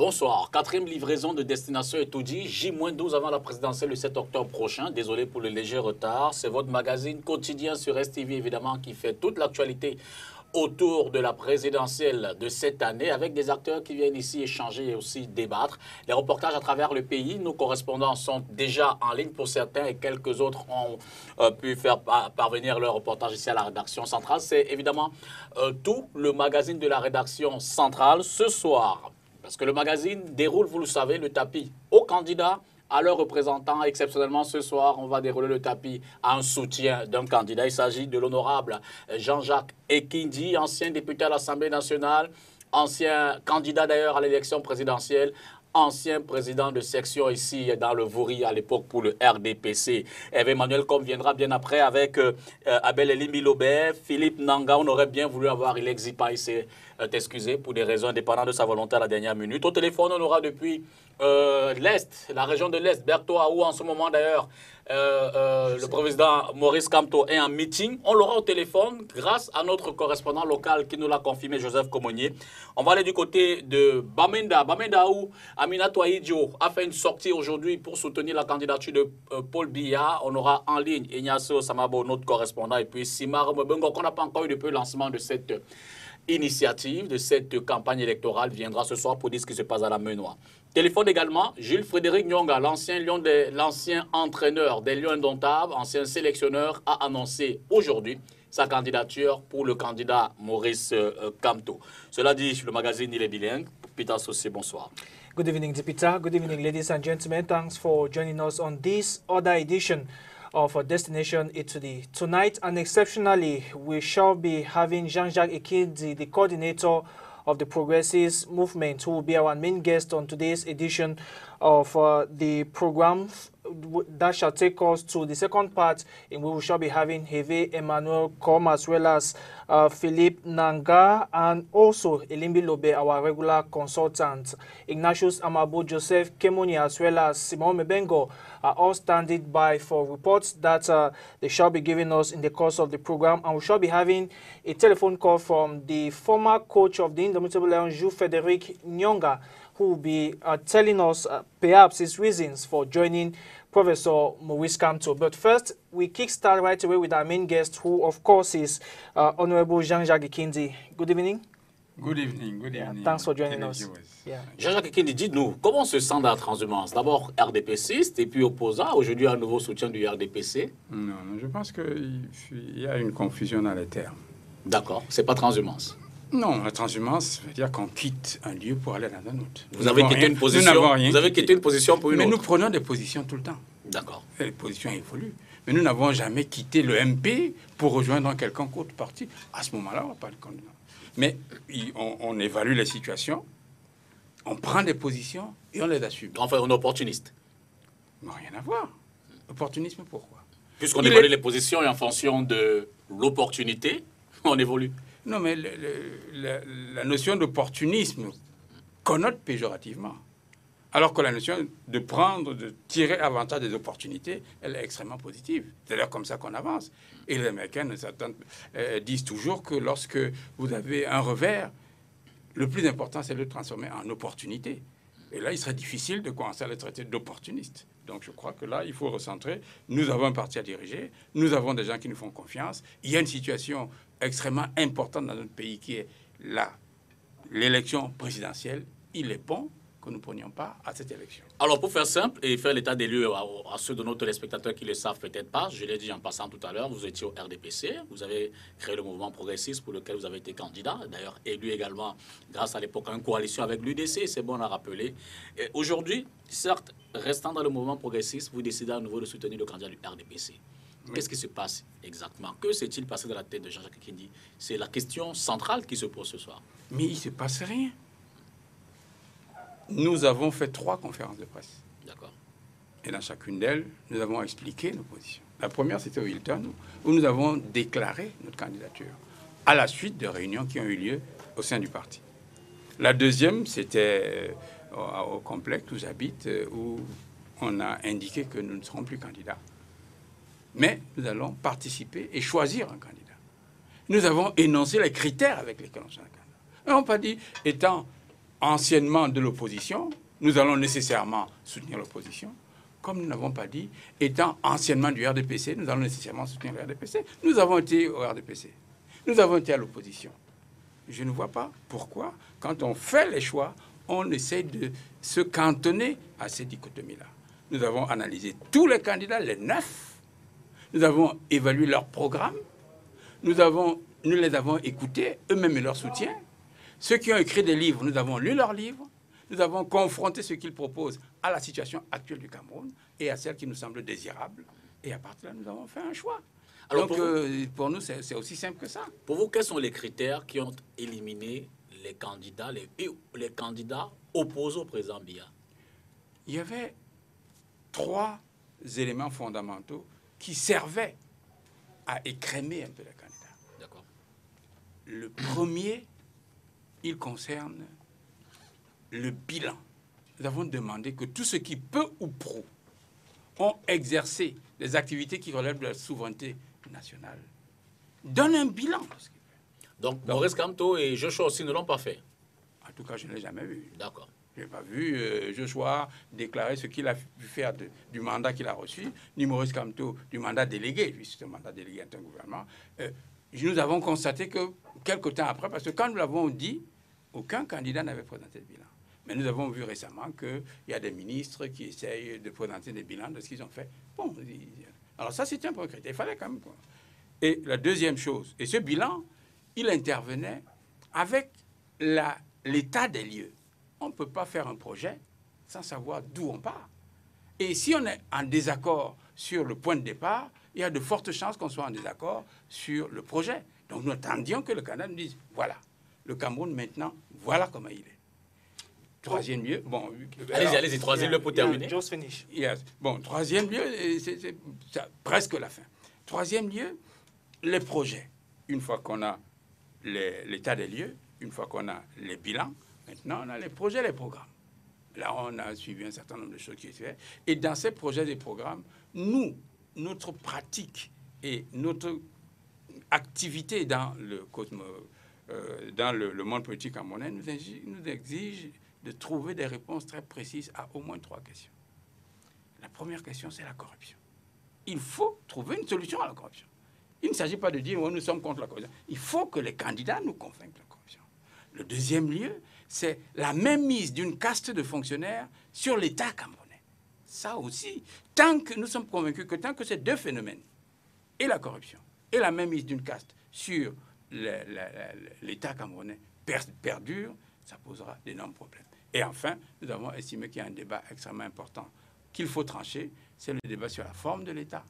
Bonsoir. Quatrième livraison de Destination Etoudi, J-12 avant la présidentielle le 7 octobre prochain. Désolé pour le léger retard. C'est votre magazine quotidien sur STV, évidemment, qui fait toute l'actualité autour de la présidentielle de cette année, avec des acteurs qui viennent ici échanger et aussi débattre. Les reportages à travers le pays, nos correspondants sont déjà en ligne pour certains et quelques autres ont pu faire parvenir leur reportage ici à la rédaction centrale. C'est évidemment tout le magazine de la rédaction centrale ce soir. Parce que le magazine déroule, vous le savez, le tapis aux candidats, à leurs représentants. Exceptionnellement, ce soir, on va dérouler le tapis en soutien d'un candidat. Il s'agit de l'honorable Jean-Jacques Ekindi, ancien député à l'Assemblée nationale, ancien candidat d'ailleurs à l'élection présidentielle, ancien président de section ici dans le Vouri à l'époque pour le RDPC. Hervé Emmanuel Comme viendra bien après avec Abel Elimbi Lobé, Philippe Nanga. On aurait bien voulu avoir il exipa, il s'est excusé pour des raisons indépendantes de sa volonté à la dernière minute. Au téléphone, on aura depuis l'Est, la région de l'Est, Berthoa, où en ce moment d'ailleurs le président Maurice Kamto est en meeting. On l'aura au téléphone grâce à notre correspondant local qui nous l'a confirmé, Joseph Comonier. On va aller du côté de Bamenda. Bamenda où Amina Touahidjo a fait une sortie aujourd'hui pour soutenir la candidature de Paul Biya. On aura en ligne Ignacio Samabo, notre correspondant, et puis Simar Mbengo, qu'on n'a pas encore eu depuis le lancement de cette initiative, de cette campagne électorale, viendra ce soir pour dire ce qui se passe à la Menoie. Téléphone également, Jules-Frédéric Nyonga, l'ancien entraîneur des Lions indomptables, ancien sélectionneur, a annoncé aujourd'hui sa candidature pour le candidat Maurice Kamto. Cela dit, le magazine Il est bilingue. Peter Sossé, bonsoir. Good evening, Peter. Good evening, ladies and gentlemen. Thanks for joining us on this other edition of Destination Italy. Tonight, and exceptionally, we shall be having Jean-Jacques Ekindi, the coordinator of the Progressives Movement, who will be our main guest on today's edition of the program that shall take us to the second part, in which we shall be having Hervé Emmanuel Comme, as well as Philippe Nanga, and also Elimbi Lobe, our regular consultant. Ignatius Amabo, Joseph Kemoni, as well as Simon Mbengo are all standing by for reports that they shall be giving us in the course of the program. And we shall be having a telephone call from the former coach of the Indomitable Lions, Jules-Frédéric Nyonga, who will be telling us perhaps his reasons for joining Professor Maurice Kamto. But first, we kickstart right away with our main guest, who of course is Honorable Jean-Jacques Ekindi. Good evening. Good evening, good evening. Thanks for joining us. Yeah. Jean-Jacques Ekindi, dites-nous, comment se sent la transhumance? D'abord RDPCiste et puis opposant, aujourd'hui un nouveau soutien du RDPC. Non, je pense qu'il y a une confusion dans les termes. D'accord, c'est pas transhumance. Non, la transhumance veut dire qu'on quitte un lieu pour aller dans un autre. Vous avez quitté une position. Vous avez quitté une position pour une autre. Mais nous prenons des positions tout le temps. D'accord. Les positions évoluent. Mais nous n'avons jamais quitté le MP pour rejoindre quelconque autre parti. À ce moment-là, on va pas le condamner. Mais on évalue les situations, on prend des positions et on les assume. Enfin, on est opportuniste. Non, rien à voir. Opportunisme, pourquoi? Puisqu'on évalue les positions et en fonction de l'opportunité, on évolue. Non, mais la notion d'opportunisme connote péjorativement. Alors que la notion de prendre, de tirer avantage des opportunités, elle est extrêmement positive. C'est d'ailleurs comme ça qu'on avance. Et les Américains disent toujours que lorsque vous avez un revers, le plus important, c'est de le transformer en opportunité. Et là, il serait difficile de commencer à le traiter d'opportuniste. Donc, je crois que là, il faut recentrer. Nous avons un parti à diriger. Nous avons des gens qui nous font confiance. Il y a une situation extrêmement importante dans notre pays qui est l'élection présidentielle. Il est bon que nous ne prenions pas à cette élection. Alors, pour faire simple et faire l'état des lieux à ceux de nos téléspectateurs qui ne le savent peut-être pas, je l'ai dit en passant tout à l'heure, vous étiez au RDPC, vous avez créé le mouvement progressiste pour lequel vous avez été candidat, d'ailleurs élu également grâce à l'époque à une coalition avec l'UDC, c'est bon à rappeler. Aujourd'hui, certes, restant dans le mouvement progressiste, vous décidez à nouveau de soutenir le candidat du RDPC. Oui. Qu'est-ce qui se passe exactement? Que s'est-il passé dans la tête de Jean-Jacques Ekindi? C'est la question centrale qui se pose ce soir. Mais il ne se passe rien. Nous avons fait 3 conférences de presse. D'accord. Et dans chacune d'elles, nous avons expliqué nos positions. La première, c'était au Hilton, où nous avons déclaré notre candidature, à la suite de réunions qui ont eu lieu au sein du parti. La deuxième, c'était au complexe où j'habite, où on a indiqué que nous ne serons plus candidats. Mais nous allons participer et choisir un candidat. Nous avons énoncé les critères avec lesquels on sera candidat. Nous n'avons pas dit, étant anciennement de l'opposition, nous allons nécessairement soutenir l'opposition. Comme nous n'avons pas dit, étant anciennement du RDPC, nous allons nécessairement soutenir le RDPC. Nous avons été au RDPC. Nous avons été à l'opposition. Je ne vois pas pourquoi, quand on fait les choix, on essaie de se cantonner à ces dichotomies-là. Nous avons analysé tous les candidats, les 9. Nous avons évalué leur programme. Nous les avons écoutés, eux-mêmes et leur soutien. Ceux qui ont écrit des livres, nous avons lu leurs livres. Nous avons confronté ce qu'ils proposent à la situation actuelle du Cameroun et à celle qui nous semble désirable. Et à partir de là, nous avons fait un choix. Alors donc, pour nous, c'est aussi simple que ça. Pour vous, quels sont les critères qui ont éliminé les candidats opposés au président Biya? Il y avait 3 éléments fondamentaux qui servaient à écrémer un peu les candidats. D'accord. Le premier, il concerne le bilan. Nous avons demandé que tous ceux qui, peu ou prou, ont exercé des activités qui relèvent de la souveraineté nationale donnent un bilan. Donc, Maurice Kamto et Joshua aussi ne l'ont pas fait? En tout cas, je ne l'ai jamais vu. D'accord. Je n'ai pas vu Joshua déclarer ce qu'il a pu faire du mandat qu'il a reçu, ni Maurice Kamto du mandat délégué, puisque c'est un mandat délégué intergouvernement. Nous avons constaté que, quelque temps après, parce que quand nous l'avons dit, aucun candidat n'avait présenté le bilan. Mais nous avons vu récemment qu'il y a des ministres qui essayent de présenter des bilans de ce qu'ils ont fait. Bon, alors ça, c'était un premier critère. Il fallait quand même... Quoi. Et la deuxième chose, et ce bilan, il intervenait avec l'état des lieux. On ne peut pas faire un projet sans savoir d'où on part. Et si on est en désaccord sur le point de départ, il y a de fortes chances qu'on soit en désaccord sur le projet. Donc nous attendions que le Canada nous dise, voilà, le Cameroun maintenant, voilà comment il est. Troisième lieu, bon... Allez-y, troisième lieu pour terminer. Just finish. Yes. Bon, troisième lieu, c'est presque la fin. Troisième lieu, les projets. Une fois qu'on a l'état des lieux, une fois qu'on a les bilans, maintenant on a les projets, les programmes. Là, on a suivi un certain nombre de choses qui se font. Et dans ces projets et programmes, notre pratique et notre activité dans le monde politique camerounais nous exige de trouver des réponses très précises à au moins 3 questions. La première question, c'est la corruption. Il faut trouver une solution à la corruption. Il ne s'agit pas de dire oh, nous sommes contre la corruption. Il faut que les candidats nous convainquent de la corruption. Le deuxième lieu, c'est la mainmise d'une caste de fonctionnaires sur l'État camerounais. Ça aussi, tant que nous sommes convaincus que tant que ces 2 phénomènes, et la corruption, et la mainmise d'une caste sur l'État camerounais perdurent, ça posera d'énormes problèmes. Et enfin, nous avons estimé qu'il y a un débat extrêmement important qu'il faut trancher, c'est le débat sur la forme de l'État.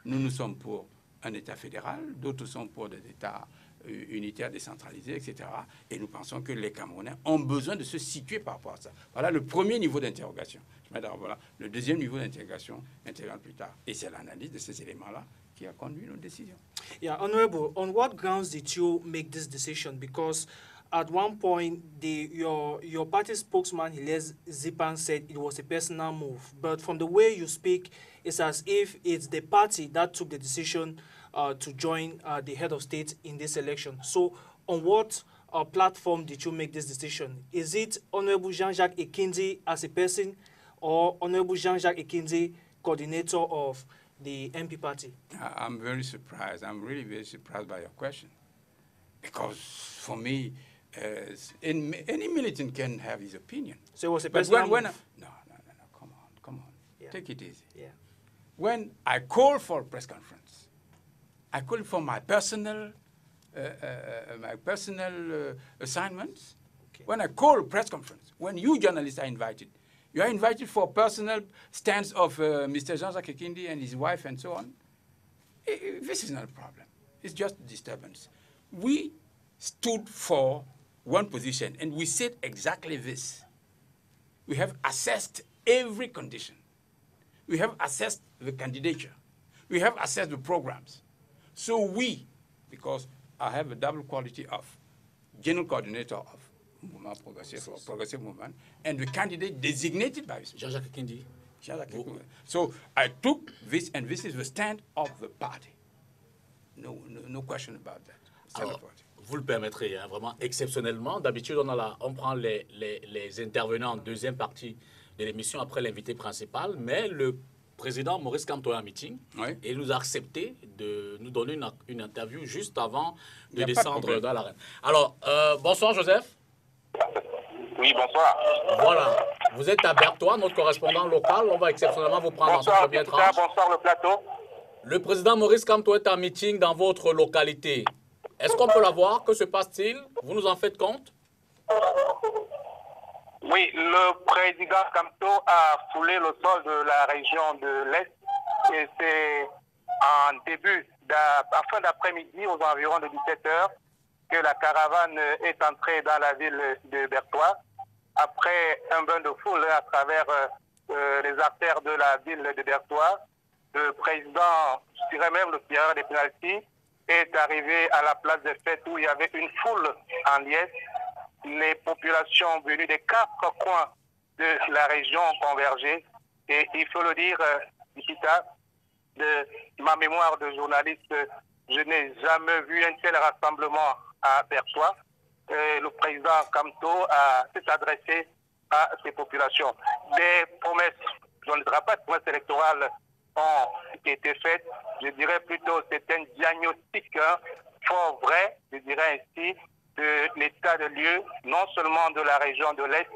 Nous sommes pour un État fédéral, d'autres sont pour des États unitaires décentralisés, etc. Et nous pensons que les Camerounais ont besoin de se situer par rapport à ça. Voilà le premier niveau d'interrogation. Voilà le deuxième niveau d'interrogation, intégrant plus tard. Et c'est l'analyse de ces éléments-là qui a conduit nos décisions. Yeah, Honorable, on what grounds did you make this decision? Because at one point, your party spokesman, Hilaire Zipan, said it was a personal move. But from the way you speak, it's as if it's the party that took the decision to join the head of state in this election. So on what platform did you make this decision? Is it Honorable Jean-Jacques Ekindzi as a person or Honorable Jean-Jacques Ekindzi, coordinator of the MP party? I'm very surprised. I'm really very surprised by your question. Because for me, any militant can have his opinion. So it was a But personal move. No, come on. Yeah. Take it easy. Yeah. When I call for a press conference, I call for my personal assignments. Okay. When I call a press conference, when you journalists are invited, you are invited for personal stands of Mr. Jean-Jacques Ekindzi and his wife and so on. This is not a problem. It's just disturbance. We stood for one position, and we said exactly this. We have assessed every condition. We have assessed the candidature. We have assessed the programs. So we, because I have a double quality of general coordinator of Movement Progressive Movement, and the candidate designated by Jean-Jacques Ekindzi. So I took this, and this is the stand of the party. No question about that. Alors, vous le permettrez, hein, vraiment exceptionnellement. D'habitude, on prend les intervenants en deuxième partie de l'émission après l'invité principal, mais le président Maurice Kamto est en meeting et il nous a accepté de nous donner une interview juste avant de descendre dans l'arène. Alors, bonsoir Joseph. Oui, bonsoir. Voilà, vous êtes à Berthois, notre correspondant local. On va exceptionnellement vous prendre bonsoir, en première tranche. Bonsoir le plateau. Le président Maurice Kamto est en meeting dans votre localité. Est-ce qu'on peut l'avoir? Que se passe-t-il? Vous nous en faites compte? Oui, le président Kamto a foulé le sol de la région de l'Est et c'est en fin d'après-midi, aux environs de 17h, que la caravane est entrée dans la ville de Berthois. Après un bain de foule à travers les artères de la ville de Berthois, le président, je dirais même le tireur des pénaltys, est arrivé à la place des fêtes où il y avait une foule en liesse. Les populations venues des 4 coins de la région ont convergé. Et il faut le dire, Nikita, de ma mémoire de journaliste, je n'ai jamais vu un tel rassemblement à Berthois. Le président Kamto s'est adressé à ces populations. Des promesses, je ne dirais pas de promesses électorales, ont été faites. Je dirais plutôt que c'est un diagnostic fort vrai, je dirais ainsi, de l'état de lieu, non seulement de la région de l'Est,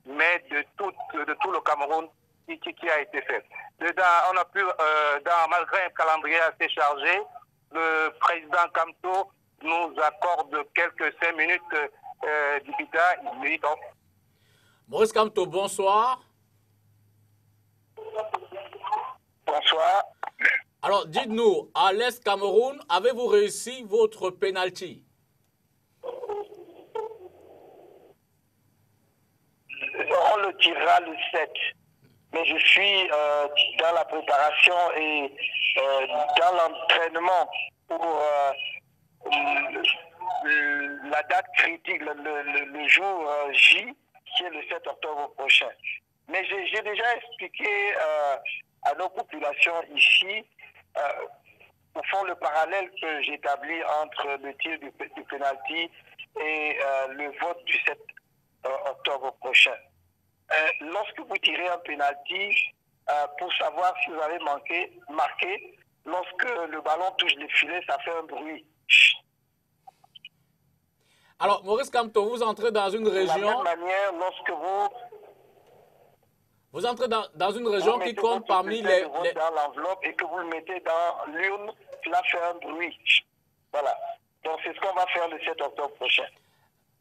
mais de tout le Cameroun qui a été fait. On a pu, malgré un calendrier assez chargé, le président Kamto nous accorde quelques 5 minutes d'Ipita. Maurice Kamto, bonsoir. Bonsoir. Alors, dites-nous, à l'Est Cameroun, avez-vous réussi votre penalty? On le tirera le 7. Mais je suis dans la préparation et dans l'entraînement pour la date critique, le jour J, qui est le 7 octobre prochain. Mais j'ai déjà expliqué à nos populations ici, au fond, le parallèle que j'établis entre le tir du penalty et le vote du 7 octobre prochain. Lorsque vous tirez un penalty, pour savoir si vous avez marqué, lorsque le ballon touche les filets, ça fait un bruit. Alors, Maurice Kamto, vous entrez dans une région... De la même manière, lorsque vous entrez dans une région qui compte parmi les... dans l'enveloppe et que vous le mettez dans l'urne, cela fait un bruit. Voilà. Donc, c'est ce qu'on va faire le 7 octobre prochain.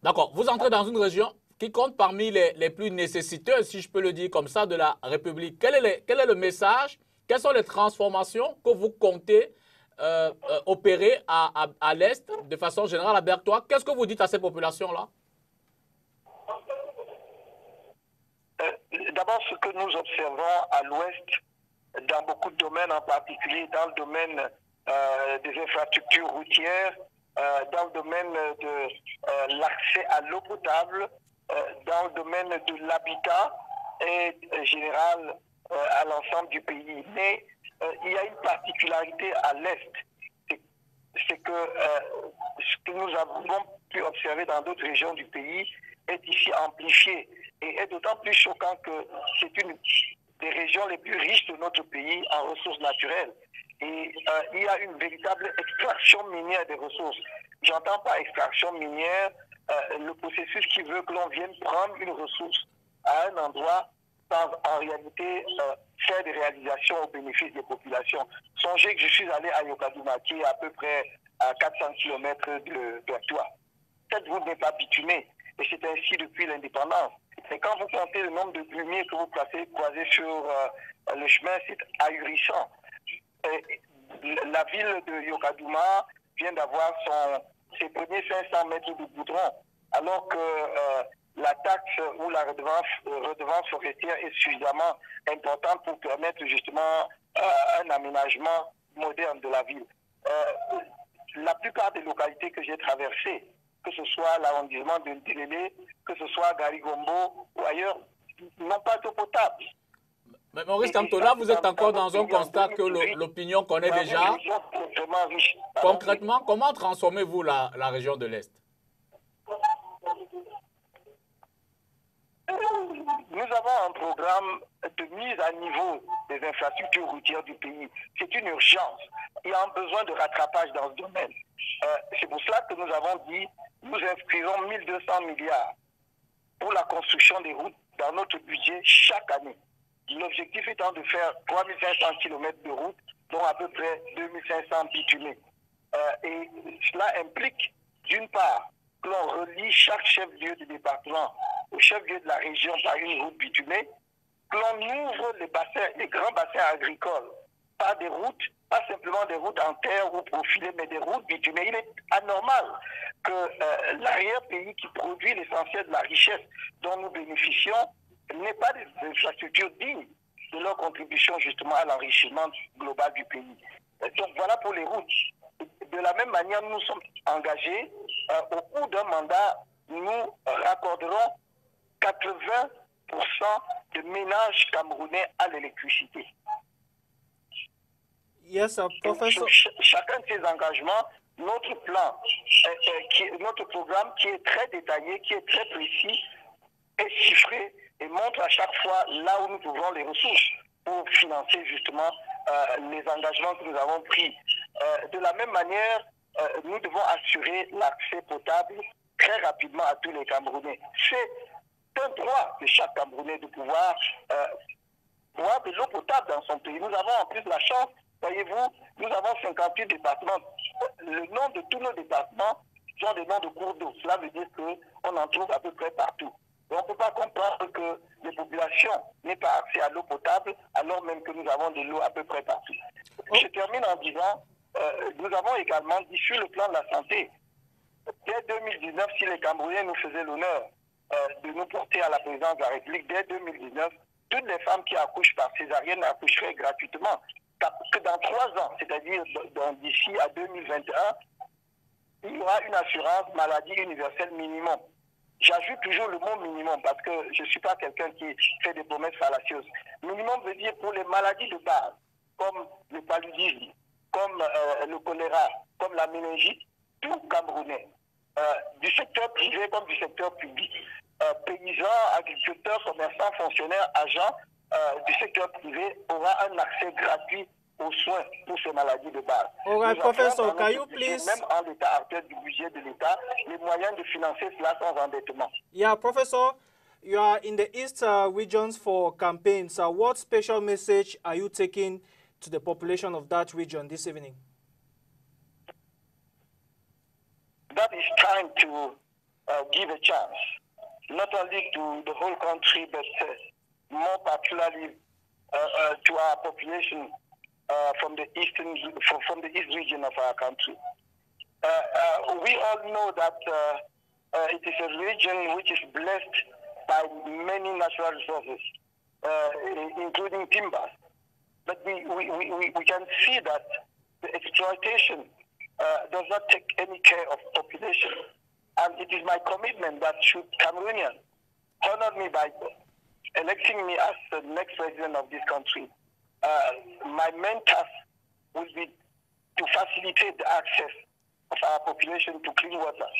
D'accord. Vous entrez dans une région qui compte parmi les plus nécessiteuses, si je peux le dire comme ça, de la République. Quel est le message? Quelles sont les transformations que vous comptez opérer à l'Est, de façon générale, à Berthois? Qu'est-ce que vous dites à ces populations-là? D'abord, ce que nous observons à l'Ouest, dans beaucoup de domaines, en particulier dans le domaine des infrastructures routières, dans le domaine de l'accès à l'eau potable, dans le domaine de l'habitat et général à l'ensemble du pays. Mais il y a une particularité à l'Est, c'est que ce que nous avons pu observer dans d'autres régions du pays est ici amplifié et est d'autant plus choquant que c'est une des régions les plus riches de notre pays en ressources naturelles. Et il y a une véritable extraction minière des ressources. J'entends par extraction minière le processus qui veut que l'on vienne prendre une ressource à un endroit sans en réalité faire des réalisations au bénéfice des populations. Songez que je suis allé à Yokadouma, qui est à peu près à 400 km de Berthois. Cette route n'est pas bitumée, et c'est ainsi depuis l'indépendance. Et quand vous comptez le nombre de plumiers que vous croisez sur le chemin, c'est ahurissant. La ville de Yokadouma vient d'avoir ses premiers 500 mètres de goudron, alors que la taxe ou la redevance forestière est suffisamment importante pour permettre justement un aménagement moderne de la ville. La plupart des localités que j'ai traversées, que ce soit l'arrondissement de Ndélélé, que ce soit Garigombo ou ailleurs, n'ont pas d'eau potable. Mais Maurice Kamto, là, vous êtes encore dans un constat que l'opinion connaît déjà. Concrètement, comment transformez-vous la région de l'Est? Nous avons un programme de mise à niveau des infrastructures routières du pays. C'est une urgence. Il y a un besoin de rattrapage dans ce domaine. C'est pour cela que nous avons dit, nous inscrirons 1200 milliards pour la construction des routes dans notre budget chaque année. L'objectif étant de faire 3500 km de routes, dont à peu près 2500 bitumés. Et cela implique, d'une part, que l'on relie chaque chef-lieu du département au chef-lieu de la région par une route bitumée, que l'on ouvre les grands bassins agricoles par des routes, pas simplement des routes en terre ou profilées, mais des routes bitumées. Il est anormal que l'arrière-pays qui produit l'essentiel de la richesse dont nous bénéficions n'ait pas des infrastructures dignes de leur contribution justement à l'enrichissement global du pays. Donc voilà pour les routes. De la même manière, nous sommes engagés, au cours d'un mandat, nous raccorderons 80% de ménages camerounais à l'électricité. Yes, professor. Chacun de ces engagements, notre plan, notre programme qui est très détaillé, qui est très précis, est chiffré et montre à chaque fois là où nous trouvons les ressources pour financer justement les engagements que nous avons pris. De la même manière, nous devons assurer l'accès potable très rapidement à tous les Camerounais. C'est un droit de chaque Camerounais de pouvoir boire de l'eau potable dans son pays. Nous avons en plus la chance, voyez-vous, nous avons 58 départements. Le nom de tous nos départements sont des noms de cours d'eau. Cela veut dire qu'on en trouve à peu près partout. Et on ne peut pas comprendre que les populations n'aient pas accès à l'eau potable alors même que nous avons de l'eau à peu près partout. Je termine en disant, nous avons également dit sur le plan de la santé, dès 2019, si les Camerounais nous faisaient l'honneur de nous porter à la présidence de la République, dès 2019, toutes les femmes qui accouchent par césarienne accoucheraient gratuitement. Que dans 3 ans, c'est-à-dire d'ici à 2021, il y aura une assurance maladie universelle minimum. J'ajoute toujours le mot minimum parce que je ne suis pas quelqu'un qui fait des promesses fallacieuses. Minimum veut dire pour les maladies de base, comme le paludisme, comme le choléra, comme la méningite, tout Camerounais, du secteur privé comme du secteur public, paysans, agriculteurs, commerçants, fonctionnaires, agents du secteur privé aura un accès gratuit aux soins pour ces maladies de base. All right, Professor, can you please... Même en l'état actuel du budget de l'État, les moyens de financer cela sans endettement. Yeah, Professor, you are in the East regions for campaigns. What special message are you taking to the population of that region this evening? That is time to give a chance, not only to the whole country, but more particularly to our population from the east region of our country. We all know that it is a region which is blessed by many natural resources, including timber. But we can see that the exploitation does not take any care of population. And it is my commitment that should Cameroonians honor me by electing me as the next president of this country, my main task will be to facilitate the access of our population to clean water,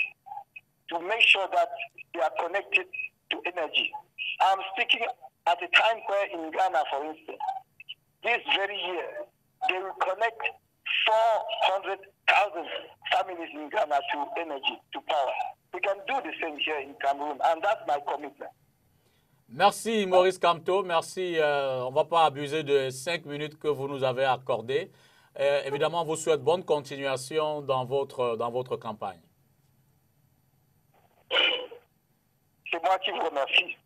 to make sure that they are connected to energy. I'm speaking at a time where in Ghana, for instance, this very year, they will connect 400,000 families in Ghana to energy, to power. We can do the same here in Cameroon, and that's my commitment. Merci Maurice Kamto, merci. On ne va pas abuser de 5 minutes que vous nous avez accordées. Évidemment, on vous souhaite bonne continuation dans votre campagne. C'est moi qui vous remercie.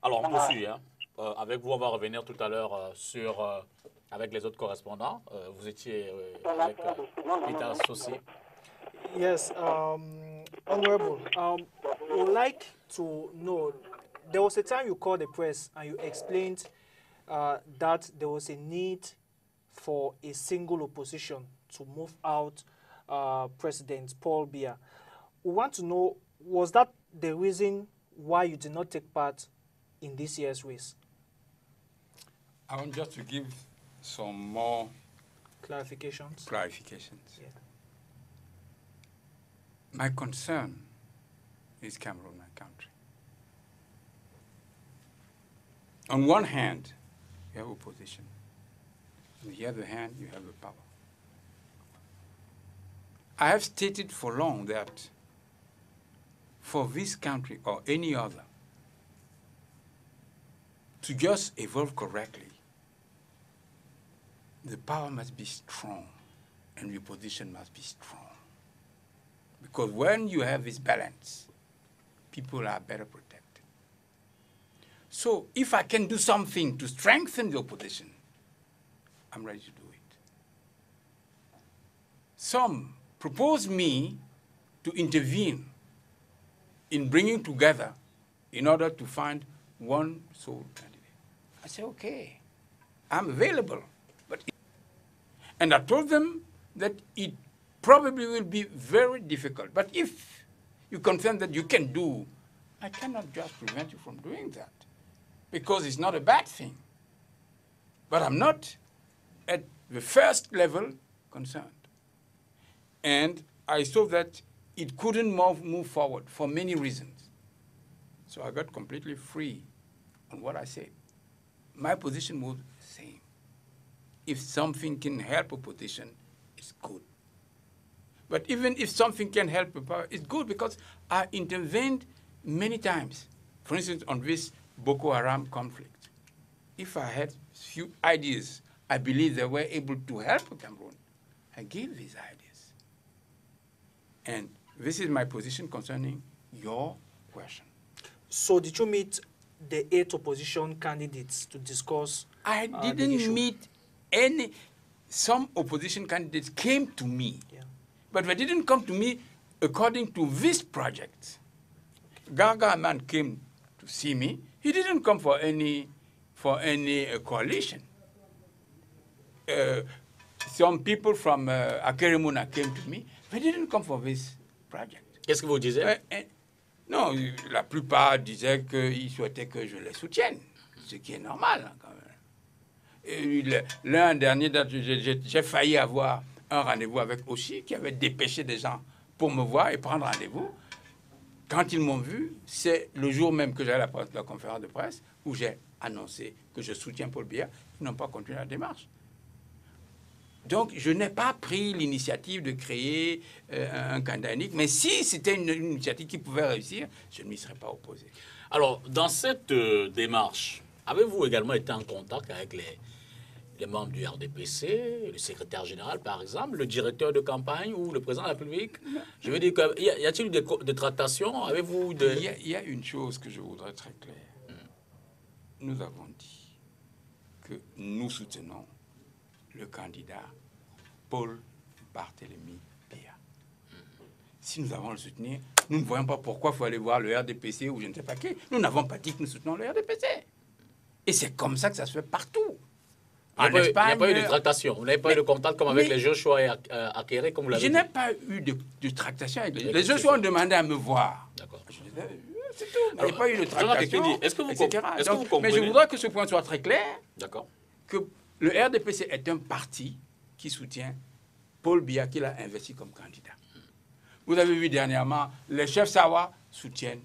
Alors, on poursuit. Hein. Avec vous, on va revenir tout à l'heure avec les autres correspondants. Vous étiez avec Peter Sossi. Yes, Honorable, would like to know, there was a time you called the press and you explained that there was a need for a single opposition to move out President Paul Biya. We want to know, was that the reason why you did not take part in this year's race? I want just to give some more clarifications. Yeah. My concern is Cameroon, my country. On one hand, you have opposition. On the other hand, you have the power. I have stated for long that for this country or any other to just evolve correctly, the power must be strong and the opposition must be strong. Because when you have this balance, people are better protected. So if I can do something to strengthen the opposition, I'm ready to do it. Some propose me to intervene in bringing together in order to find one sole candidate. I say, okay, I'm available. And I told them that it probably will be very difficult. But if you confirm that you can do, I cannot just prevent you from doing that, because it's not a bad thing. But I'm not at the first level concerned. And I saw that it couldn't move forward for many reasons. So I got completely free on what I said. My position was the same. If something can help opposition, it's good. But even if something can help the power, it's good, because I intervened many times. For instance, on this Boko Haram conflict. If I had few ideas, I believe they were able to help Cameroon, I gave these ideas. And this is my position concerning your question. So did you meet the 8 opposition candidates to discuss? I didn't meet any. Some opposition candidates came to me, but they didn't come to me according to this project. Gaga man came to see me. He didn't come for any coalition. Some people from Akerimuna came to me. They didn't come for this project. Qu'est-ce que vous disiez? Non, la plupart disaient qu'ils souhaitaient que je les soutienne, ce qui est normal hein, quand même. L'an dernier, j'ai failli avoir un rendez-vous avec Ossi, qui avait dépêché des gens pour me voir et prendre rendez-vous. Quand ils m'ont vu, c'est le jour même que j'ai la conférence de presse où j'ai annoncé que je soutiens Paul Biya. Ils n'ont pas continué la démarche. Donc, je n'ai pas pris l'initiative de créer un candidat unique, mais si c'était une initiative qui pouvait réussir, je ne m'y serais pas opposé. Alors, dans cette démarche, avez-vous également été en contact avec les membres du RDPC, le secrétaire général, par exemple, le directeur de campagne ou le président de la République? Je veux dire, y a-t-il eu des tractations? Avez-vous Il y a une chose que je voudrais très claire. Nous avons dit que nous soutenons le candidat Paul Barthélémy Biya. Si nous avons le soutenir, nous ne voyons pas pourquoi il faut aller voir le RDPC ou je ne sais pas qui. Nous n'avons pas dit que nous soutenons le RDPC. Et c'est comme ça que ça se fait partout. Il n'y a pas eu de tractation. Vous n'avez pas eu de contact comme avec les Joshua et Akere, comme vous l'avez dit. Je n'ai pas eu de tractation avec les Joshua ont demandé à me voir. D'accord. C'est tout. Il n'y a pas eu de tractation, est-ce que vous mais je voudrais que ce point soit très clair. D'accord. Que le RDPC est un parti qui soutient Paul Biya, qu'il a investi comme candidat. Vous avez vu dernièrement, les chefs Sawa soutiennent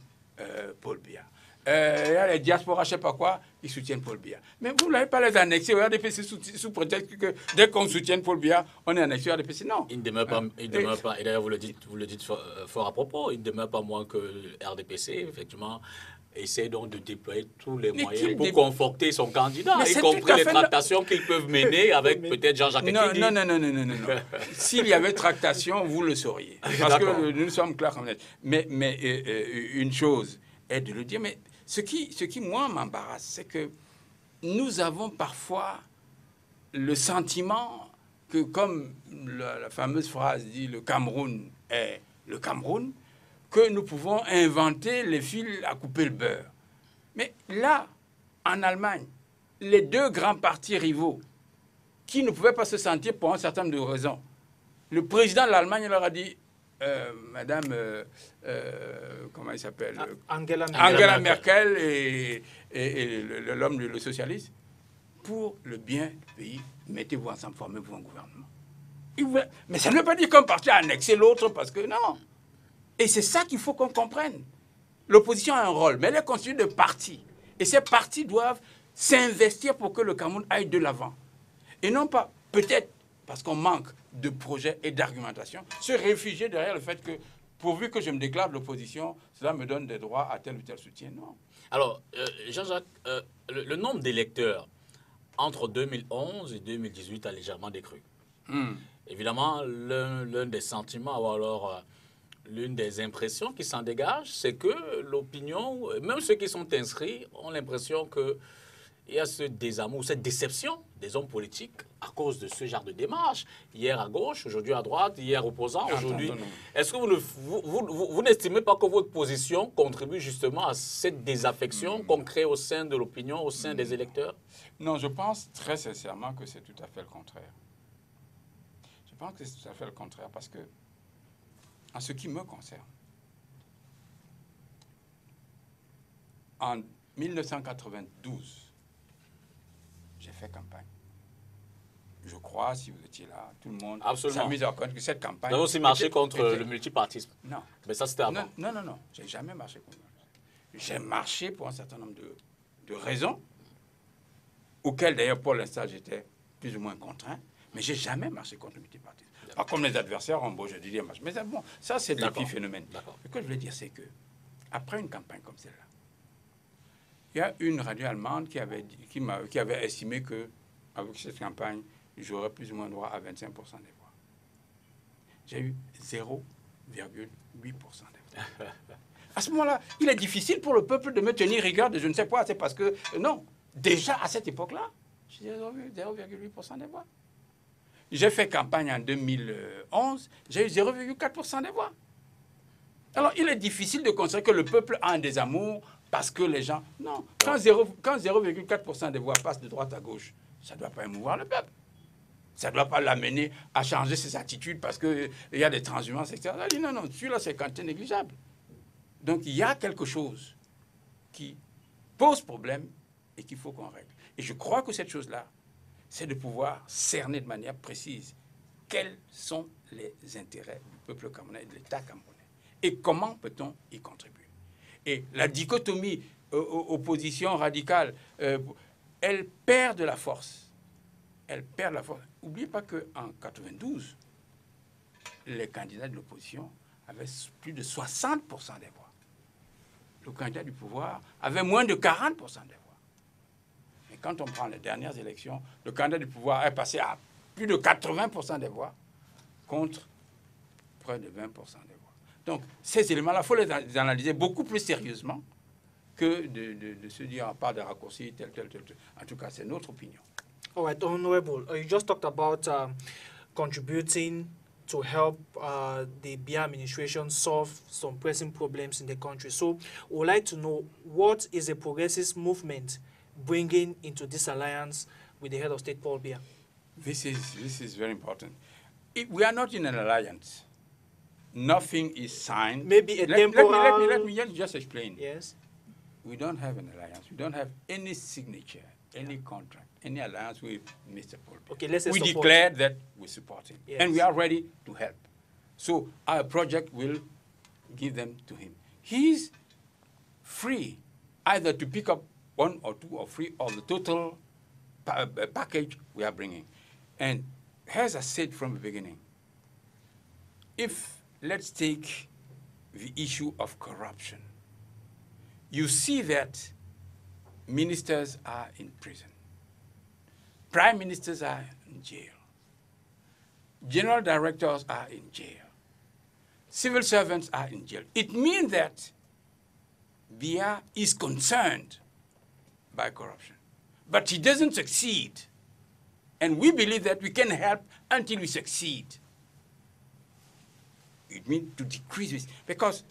Paul Biya. Les diasporas, je ne sais pas quoi, ils soutiennent Paul Biya. Mais vous n'avez pas les annexer au RDPC sous prétexte que dès qu'on soutient Paul Biya, on est annexé au RDPC. Non. Il ne demeure pas, et d'ailleurs vous le dites fort à propos, il ne demeure pas moins que le RDPC, effectivement, essaie donc de déployer tous les moyens pour conforter son candidat, y compris les tractations qu'ils peuvent mener avec peut-être Jean-Jacques Ekidi. Non. S'il y avait tractation, vous le sauriez. Parce que nous sommes clairs comme net. Mais une chose est de le dire. Mais ce qui moi, m'embarrasse, c'est que nous avons parfois le sentiment que, comme la fameuse phrase dit, le Cameroun est le Cameroun, que nous pouvons inventer les fils à couper le beurre. Mais là, en Allemagne, les deux grands partis rivaux qui ne pouvaient pas se sentir pour un certain nombre de raisons, le président de l'Allemagne leur a dit, Madame, comment il s'appelle, Angela Merkel et l'homme, le socialiste, pour le bien du pays, mettez-vous ensemble, formez-vous un gouvernement. Mais ça ne veut pas dire qu'un parti a annexé l'autre, parce que non. Et c'est ça qu'il faut qu'on comprenne. L'opposition a un rôle, mais elle est constituée de partis. Et ces partis doivent s'investir pour que le Cameroun aille de l'avant. Et non pas, peut-être, parce qu'on manque de projets et d'argumentation, se réfugier derrière le fait que, pourvu que je me déclare de l'opposition, cela me donne des droits à tel ou tel soutien. Non. Alors, Jean-Jacques, le nombre d'électeurs entre 2011 et 2018 a légèrement décru. Évidemment, l'un des sentiments, ou alors l'une des impressions qui s'en dégage, c'est que l'opinion, même ceux qui sont inscrits, ont l'impression qu'il y a ce désamour, cette déception des hommes politiques à cause de ce genre de démarche. Hier à gauche, aujourd'hui à droite, hier opposant, aujourd'hui... Est-ce que vous n'estimez pas que votre position contribue justement à cette désaffection qu'on crée au sein de l'opinion, au sein des électeurs? Non, je pense très sincèrement que c'est tout à fait le contraire. Je pense que c'est tout à fait le contraire parce que, en ce qui me concerne, en 1992, j'ai fait campagne. Je crois, si vous étiez là, tout le monde s'amuse à reconnaître que cette campagne... Vous avez aussi marché contre le multipartisme. Non. Mais ça, c'était avant. Non. J'ai jamais marché contre le multipartisme. J'ai marché pour un certain nombre de raisons, auxquelles d'ailleurs pour l'instant j'étais plus ou moins contraint, mais j'ai jamais marché contre le multipartisme. Alors, comme les adversaires ont beau, je dis, mais bon, ça c'est de l'épiphénomène. Ce que je veux dire, c'est que après une campagne comme celle-là, il y a une radio allemande qui avait estimé que avec cette campagne, j'aurais plus ou moins droit à 25% des voix. J'ai eu 0,8% des voix. À ce moment-là, il est difficile pour le peuple de me tenir rigueur de je ne sais quoi. C'est parce que, non, déjà à cette époque-là, j'ai 0,8% des voix. J'ai fait campagne en 2011, j'ai eu 0,4% des voix. Alors, il est difficile de constater que le peuple a un désamour parce que les gens... Non, quand 0,4% des voix passent de droite à gauche, ça ne doit pas émouvoir le peuple. Ça ne doit pas l'amener à changer ses attitudes parce qu'il y a des transhumances, etc. Il dit non, celui-là, c'est quantité négligeable. Donc, il y a quelque chose qui pose problème et qu'il faut qu'on règle. Et je crois que cette chose-là, c'est de pouvoir cerner de manière précise quels sont les intérêts du peuple camerounais et de l'État camerounais. Et comment peut-on y contribuer? Et la dichotomie opposition radicale, elle perd de la force. Elle perd de la force. N'oubliez pas qu'en 92, les candidats de l'opposition avaient plus de 60% des voix. Le candidat du pouvoir avait moins de 40% des voix. Et quand on prend les dernières élections, le candidat du pouvoir est passé à plus de 80% des voix contre près de 20% des voix. Donc, ces éléments-là, il faut les analyser beaucoup plus sérieusement que de se dire à part des raccourcis, tel. En tout cas, c'est notre opinion. All right, Honorable, you just talked about contributing to help the Biya administration solve some pressing problems in the country. So, we would like to know what is the progressive movement bringing into this alliance with the head of state, Paul Biya? This is very important. We are not in an alliance. Nothing is signed. Maybe a temporal... Let me just explain. Yes. We don't have an alliance. We don't have any signature, any contract, any alliance with Mr. Paul Biya. Okay, let's say we support. declared that we support him. Yes. And we are ready to help. So our project will give them to him. He's free either to pick up 1 or 2 or 3 of the total package we are bringing. And as I said from the beginning, if let's take the issue of corruption. You see that ministers are in prison. Prime ministers are in jail. General directors are in jail. Civil servants are in jail. It means that Biya is concerned by corruption. But he doesn't succeed. And we believe that we can help until we succeed. It means to decrease this. Because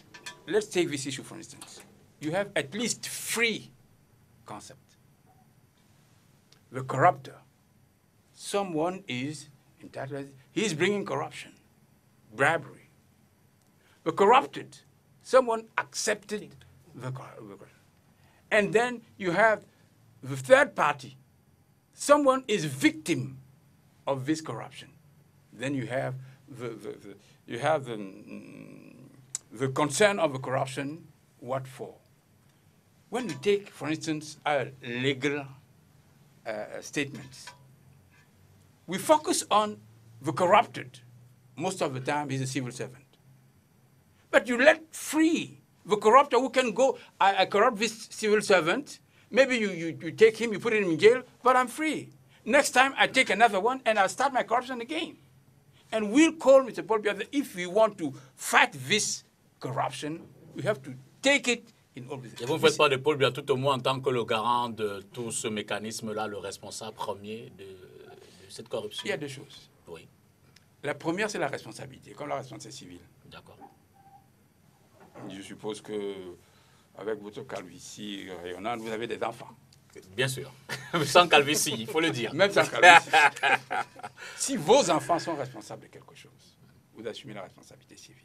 let's take this issue, for instance. You have at least 3 concepts. The corrupter. Someone is entitled, he is bringing corruption, bribery. The corrupted. Someone accepted the corruption. And then you have the third party. Someone is victim of this corruption. Then you have the concern of the corruption, what for? When we take, for instance, a legal statements. We focus on the corrupted. Most of the time, he's a civil servant. But you let free the corrupter who can go, I corrupt this civil servant, maybe you take him, you put him in jail, but I'm free. Next time, I take another one, and I'll start my corruption again. And we'll call Mr. Paul Biya that if we want to fight this corruption, we have to take it in all this. Et vous ne faites pas de Paul Biya tout au moins en tant que le garant de tout ce mécanisme-là, le responsable premier de cette corruption? Il y a deux choses. Oui. La première, c'est la responsabilité, comme la responsabilité civile. D'accord. Je suppose que avec votre calvitie rayonnante, vous avez des enfants. Bien sûr. Sans calvitie, il faut le dire. Même sans calvitie. Si vos enfants sont responsables de quelque chose, vous assumez la responsabilité civile.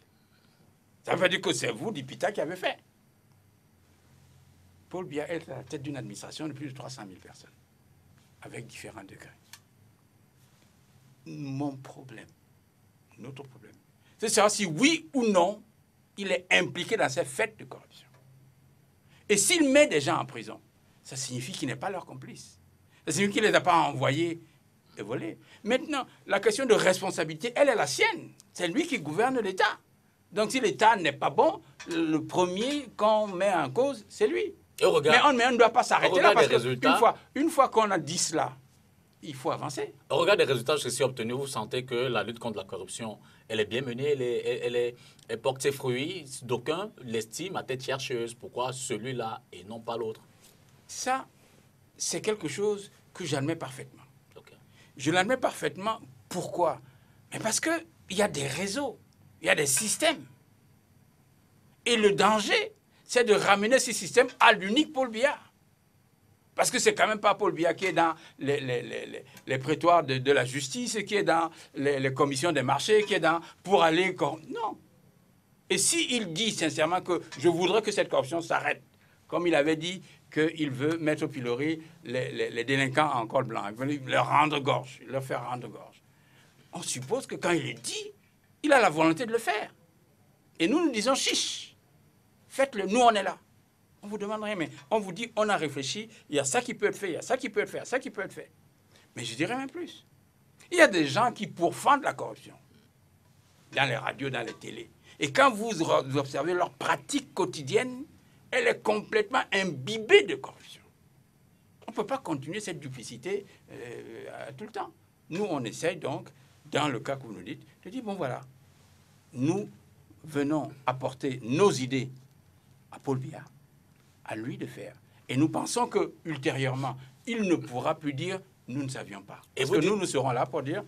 Ça veut dire que c'est vous, Dipita, qui avez fait. Paul Biya est à la tête d'une administration de plus de 300 000 personnes, avec différents degrés. Mon problème, notre problème, c'est de savoir si oui ou non, il est impliqué dans ces faits de corruption. Et s'il met des gens en prison, ça signifie qu'il n'est pas leur complice. Ça signifie qu'il ne les a pas envoyés et volés. Maintenant, la question de responsabilité, elle est la sienne. C'est lui qui gouverne l'État. Donc si l'État n'est pas bon, le premier qu'on met en cause, c'est lui. Mais on ne doit pas s'arrêter là parce qu'une fois qu'on a dit cela, il faut avancer. Au regard des résultats jusqu'ici obtenus, vous sentez que la lutte contre la corruption, elle est bien menée, elle porte ses fruits. D'aucuns l'estiment à tête chercheuse. Pourquoi celui-là et non pas l'autre? Ça, c'est quelque chose que j'admets parfaitement. Okay. Je l'admets parfaitement. Pourquoi? Mais parce qu'il y a des réseaux, il y a des systèmes. Et le danger, c'est de ramener ces systèmes à l'unique Paul Biya. Parce que c'est quand même pas Paul Biya qui est dans les prétoires de la justice, qui est dans les commissions des marchés, qui est dans pour aller... Non. Et s'il dit sincèrement que je voudrais que cette corruption s'arrête, comme il avait dit qu'il veut mettre au pilori les délinquants en col blanc, il veut leur rendre gorge, leur faire rendre gorge. On suppose que quand il est dit, il a la volonté de le faire. Et nous disons chiche, faites-le, nous on est là. On vous demande rien, mais on vous dit, on a réfléchi, il y a ça qui peut être fait, il y a ça qui peut être fait, ça qui peut être fait. Mais je dirais même plus. Il y a des gens qui pourfendent la corruption dans les radios, dans les télés. Et quand vous observez leur pratique quotidienne, elle est complètement imbibée de corruption. On ne peut pas continuer cette duplicité tout le temps. Nous, on essaye donc, dans le cas que vous nous dites, de dire, bon voilà, nous venons apporter nos idées à Paul Biya, à lui de faire. Et nous pensons que ultérieurement, il ne pourra plus dire nous ne savions pas. Parce que nous serons là pour dire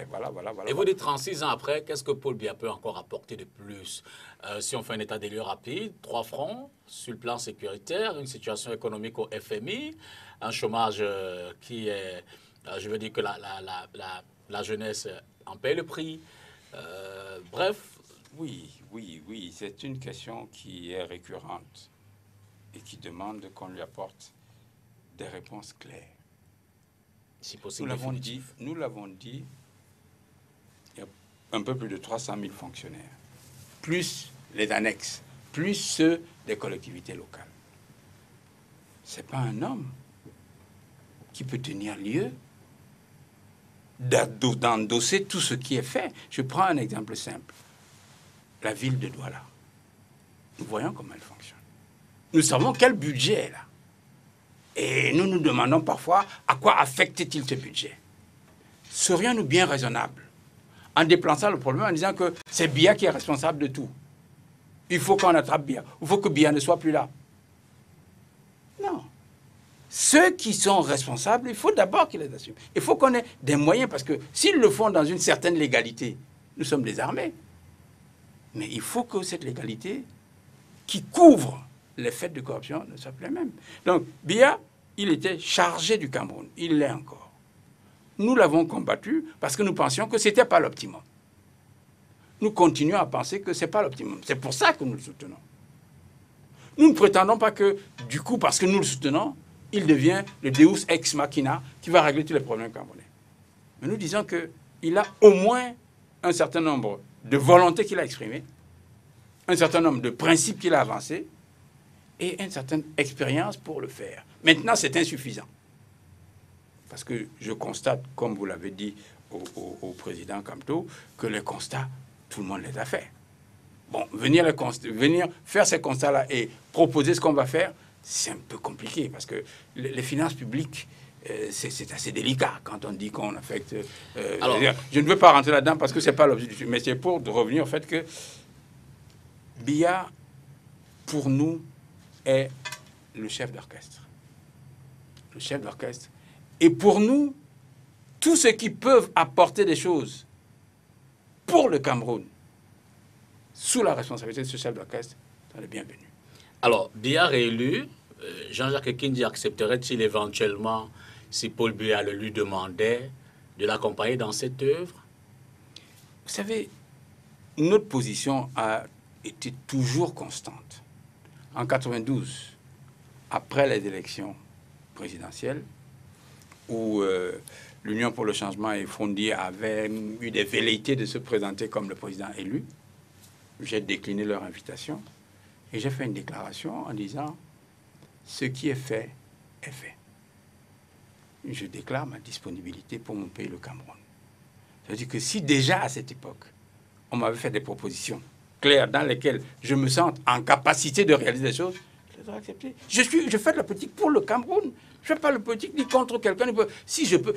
voilà. Et vous dites 36 ans après, qu'est-ce que Paul Biya peut encore apporter de plus? Si on fait un état des lieux rapide, 3 fronts sur le plan sécuritaire, une situation économique au FMI, un chômage qui est, je veux dire que la jeunesse en paie le prix. Bref. Oui, c'est une question qui est récurrente et qui demande qu'on lui apporte des réponses claires. Si possible, nous l'avons dit, il y a un peu plus de 300 000 fonctionnaires, plus les annexes, plus ceux des collectivités locales. Ce n'est pas un homme qui peut tenir lieu d'endosser tout ce qui est fait. Je prends un exemple simple. La ville de Douala. Nous voyons comment elle fonctionne. Nous savons quel budget elle a. Et nous nous demandons parfois à quoi affecte-t-il ce budget. Serions-nous bien raisonnables en déplaçant le problème en disant que c'est Biya qui est responsable de tout. Il faut qu'on attrape Biya. Il faut que Biya ne soit plus là. Non. Ceux qui sont responsables, il faut d'abord qu'ils les assument. Il faut qu'on ait des moyens parce que s'ils le font dans une certaine légalité, nous sommes désarmés. Mais il faut que cette légalité qui couvre les faits de corruption ne soit plus la même. Donc, Biya, il était chargé du Cameroun. Il l'est encore. Nous l'avons combattu parce que nous pensions que ce n'était pas l'optimum. Nous continuons à penser que ce n'est pas l'optimum. C'est pour ça que nous le soutenons. Nous ne prétendons pas que, du coup, parce que nous le soutenons, il devient le Deus ex machina qui va régler tous les problèmes camerounais. Mais nous disons qu'il a au moins un certain nombre de volontés qu'il a exprimées, un certain nombre de principes qu'il a avancés, et une certaine expérience pour le faire. Maintenant, c'est insuffisant. Parce que je constate, comme vous l'avez dit au président Kamto, que les constats, tout le monde les a faits. Bon, venir faire ces constats-là et proposer ce qu'on va faire, c'est un peu compliqué parce que les finances publiques, c'est assez délicat quand on dit qu'on affecte... Alors, je ne veux pas rentrer là-dedans parce que ce n'est pas l'objectif, mais c'est pour revenir au fait que Biya, pour nous, est le chef d'orchestre. Le chef d'orchestre. Et pour nous, tous ceux qui peuvent apporter des choses pour le Cameroun, sous la responsabilité de ce chef d'orchestre, sont les bienvenus. Alors, Biya réélu, Jean-Jacques Kindi accepterait-il éventuellement, si Paul Biya le lui demandait, de l'accompagner dans cette œuvre? Vous savez, notre position a été toujours constante. En 92, après les élections présidentielles, où l'Union pour le changement et Frondi avaient eu des velléités de se présenter comme le président élu, j'ai décliné leur invitation et j'ai fait une déclaration en disant « Ce qui est fait, est fait. » Je déclare ma disponibilité pour mon pays, le Cameroun. C'est-à-dire que si déjà à cette époque, on m'avait fait des propositions claires dans lesquelles je me sens en capacité de réaliser des choses, je les aurais acceptées. Je fais de la politique pour le Cameroun. Je ne fais pas la politique ni contre quelqu'un. Si je peux...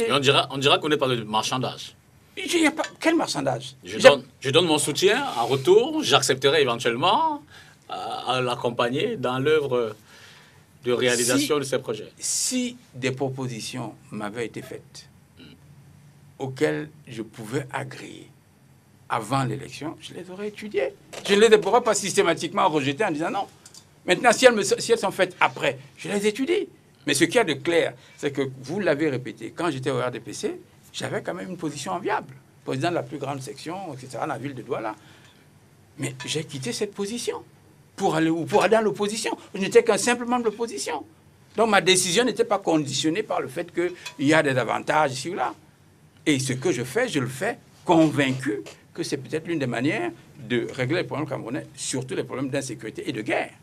On dira qu'on est pas de marchandage. Il n'y a pas... Quel marchandage? Je donne mon soutien. En retour, j'accepterai éventuellement à l'accompagner dans l'œuvre de réalisation de ces projets. Si des propositions m'avaient été faites auxquelles je pouvais agréer avant l'élection, je les aurais étudiées. Je ne les aurais pas systématiquement rejetées en disant non. Maintenant, si elles sont faites après, je les étudie. Mais ce qu'il y a de clair, c'est que vous l'avez répété, quand j'étais au RDPC, j'avais quand même une position enviable. Président de la plus grande section, etc., dans la ville de Douala. Mais j'ai quitté cette position pour aller dans l'opposition. Je n'étais qu'un simple membre de l'opposition. Donc ma décision n'était pas conditionnée par le fait qu'il y a des avantages ici ou là. Et ce que je fais, je le fais convaincu que c'est peut-être l'une des manières de régler les problèmes camerounais, surtout les problèmes d'insécurité et de guerre.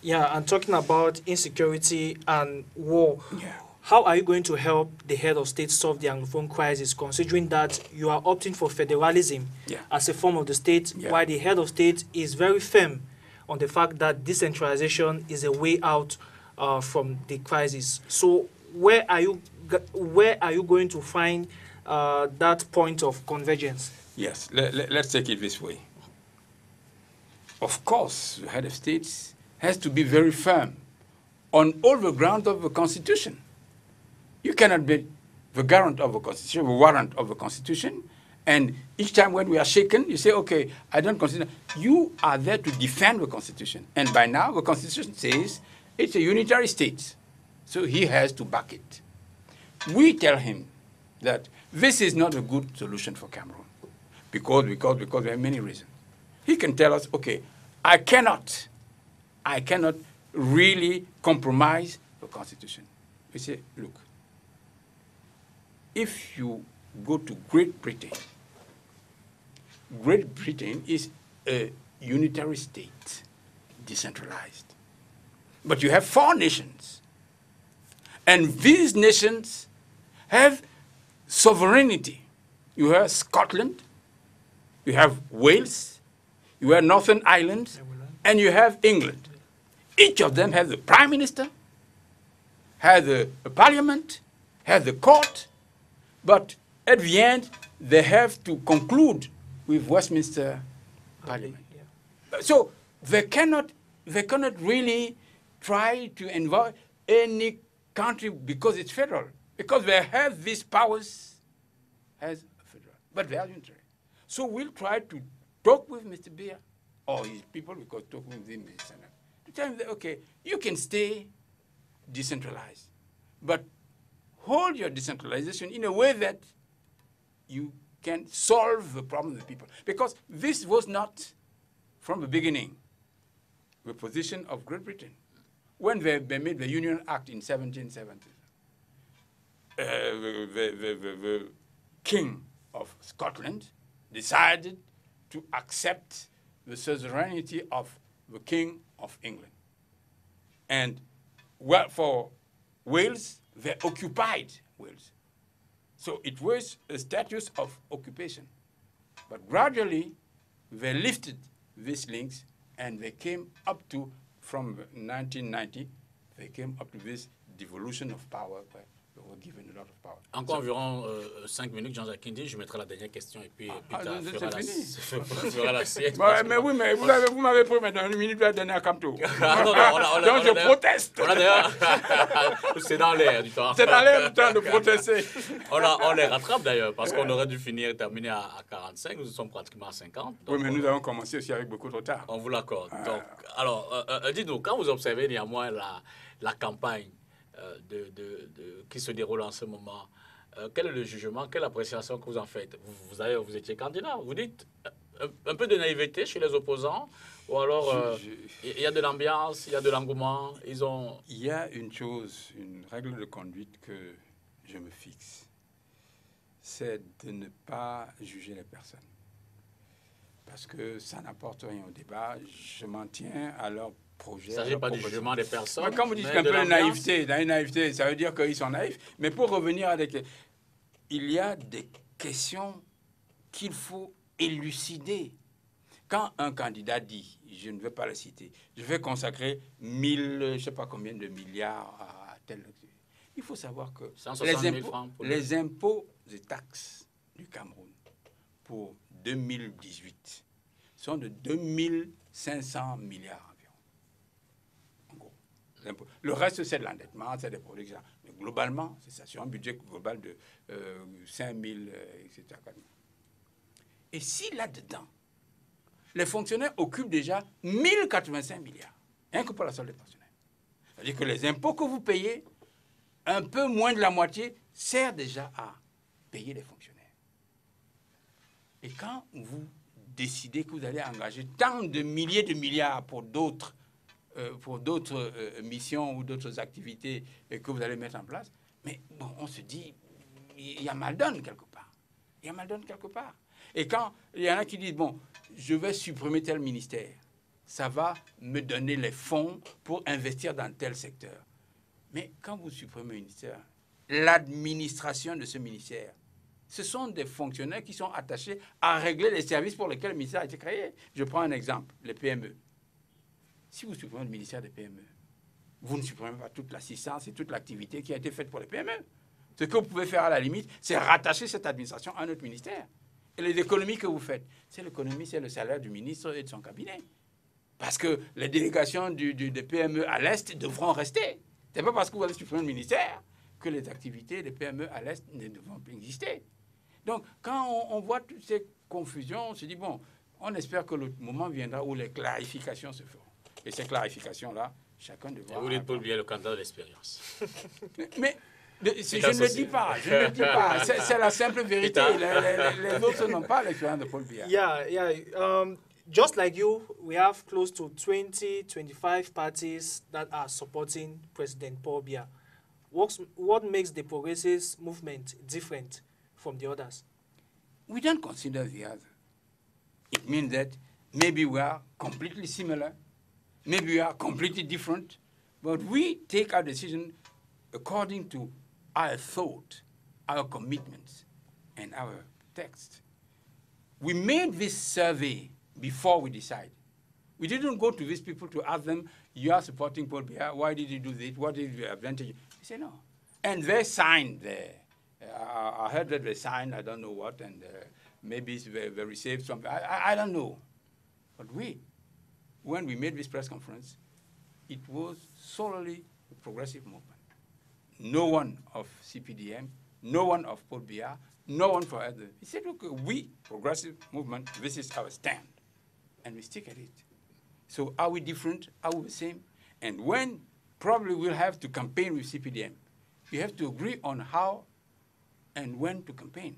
Yeah, and talking about insecurity and war, Yeah. how are you going to help the head of state solve the Anglophone crisis, considering that you are opting for federalism as a form of the state, while the head of state is very firm on the fact that decentralization is a way out from the crisis? So where are you going to find that point of convergence? Yes, let's take it this way. Of course, the head of state has to be very firm on all the grounds of the Constitution. You cannot be the guarant of the Constitution, the warrant of the Constitution, and each time when we are shaken, you say, okay, I don't consider. You are there to defend the Constitution. And by now, the Constitution says it's a unitary state. So he has to back it. We tell him that this is not a good solution for Cameroon because there are many reasons. He can tell us, okay, I cannot really compromise the Constitution. We say, look, if you go to Great Britain is a unitary state, decentralized. But you have 4 nations. And these nations have sovereignty. You have Scotland, you have Wales, you have Northern Ireland, and you have England. Each of them has a prime minister, has a parliament, has a court, but at the end, they have to conclude with Westminster Parliament. Yeah. So they cannot really try to involve any country because it's federal, because they have these powers as federal, but they are unitary. So we'll try to talk with Mr. Biya or his people, because talking with him is enough, to tell him that, okay, you can stay decentralized, but hold your decentralization in a way that you can solve the problem of the people. Because this was not, from the beginning, the position of Great Britain. When they made the Union Act in 1770, the King of Scotland decided to accept the suzerainty of the King of England. And well, for Wales, the occupied Wales. So it was a status of occupation. But gradually, they lifted these links and they came up to, from 1990, they came up to this devolution of power where they were given a lot of power. Encore environ 5 minutes, Jean-Jacques Kindi. Je mettrai la dernière question et puis Peter fera la sienne. Mais oui, mais vous m'avez pris maintenant une minute pour la dernière Camto. Donc je proteste. C'est dans l'air du temps. C'est dans l'air du temps de protester. On les rattrape d'ailleurs, parce qu'on aurait dû finir et terminer à 45. Nous sommes pratiquement à 50. Oui, mais nous avons commencé aussi avec beaucoup de retard. On vous l'accorde. Alors, dites-nous, quand vous observez néanmoins la campagne qui se déroule en ce moment, quel est le jugement, quelle appréciation que vous en faites? Vous étiez candidat, vous dites un peu de naïveté chez les opposants, ou alors il y a de l'ambiance, il y a de l'engouement, Il y a une chose, une règle de conduite que je me fixe, c'est de ne pas juger les personnes. Parce que ça n'apporte rien au débat, je m'en tiens à leur projet. Il ne s'agit pas du jugement des personnes. Mais quand vous dites qu'un peu de naïveté, dans une naïveté, ça veut dire qu'ils sont naïfs. Mais pour revenir à il y a des questions qu'il faut élucider. Quand un candidat dit, je ne vais pas le citer, je vais consacrer 1000, je ne sais pas combien de milliards à tel... Il faut savoir que les impôts et taxes du Cameroun pour 2018 sont de 2500 milliards environ. En gros. Le reste, c'est de l'endettement, c'est des productions. Mais globalement, c'est ça, sur un budget global de 5000, etc. Et si là-dedans, les fonctionnaires occupent déjà 1085 milliards, rien que pour la solde des pensionnaires. C'est-à-dire que les impôts que vous payez, un peu moins de la moitié, sert déjà à payer les fonctionnaires. Et quand vous décidez que vous allez engager tant de milliers de milliards pour d'autres missions ou d'autres activités que vous allez mettre en place, mais bon, on se dit, il y a mal donne quelque part. Il y a mal donne quelque part. Et quand il y en a qui disent, bon, je vais supprimer tel ministère, ça va me donner les fonds pour investir dans tel secteur. Mais quand vous supprimez un ministère, l'administration de ce ministère, ce sont des fonctionnaires qui sont attachés à régler les services pour lesquels le ministère a été créé. Je prends un exemple, les PME. Si vous supprimez le ministère des PME, vous ne supprimez pas toute l'assistance et toute l'activité qui a été faite pour les PME. Ce que vous pouvez faire à la limite, c'est rattacher cette administration à un autre ministère. Et les économies que vous faites, c'est l'économie, c'est le salaire du ministre et de son cabinet. Parce que les délégations des PME à l'Est devront rester. Ce n'est pas parce que vous allez supprimer le ministère que les activités des PME à l'Est ne devront plus exister. Donc, quand on voit toutes ces confusions, on se dit, bon, on espère que le moment viendra où les clarifications se feront. Et ces clarifications-là, chacun devra... Vous n'êtes pas oublier le candidat de l'expérience. Mais je ne le dis pas, je ne le dis pas. C'est la simple vérité. Les autres n'ont pas l'expérience de Paul Biya. Yeah. Just like you, we have close to 20-25 parties that are supporting President Paul Biya. What makes the Progressive movement different from the others? We don't consider the other. It means that maybe we are completely similar, maybe we are completely different, but we take our decision according to our thought, our commitments, and our text. We made this survey before we decide. We didn't go to these people to ask them, you are supporting Paul Biya, why did you do this, what is the advantage? They say no. And they signed there. I heard that they signed, I don't know what, and maybe they received something, I don't know. But when we made this press conference, it was solely a progressive movement. No one of CPDM, no one of Paul Biya, no one for other. He said, look, we, progressive movement, this is our stand. And we stick at it. So are we different? Are we the same? And when probably we'll have to campaign with CPDM, we have to agree on how and when to campaign.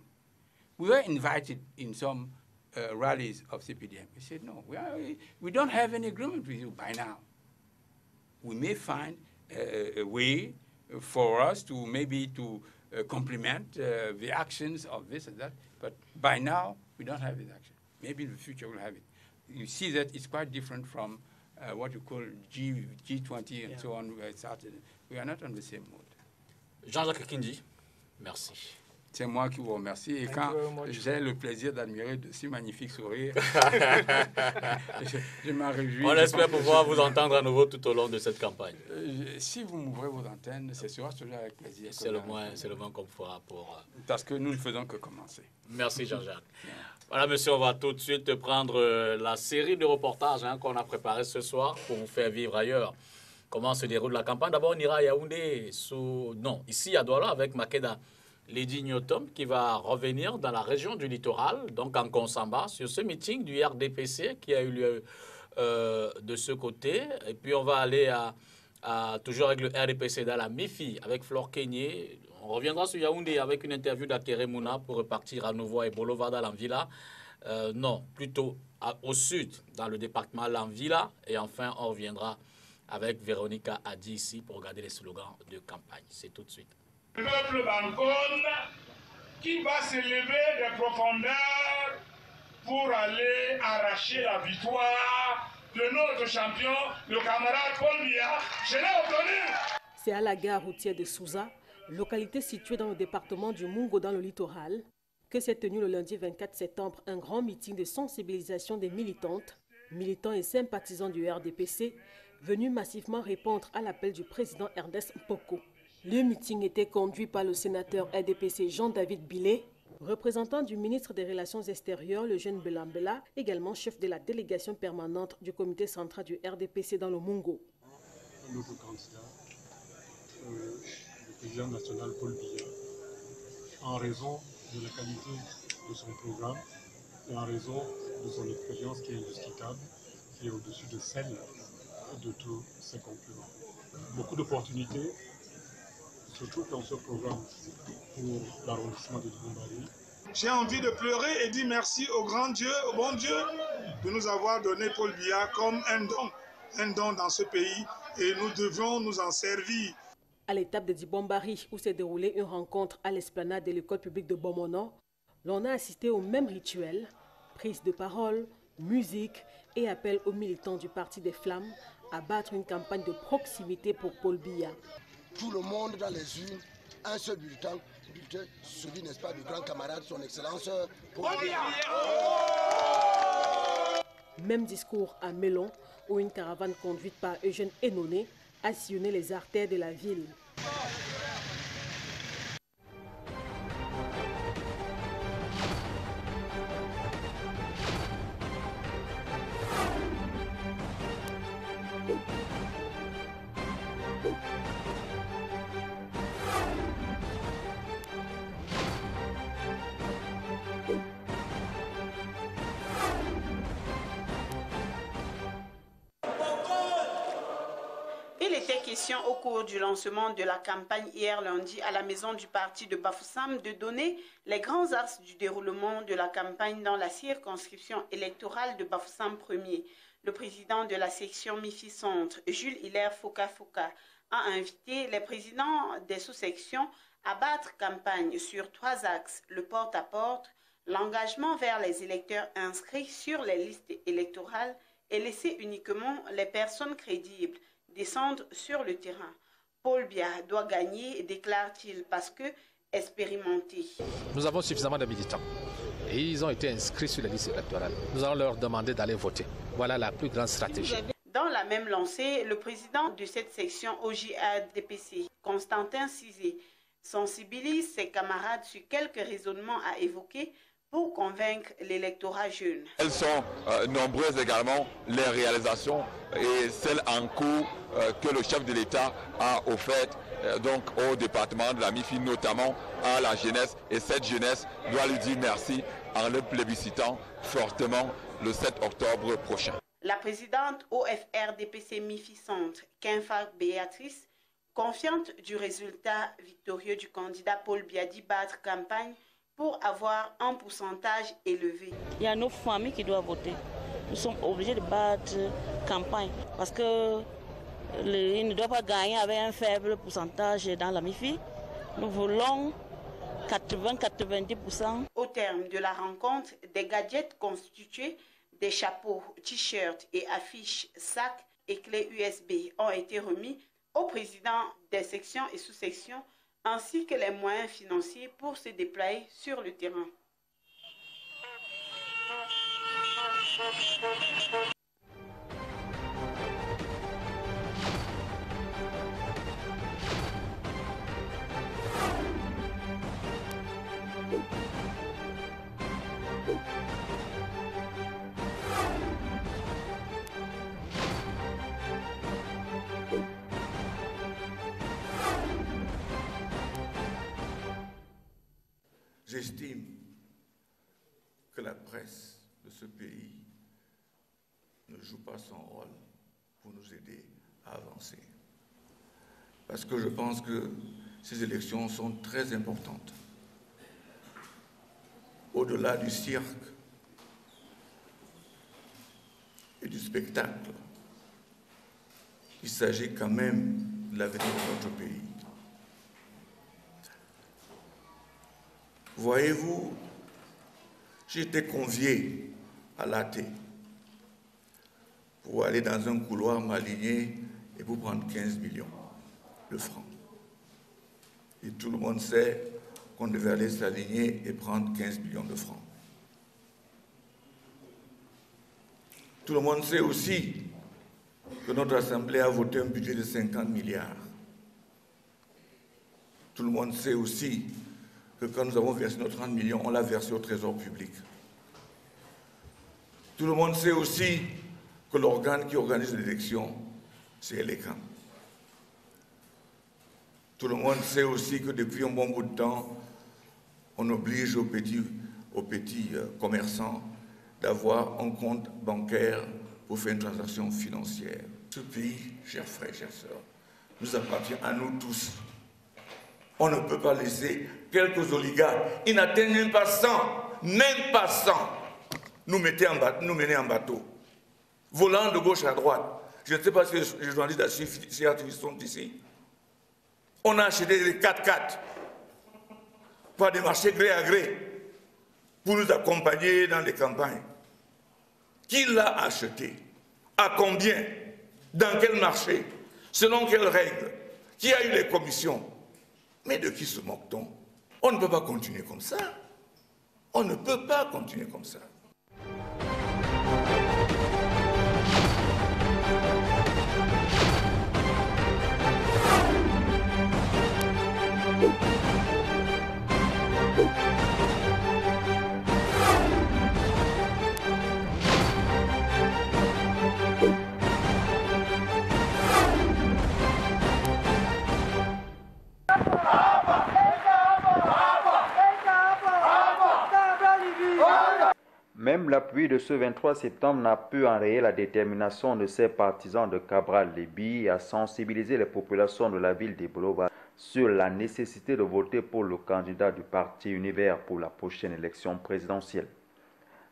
We were invited in some rallies of CPDM. We said, no, we don't have any agreement with you by now. We may find a way for us to maybe complement the actions of this and that, but by now, we don't have this action. Maybe in the future we'll have it. You see that it's quite different from what you call G20 and so on. We are not on the same mode. Jean-Jacques Kindi, merci. C'est moi qui vous remercie. Et quand j'ai le plaisir d'admirer de si magnifiques sourires, je m'en réjouis. On espère pouvoir vous entendre à nouveau tout au long de cette campagne. Si vous m'ouvrez vos antennes, ce sera toujours avec plaisir. C'est le moins qu'on fera pour... Parce que nous ne faisons que commencer. Merci Jean-Jacques. Voilà, monsieur, on va tout de suite prendre la série de reportages qu'on a préparé ce soir pour vous faire vivre ailleurs. Comment se déroule la campagne? D'abord, on ira à Yaoundé, ici à Douala avec Makeda Lady Nyotom qui va revenir dans la région du littoral, donc en Konsamba, sur ce meeting du RDPC qui a eu lieu de ce côté. Et puis on va aller toujours avec le RDPC dans la MIFI avec Flore Kenyé. On reviendra sur Yaoundé avec une interview d'Atere Mouna pour repartir à nouveau à Ebolo dans l'Anvila. Non, plutôt au sud, dans le département de l'Anvila. Et enfin, on reviendra avec Véronica Adi ici pour regarder les slogans de campagne. C'est tout de suite. Le peuple Bancone qui va s'élever des profondeurs pour aller arracher la victoire de notre champion, le camarade Paul Biya. Je l'ai obtenu. C'est à la gare routière de Souza, localité située dans le département du Mungo dans le littoral, que s'est tenu le lundi 24 septembre un grand meeting de sensibilisation des militantes, militants et sympathisants du RDPC, venus massivement répondre à l'appel du président Ernest Mpoko. Le meeting était conduit par le sénateur RDPC Jean-David Bilé, représentant du ministre des Relations extérieures, le jeune Belambela, également chef de la délégation permanente du comité central du RDPC dans le Mungo. Notre candidat, le président national Paul Biya, en raison de la qualité de son programme et en raison de son expérience qui est indiscutable, qui est au-dessus de celle de tous ses concurrents. Beaucoup d'opportunités se trouvent dans ce programme pour l'arrondissement de Dibombari. J'ai envie de pleurer et dire merci au grand Dieu, au bon Dieu, de nous avoir donné Paul Biya comme un don dans ce pays et nous devions nous en servir. À l'étape de Dibombari, où s'est déroulée une rencontre à l'esplanade de l'école publique de Bomono, l'on a assisté au même rituel, prise de parole, musique et appel aux militants du Parti des Flammes à battre une campagne de proximité pour Paul Biya. Tout le monde dans les urnes, un seul bulletin, celui, n'est-ce pas, du grand camarade, son excellence Paul Biya. Même discours à Mélon, où une caravane conduite par Eugène Enoné a sillonné les artères de la ville. Il était question au cours du lancement de la campagne hier lundi à la maison du parti de Bafoussam de donner les grands axes du déroulement de la campagne dans la circonscription électorale de Bafoussam 1er. Le président de la section MIFI Centre, Jules Hilaire Foka, a invité les présidents des sous-sections à battre campagne sur 3 axes, le porte-à-porte, l'engagement vers les électeurs inscrits sur les listes électorales et laisser uniquement les personnes crédibles descendre sur le terrain. Paul Biya doit gagner, déclare-t-il, parce que expérimenté. Nous avons suffisamment de militants et ils ont été inscrits sur les listes électorales. Nous allons leur demander d'aller voter. Voilà la plus grande stratégie. Dans la même lancée, le président de cette section OJRDPC, Constantin Cizé, sensibilise ses camarades sur quelques raisonnements à évoquer pour convaincre l'électorat jeune. Elles sont nombreuses également, les réalisations et celles en cours que le chef de l'État a offertes donc au département de la MIFI, notamment à la jeunesse. Et cette jeunesse doit lui dire merci en le plébiscitant fortement le 7 octobre prochain. La présidente OFRDPC MIFI Centre, Kinfa Béatrice, confiante du résultat victorieux du candidat Paul Biya battre campagne pour avoir un pourcentage élevé. Il y a nos familles qui doivent voter. Nous sommes obligés de battre campagne parce qu'il ne doit pas gagner avec un faible pourcentage dans la MIFI. Nous voulons 80-90%. Au terme de la rencontre, des gadgets constitués des chapeaux, t-shirts et affiches, sacs et clés USB ont été remis au président des sections et sous-sections ainsi que les moyens financiers pour se déployer sur le terrain. J'estime que la presse de ce pays ne joue pas son rôle pour nous aider à avancer. Parce que je pense que ces élections sont très importantes. Au-delà du cirque et du spectacle, il s'agit quand même de l'avenir de notre pays. Voyez-vous, j'ai été convié à l'AT pour aller dans un couloir m'aligner et pour prendre 15 millions de francs. Et tout le monde sait qu'on devait aller s'aligner et prendre 15 millions de francs. Tout le monde sait aussi que notre Assemblée a voté un budget de 50 milliards. Tout le monde sait aussi que quand nous avons versé nos 30 millions, on l'a versé au Trésor public. Tout le monde sait aussi que l'organe qui organise l'élection, c'est l'ECAM. Tout le monde sait aussi que depuis un bon bout de temps, on oblige aux petits commerçants d'avoir un compte bancaire pour faire une transaction financière. Ce pays, chers frères, chères sœurs, nous appartient à nous tous. On ne peut pas laisser quelques oligarques, ils n'atteignent même pas 100, nous mener en bateau, volant de gauche à droite. Je ne sais pas si les journalistes de sont ici. On a acheté des 4x4 par des marchés gré à gré pour nous accompagner dans les campagnes. Qui l'a acheté? À combien? Dans quel marché? Selon quelles règles? Qui a eu les commissions? Mais de qui se moque-t-on? On ne peut pas continuer comme ça. On ne peut pas continuer comme ça. Même l'appui de ce 23 septembre n'a pu enrayer la détermination de ses partisans de Cabral Libye à sensibiliser les populations de la ville de Bolova sur la nécessité de voter pour le candidat du parti Univers pour la prochaine élection présidentielle.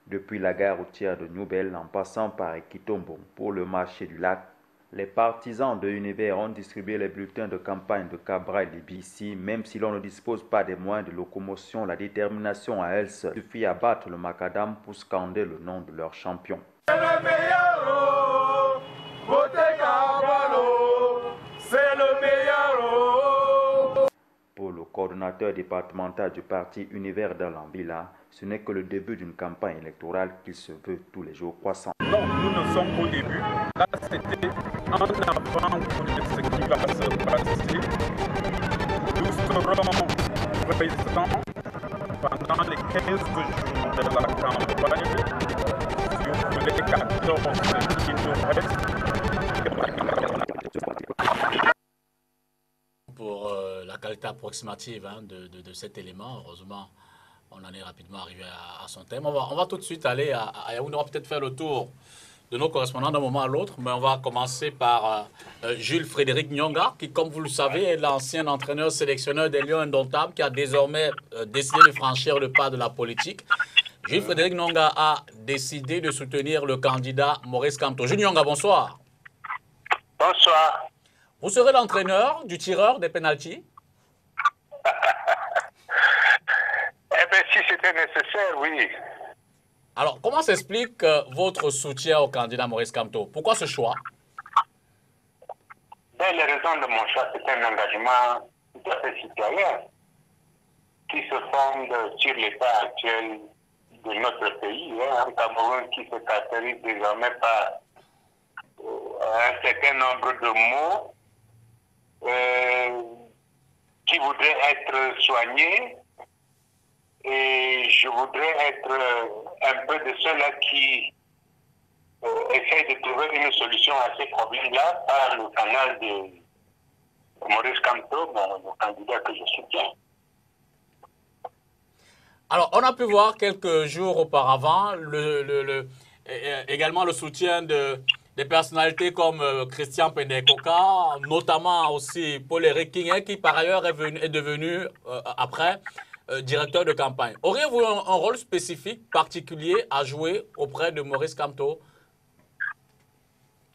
Depuis la gare routière de Nouvelle en passant par Ekitombo pour le marché du lac, les partisans de Univers ont distribué les bulletins de campagne de Cabral Libye ici, même si l'on ne dispose pas des moyens de locomotion, la détermination à elle seule suffit à battre le macadam pour scander le nom de leur champion. C'est le meilleur, votez Cabral, c'est le meilleur. Pour le coordonnateur départemental du parti Univers dans l'Ambila, ce n'est que le début d'une campagne électorale qui se veut tous les jours croissant. Non, nous ne sommes qu'au début. Là, c'était en avant de ce qui va se passer. Nous serons présents pendant les 15 jours de la campagne. Si vous voulez, 14 qui nous restent. Pour la qualité approximative de cet élément, heureusement, on en est rapidement arrivé à son thème. On va tout de suite aller à Yaoundé. On va peut-être faire le tour de nos correspondants d'un moment à l'autre, mais on va commencer par Jules-Frédéric Nyonga, qui, comme vous le savez, est l'ancien entraîneur sélectionneur des Lions indomptables, qui a désormais décidé de franchir le pas de la politique. Jules-Frédéric Nyonga a décidé de soutenir le candidat Maurice Kamto. Jules Nyonga, bonsoir. Bonsoir. Vous serez l'entraîneur du tireur des pénaltys? Eh bien, si c'était nécessaire, oui. Alors, comment s'explique votre soutien au candidat Maurice Kamto? Pourquoi ce choix? Les raisons de mon choix, c'est un engagement tout à fait citoyen qui se fonde sur l'état actuel de notre pays, un Cameroun qui se caractérise désormais par un certain nombre de mots qui voudraient être soignés, et je voudrais être un peu de ceux-là qui essayent de trouver une solution à ces problèmes-là par le canal de Maurice Kamto, le candidat que je soutiens. Alors, on a pu voir quelques jours auparavant également le soutien des personnalités comme Christian Pendekoka, notamment aussi Paul-Éric King, qui par ailleurs est devenu, après, directeur de campagne. Auriez-vous un rôle spécifique, particulier à jouer auprès de Maurice Kamto?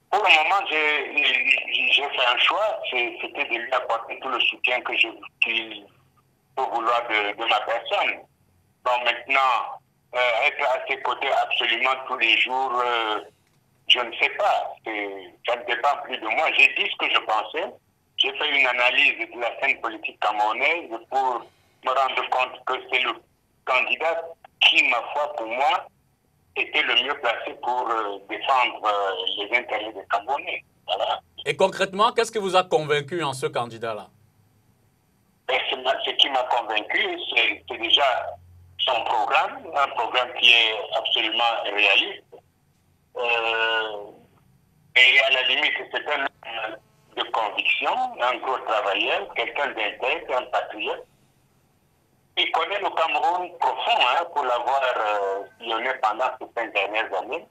Pour le moment, j'ai fait un choix, c'était de lui apporter tout le soutien qu'il peut vouloir de ma personne. Bon, maintenant, être à ses côtés absolument tous les jours, je ne sais pas. Ça ne dépend plus de moi. J'ai dit ce que je pensais. J'ai fait une analyse de la scène politique camerounaise pour me rendre compte que c'est le candidat qui, ma foi, pour moi, était le mieux placé pour défendre les intérêts des Camerounais. Voilà. Et concrètement, qu'est-ce qui vous a convaincu en ce candidat-là? Ce qui m'a convaincu, c'est déjà son programme, un programme qui est absolument réaliste. Et à la limite, c'est un homme de conviction, un gros travailleur, quelqu'un d'intègre, un patriote. Il connaît le Cameroun profond, pour l'avoir sillonné pendant ces 5 dernières années.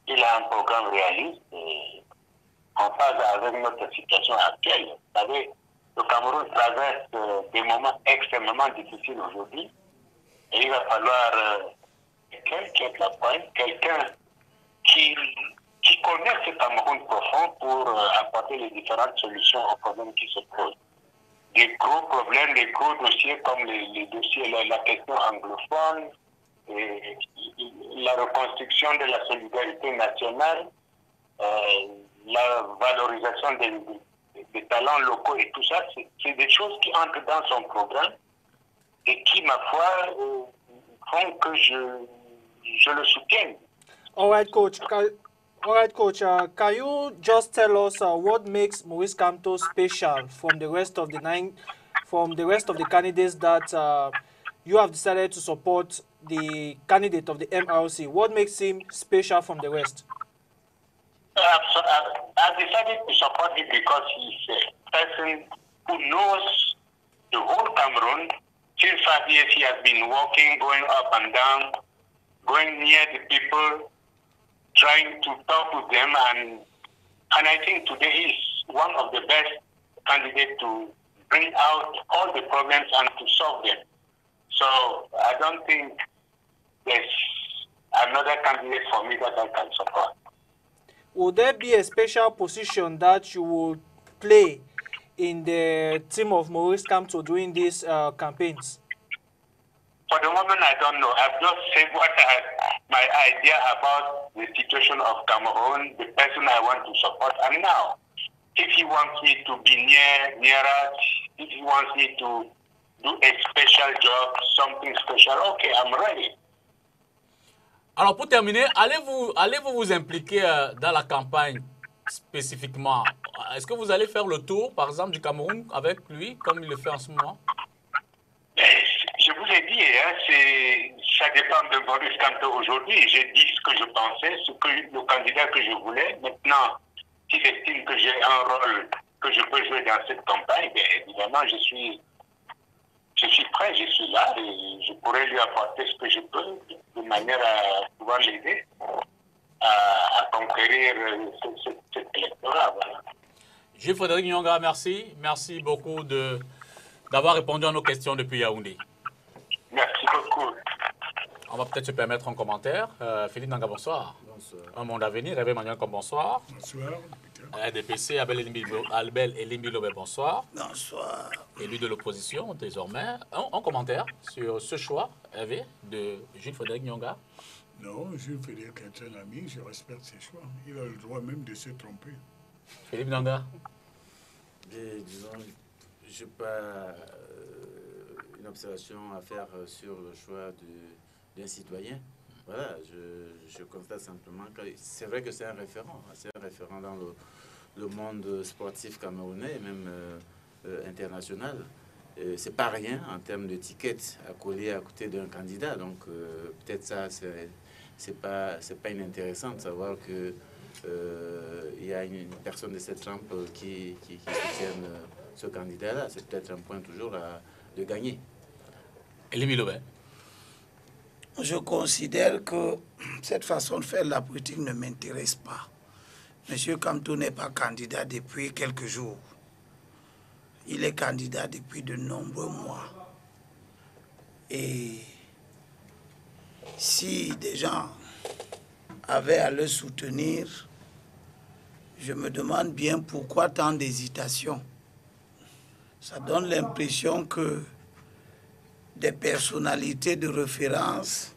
Il a un programme réaliste et en phase avec notre situation actuelle. Vous savez, le Cameroun traverse des moments extrêmement difficiles aujourd'hui. Et il va falloir quelqu'un qui est la pointe, quelqu'un qui connaît ce Cameroun profond pour apporter les différentes solutions aux problèmes qui se posent. Des gros problèmes, des gros dossiers comme les dossiers, la question anglophone, et la reconstruction de la solidarité nationale, la valorisation des talents locaux et tout ça, c'est des choses qui entrent dans son programme et qui, ma foi, font que je le soutienne. All right, Coach. Can you just tell us what makes Maurice Kamto special from the rest of the candidates that you have decided to support the candidate of the MRC? What makes him special from the rest? I decided to support him because he's a person who knows the whole Cameroon. Since 5 years, he has been walking, going up and down, going near the people, trying to talk with them, and I think today he's one of the best candidates to bring out all the problems and to solve them. So I don't think there's another candidate for me that I can support. Would there be a special position that you would play in the team of Maurice Kamto during these campaigns? For the moment, I don't know. I've just said what my idea about the situation of Cameroon, the person I want to support. And now, if he wants me to be nearer, if he wants me to do a special job, something special, okay, I'm ready. Alors, pour terminer, allez-vous vous impliquer dans la campagne spécifiquement? Est-ce que vous allez faire le tour, par exemple, du Cameroun avec lui, comme il le fait en ce moment? Je vous l'ai dit, ça dépend de Maurice Kamto aujourd'hui. J'ai dit ce que je pensais, le candidat que je voulais. Maintenant, s'il estime que j'ai un rôle que je peux jouer dans cette campagne, bien évidemment, je suis prêt, je suis là et je pourrais lui apporter ce que je peux de manière à pouvoir l'aider à conquérir cet électorat. Voilà. Jules Frédéric Nyonga, merci. Merci beaucoup d'avoir répondu à nos questions depuis Yaoundé. Merci beaucoup. On va peut-être se permettre un commentaire. Philippe Nanga, bonsoir. Bonsoir. Un monde à venir. Réveil Manuel, comme bonsoir. Bonsoir. RDPC, Albel Elimbi-Lobé, bonsoir. Bonsoir. Élu de l'opposition, désormais. Un commentaire sur ce choix, Hervé, de Jules Frédéric Nyonga. Non, Jules Frédéric est un ami, je respecte ses choix. Il a le droit même de se tromper. Philippe Nanga. Disons, je n'ai pas une observation à faire sur le choix d'un citoyen. Voilà, je constate simplement que c'est vrai que c'est un référent dans le monde sportif camerounais et même international. C'est pas rien en termes de tickets à coller à côté d'un candidat. Donc peut-être ça, c'est pas inintéressant de savoir que il y a une personne de cette trempe qui soutienne ce candidat-là. C'est peut-être un point toujours de gagner. Elie Lobé. Je considère que cette façon de faire la politique ne m'intéresse pas. Monsieur Kamto n'est pas candidat depuis quelques jours. Il est candidat depuis de nombreux mois. Et si des gens avaient à le soutenir, je me demande bien pourquoi tant d'hésitation. Ça donne l'impression que des personnalités de référence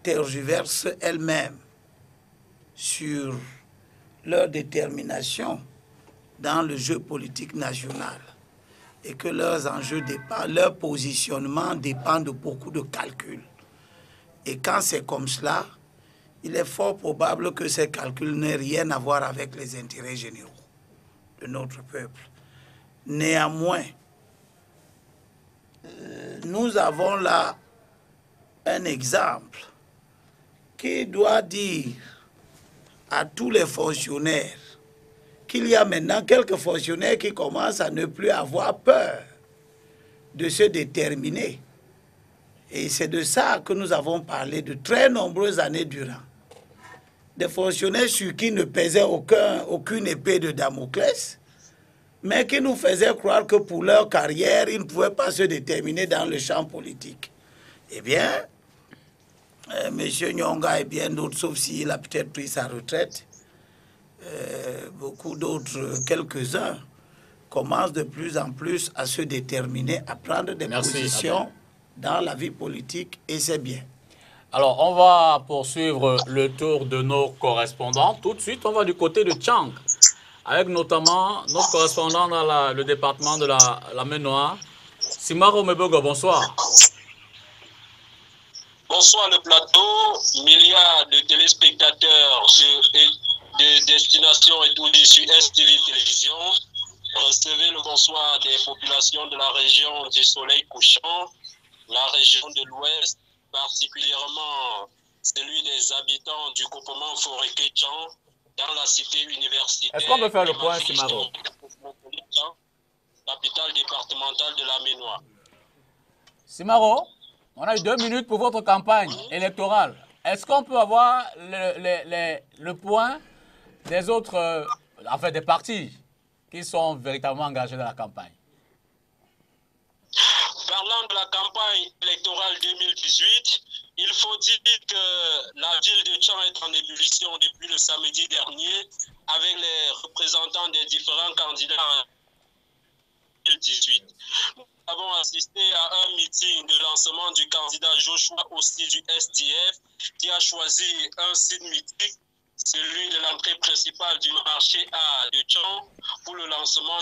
tergiversent elles-mêmes sur leur détermination dans le jeu politique national et que leurs enjeux dépendent, leur positionnement dépend de beaucoup de calculs. Et quand c'est comme cela, il est fort probable que ces calculs n'aient rien à voir avec les intérêts généraux de notre peuple. Néanmoins, nous avons là un exemple qui doit dire à tous les fonctionnaires qu'il y a maintenant quelques fonctionnaires qui commencent à ne plus avoir peur de se déterminer. Et c'est de ça que nous avons parlé de très nombreuses années durant. Des fonctionnaires sur qui ne pesait aucune épée de Damoclès, mais qui nous faisaient croire que pour leur carrière, ils ne pouvaient pas se déterminer dans le champ politique. Eh bien, M. Nyonga et bien d'autres, sauf s'il a peut-être pris sa retraite, beaucoup d'autres, quelques-uns, commencent de plus en plus à se déterminer, à prendre des positions dans la vie politique, et c'est bien. Alors, on va poursuivre le tour de nos correspondants. Tout de suite, on va du côté de Tchang, avec notamment notre correspondant dans le département de la Maine-Noire, Simaro Mebogo. Bonsoir. Bonsoir le plateau, milliards de téléspectateurs de Destination Etoudi sur STV Télévision. Recevez le bonsoir des populations de la région du Soleil couchant, la région de l'Ouest, particulièrement celui des habitants du groupement Forêt-Kéchan, dans la cité universitaire. Est-ce qu'on peut faire le point, Simaro? Capitale départementale de la Maine-Noire. Simaro, on a eu 2 minutes pour votre campagne électorale. Est-ce qu'on peut avoir le point des autres, enfin des partis qui sont véritablement engagés dans la campagne? Parlant de la campagne électorale 2018, il faut dire que la ville de Tchang est en ébullition depuis le samedi dernier avec les représentants des différents candidats en 2018. Nous avons assisté à un meeting de lancement du candidat Joshua aussi du SDF qui a choisi un site mythique, celui de l'entrée principale du marché A de Tchang, pour le lancement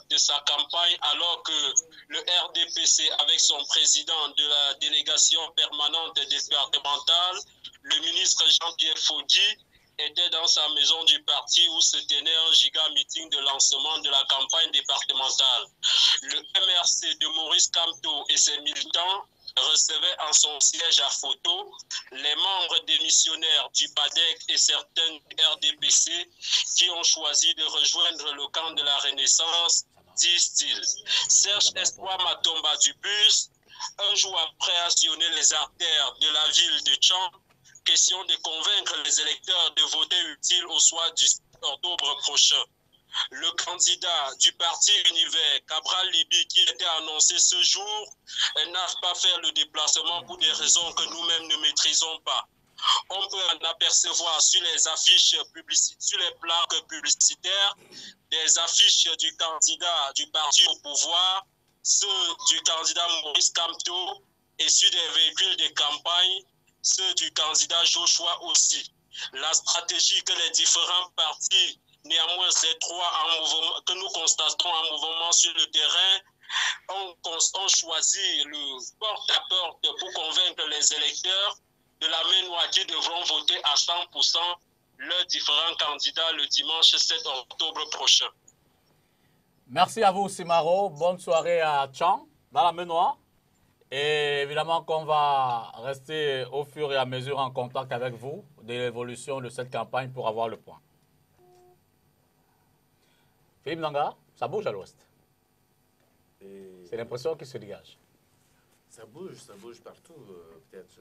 de sa campagne, alors que le RDPC, avec son président de la délégation permanente départementale, le ministre Jean-Pierre Faudy, était dans sa maison du parti où se tenait un giga meeting de lancement de la campagne départementale. Le MRC de Maurice Kamto et ses militants recevaient en son siège à photo les membres démissionnaires du PADEC et certains RDPC qui ont choisi de rejoindre le camp de la Renaissance, disent-ils. Serge Espoir Matomba du bus, un jour après a sillonné les artères de la ville de Tchang, question de convaincre les électeurs de voter utile au soir du 7 octobre prochain. Le candidat du parti Univers, Cabral Libi, qui était annoncé ce jour, n'a pas fait le déplacement pour des raisons que nous-mêmes ne maîtrisons pas. On peut en apercevoir sur les affiches publicitaires, sur les plaques publicitaires, des affiches du candidat du parti au pouvoir, ceux du candidat Maurice Kamto, et sur des véhicules de campagne, ceux du candidat Joshua aussi. La stratégie que les différents partis Néanmoins, ces trois que nous constatons en mouvement sur le terrain ont choisi le porte-à-porte pour convaincre les électeurs de la Maine-Ouest qui devront voter à 100% leurs différents candidats le dimanche 7 octobre prochain. Merci à vous, Simaro. Bonne soirée à Tchang, dans la Maine-Ouest. Et évidemment qu'on va rester au fur et à mesure en contact avec vous de l'évolution de cette campagne pour avoir le point. Philippe Nanga, ça bouge à l'ouest. C'est l'impression qui se dégage. Ça bouge partout. Peut-être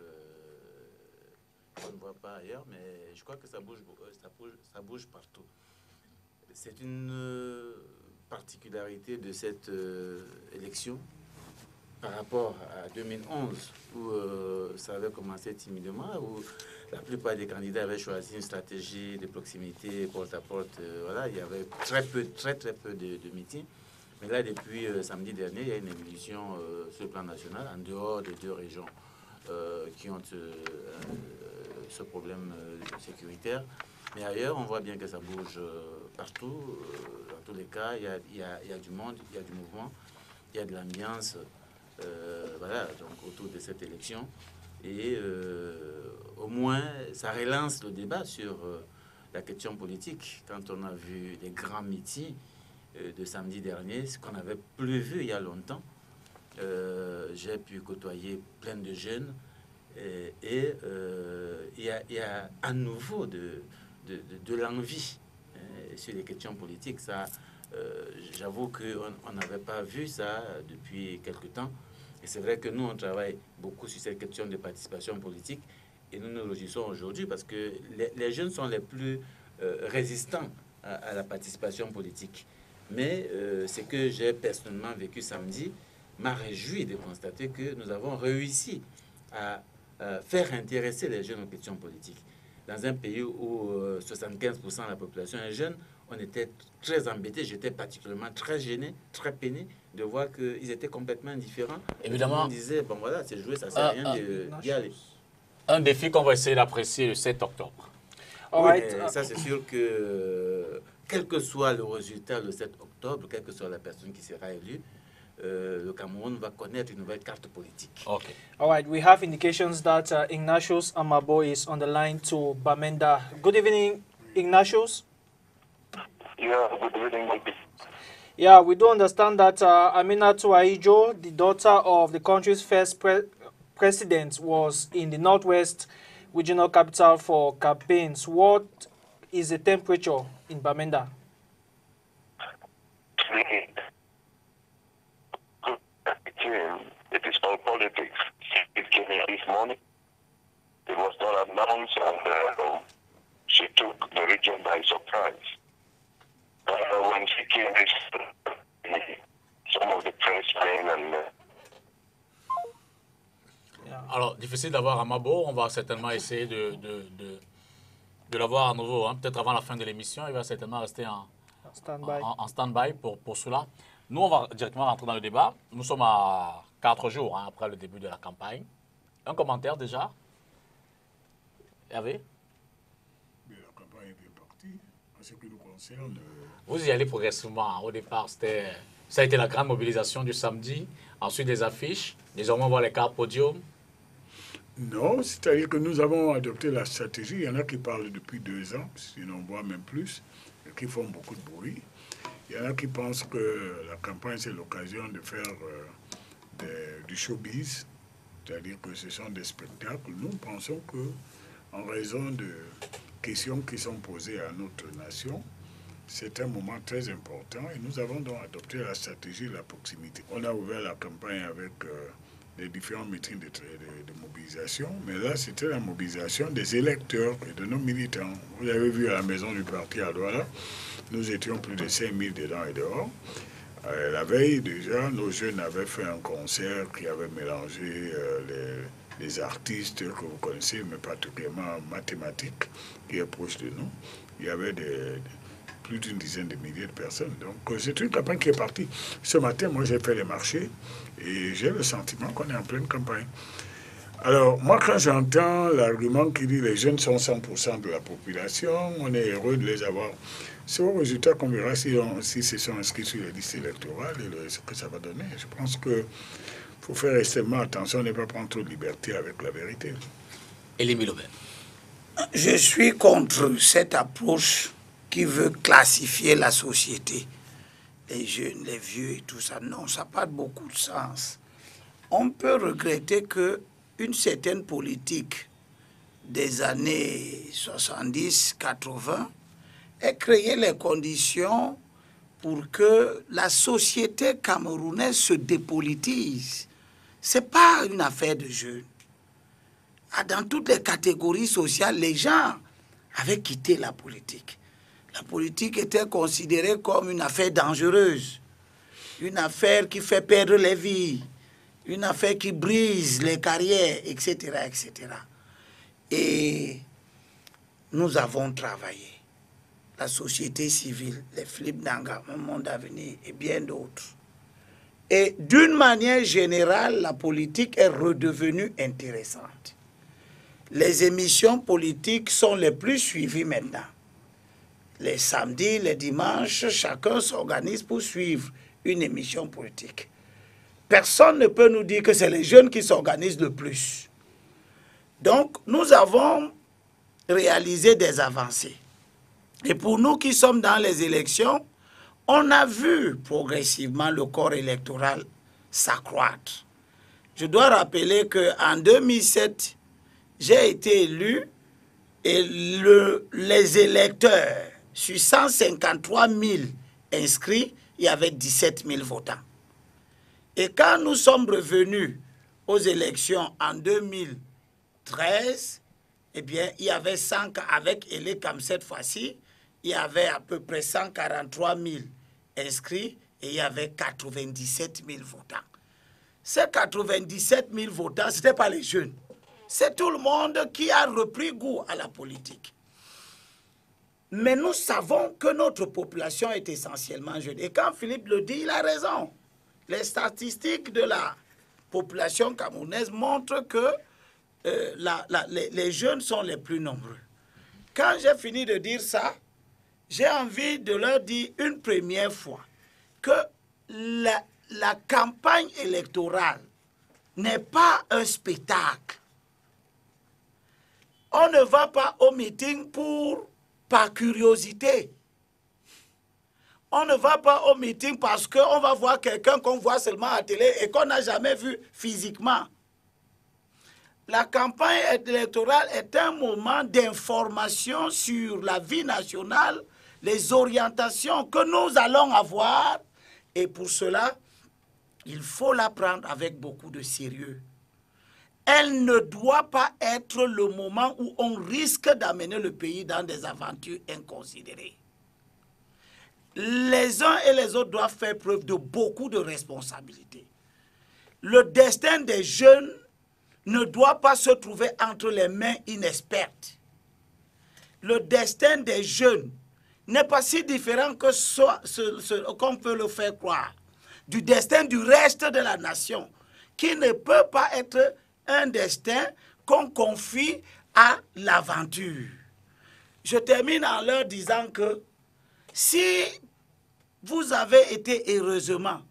on ne voit pas ailleurs, mais je crois que ça bouge partout. C'est une particularité de cette élection par rapport à 2011, où ça avait commencé timidement, où la plupart des candidats avaient choisi une stratégie de proximité, porte-à-porte. Voilà, il y avait très peu de meetings. Mais là, depuis samedi dernier, il y a une évolution sur le plan national, en dehors des deux régions qui ont ce problème sécuritaire. Mais ailleurs, on voit bien que ça bouge partout. Dans tous les cas, il y a du monde, il y a du mouvement, il y a de l'ambiance voilà, donc, autour de cette élection. Et au moins, ça relance le débat sur la question politique. Quand on a vu les grands meetings de samedi dernier, ce qu'on n'avait plus vu il y a longtemps, j'ai pu côtoyer plein de jeunes et il y a à nouveau de l'envie sur les questions politiques. Ça, j'avoue qu'on n'avait pas vu ça depuis quelque temps. Et c'est vrai que nous, on travaille beaucoup sur cette question de participation politique et nous nous réjouissons aujourd'hui parce que les jeunes sont les plus résistants à la participation politique. Mais ce que j'ai personnellement vécu samedi m'a réjoui de constater que nous avons réussi à faire intéresser les jeunes aux questions politiques. Dans un pays où 75% de la population est jeune, on était très embêtés. J'étais particulièrement très gêné, très peiné de voir qu'ils étaient complètement indifférents. Évidemment. On disait, bon voilà, c'est joué, ça ne sert à rien d'y aller. Un défi qu'on va essayer d'apprécier le 7 octobre. Oui, ça c'est sûr que, quel que soit le résultat le 7 octobre, quelle que soit la personne qui sera élue, le Cameroun va connaître une nouvelle carte politique. Okay. All right, we have indications that Ignatius Amabo is on the line to Bamenda. Good evening, Ignatius. Yeah, good evening. Yeah, we do understand that Aminatu Aijo, the daughter of the country's first president, was in the Northwest regional capital for campaigns. What is the temperature in Bamenda? It is all politics. It came in this morning. It was not announced, and she took the region by surprise. When she came, some of the press came and. Alors, difficile d'avoir Amabo. On va certainement essayer de l'avoir à nouveau. Hein. Peut-être avant la fin de l'émission, il va certainement rester en stand-by pour cela. Nous, on va directement rentrer dans le débat. Nous sommes à 4 jours après le début de la campagne. Un commentaire déjà, Hervé? La campagne est bien partie. En ce qui nous concerne... Vous y allez progressivement. Au départ, ça a été la grande mobilisation du samedi. Ensuite, des affiches. Désormais, on voit les cartes podium. Non, c'est-à-dire que nous avons adopté la stratégie. Il y en a qui parlent depuis 2 ans, sinon voire même plus, qui font beaucoup de bruit. Il y en a qui pensent que la campagne, c'est l'occasion de faire du showbiz, c'est-à-dire que ce sont des spectacles. Nous pensons que, en raison de questions qui sont posées à notre nation, c'est un moment très important et nous avons donc adopté la stratégie de la proximité. On a ouvert la campagne avec les différents meetings de mobilisation, mais là, c'était la mobilisation des électeurs et de nos militants. Vous avez vu à la maison du parti à Douala, nous étions plus de 5000 dedans et dehors. La veille, déjà, nos jeunes avaient fait un concert qui avait mélangé les artistes que vous connaissez, mais particulièrement mathématiques, qui est proche de nous. Il y avait plus d'une dizaine de milliers de personnes. Donc, c'est une campagne qui est partie. Ce matin, moi, j'ai fait les marchés et j'ai le sentiment qu'on est en pleine campagne. Alors, moi, quand j'entends l'argument qui dit les jeunes sont 100% de la population, on est heureux de les avoir. C'est au résultat qu'on verra si se sont inscrits sur les listes électorales et ce que ça va donner. Je pense qu'il faut faire extrêmement attention à ne pas prendre trop de liberté avec la vérité. Elie Milobert. Je suis contre cette approche qui veut classifier la société. Les jeunes, les vieux et tout ça. Non, ça n'a pas beaucoup de sens. On peut regretter qu'une certaine politique des années 70-80 ait créé les conditions pour que la société camerounaise se dépolitise. Ce n'est pas une affaire de jeunes. Dans toutes les catégories sociales, les gens avaient quitté la politique. La politique était considérée comme une affaire dangereuse, une affaire qui fait perdre les vies, une affaire qui brise les carrières, etc., etc. Et nous avons travaillé. La société civile, les Philippe Nanga, Un Monde d'Avenir et bien d'autres. Et d'une manière générale, la politique est redevenue intéressante. Les émissions politiques sont les plus suivies maintenant. Les samedis, les dimanches, chacun s'organise pour suivre une émission politique. Personne ne peut nous dire que c'est les jeunes qui s'organisent le plus. Donc, nous avons réalisé des avancées. Et pour nous qui sommes dans les élections, on a vu progressivement le corps électoral s'accroître. Je dois rappeler qu'en 2007, j'ai été élu et les électeurs, sur 153 000 inscrits, il y avait 17 000 votants. Et quand nous sommes revenus aux élections en 2013, eh bien, il y avait 100, avec Elekam cette fois-ci, il y avait à peu près 143 000 inscrits et il y avait 97 000 votants. Ces 97 000 votants, ce n'était pas les jeunes. C'est tout le monde qui a repris goût à la politique. Mais nous savons que notre population est essentiellement jeune. Et quand Philippe le dit, il a raison. Les statistiques de la population camerounaise montrent que les jeunes sont les plus nombreux. Quand j'ai fini de dire ça, j'ai envie de leur dire une première fois que la campagne électorale n'est pas un spectacle. On ne va pas au meeting par curiosité. On ne va pas au meeting parce qu'on va voir quelqu'un qu'on voit seulement à la télé et qu'on n'a jamais vu physiquement. La campagne électorale est un moment d'information sur la vie nationale, les orientations que nous allons avoir. Et pour cela, il faut la prendre avec beaucoup de sérieux. Elle ne doit pas être le moment où on risque d'amener le pays dans des aventures inconsidérées. Les uns et les autres doivent faire preuve de beaucoup de responsabilités. Le destin des jeunes ne doit pas se trouver entre les mains inexpertes. Le destin des jeunes n'est pas si différent que qu'on peut le faire croire du destin du reste de la nation, qui ne peut pas être un destin qu'on confie à l'aventure. Je termine en leur disant que si vous avez été heureusement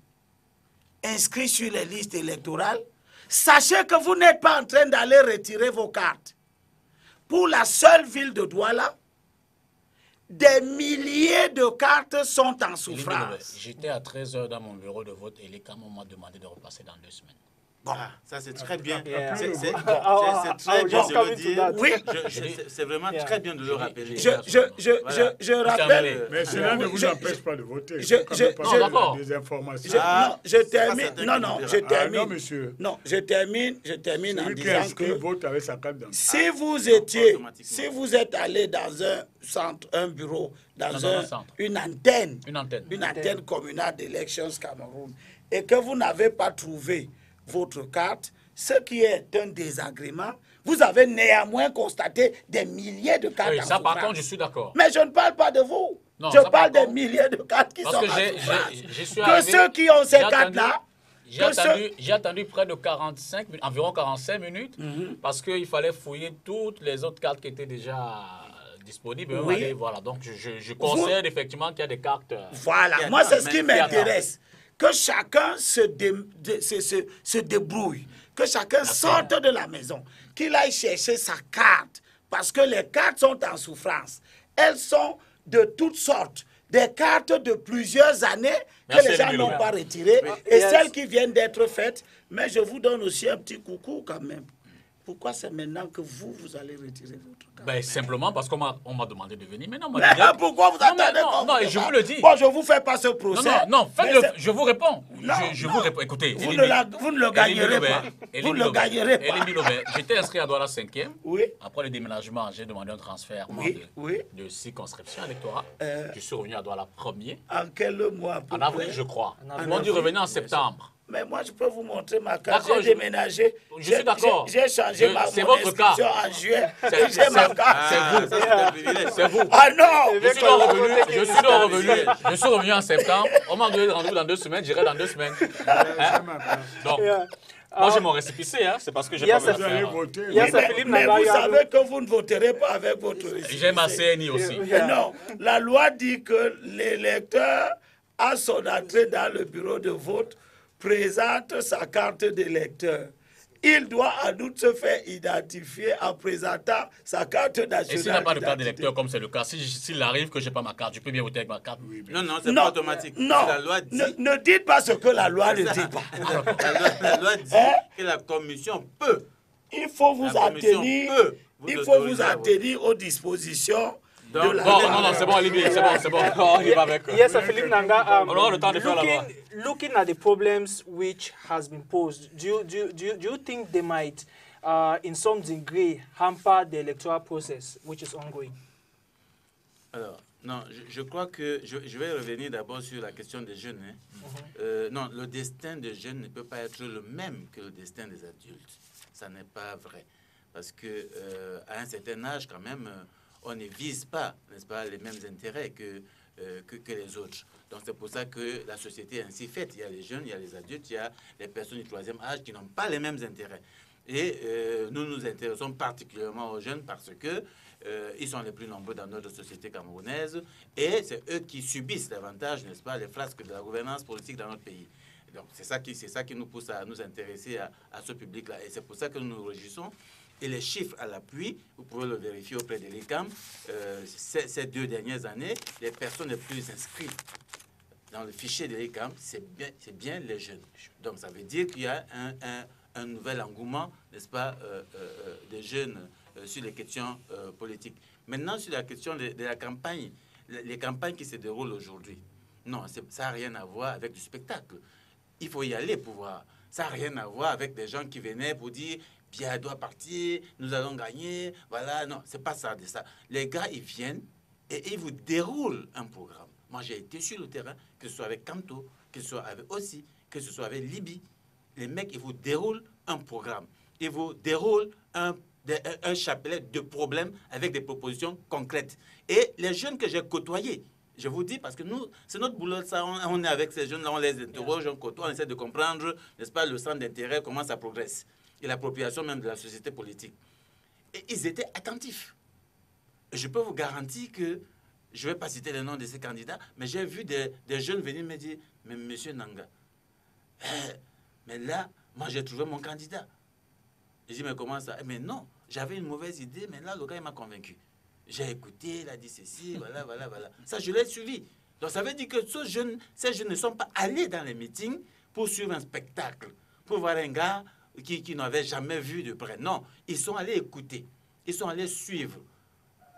inscrit sur les listes électorales, sachez que vous n'êtes pas en train d'aller retirer vos cartes. Pour la seule ville de Douala, des milliers de cartes sont en souffrance. J'étais à 13h dans mon bureau de vote et les camons m'ont demandé de repasser dans 2 semaines. Bon, ça c'est très bien. C'est très bien de le dire. Oui, c'est vraiment très bien de le rappeler. Je rappelle. Mais cela ne vous empêche pas de voter. Des informations. Je termine. Non, je termine. Non, monsieur. Non, je termine en disant que vote avec sa carte si vous êtes allé dans un centre, un bureau, une antenne communale d'Elections Cameroun, et que vous n'avez pas trouvé votre carte, ce qui est un désagrément, vous avez néanmoins constaté des milliers de cartes. Oui, ça par contre, je suis d'accord. Mais je ne parle pas de vous. Non, je parle des milliers de cartes qui sont en souffrance. Que ceux qui ont ces cartes-là J'ai attendu près de 45 minutes, environ 45 minutes, parce qu'il fallait fouiller toutes les autres cartes qui étaient déjà disponibles. Oui. Voilà, donc je concède effectivement qu'il y a des cartes. Voilà, moi c'est ce qui m'intéresse. Que chacun se débrouille, que chacun sorte de la maison, qu'il aille chercher sa carte, parce que les cartes sont en souffrance. Elles sont de toutes sortes. Des cartes de plusieurs années que les gens n'ont pas retirées et celles qui viennent d'être faites. Mais je vous donne aussi un petit coucou quand même. Pourquoi c'est maintenant que vous allez retirer votre carte? Ben, simplement parce qu'on m'a demandé de venir. Mais non, pourquoi vous attendez? Non, je vous le dis. Bon, je ne vous fais pas ce procès. Non, je vous réponds. Je vous réponds. Écoutez, vous ne le gagnerez pas. Vous ne le gagnerez pas. J'étais inscrit à Douala 5e. Oui. Après le déménagement, j'ai demandé un transfert de circonscription électorale. Je suis revenu à Douala 1er. En quel mois? En avril, je crois. Ils m'ont dit revenir en septembre. Mais moi, je peux vous montrer ma carte. J'ai déménagé. Je suis d'accord. J'ai changé mon inscription en juillet. C'est vous. Ah non! Je suis revenu en septembre. On m'a donné rendez-vous dans 2 semaines. J'irai dans 2 semaines. Donc, moi, j'ai mon récépissé. C'est parce que j'ai pas voté. Mais vous savez que vous ne voterez pas avec votre récépissé. J'ai ma CNI aussi. Non, la loi dit que l'électeur, à son entrée dans le bureau de vote, présente sa carte d'électeur. Il doit en outre se faire identifier en présentant sa carte nationale. Et s'il n'a pas de carte d'électeur, comme c'est le cas, s'il arrive que je n'ai pas ma carte, je peux bien voter avec ma carte. Non, c'est pas automatique. Non, la loi dit... ne dites pas ce que la loi ne dit pas. La loi dit que la commission peut. Il faut vous en tenir aux dispositions. Non, c'est bon, Olivier, c'est bon. On y va avec. Yes, Philippe Nanga. On aura le temps de faire là-bas. Looking at the problems which has been posed, do you think they might, in some degree, hamper the electoral process which is ongoing? Alors, non, je crois que je vais revenir d'abord sur la question des jeunes. Non, le destin des jeunes ne peut pas être le même que le destin des adultes. Ça n'est pas vrai. Parce que à un certain âge, quand même, on ne vise pas, n'est-ce pas, les mêmes intérêts que les autres. Donc c'est pour ça que la société est ainsi faite. Il y a les jeunes, il y a les adultes, il y a les personnes du 3e âge qui n'ont pas les mêmes intérêts. Et nous nous intéressons particulièrement aux jeunes parce que ils sont les plus nombreux dans notre société camerounaise et c'est eux qui subissent davantage, n'est-ce pas, les frasques de la gouvernance politique dans notre pays. Donc c'est ça qui nous pousse à nous intéresser à ce public-là. Et c'est pour ça que nous nous réjouissons. Et les chiffres à l'appui, vous pouvez le vérifier auprès de l'ICAM, ces 2 dernières années, les personnes les plus inscrites dans le fichier de l'ICAM, c'est bien les jeunes. Donc ça veut dire qu'il y a un nouvel engouement, n'est-ce pas, des jeunes sur les questions politiques. Maintenant, sur la question de la campagne, les campagnes qui se déroulent aujourd'hui, non, ça n'a rien à voir avec du spectacle. Il faut y aller pour voir. Ça n'a rien à voir avec des gens qui venaient pour dire Pierre doit partir, nous allons gagner, voilà. Non, c'est pas ça, de ça. Les gars, ils viennent et ils vous déroulent un programme. Moi, j'ai été sur le terrain, que ce soit avec Kanto, que ce soit avec Ossi, que ce soit avec Libye. Les mecs, ils vous déroulent un programme. Ils vous déroulent un chapelet de problèmes avec des propositions concrètes. Et les jeunes que j'ai côtoyés, je vous dis, parce que nous, c'est notre boulot, ça, on est avec ces jeunes-là, on les interroge, on côtoie, on essaie de comprendre, n'est-ce pas, le centre d'intérêt, comment ça progresse, et l'appropriation même de la société politique. Et ils étaient attentifs. Et je peux vous garantir que, je ne vais pas citer le nom de ces candidats, mais j'ai vu des jeunes venir me dire, mais monsieur Nanga, mais là, moi j'ai trouvé mon candidat. Je dis, mais comment ça? Mais non, j'avais une mauvaise idée, mais là, le gars, il m'a convaincu. J'ai écouté, il a dit ceci, voilà. Ça, je l'ai suivi. Donc, ça veut dire que ces jeunes ne sont pas allés dans les meetings pour suivre un spectacle, pour voir un gars qui n'avait jamais vu de près. Non, ils sont allés écouter, ils sont allés suivre.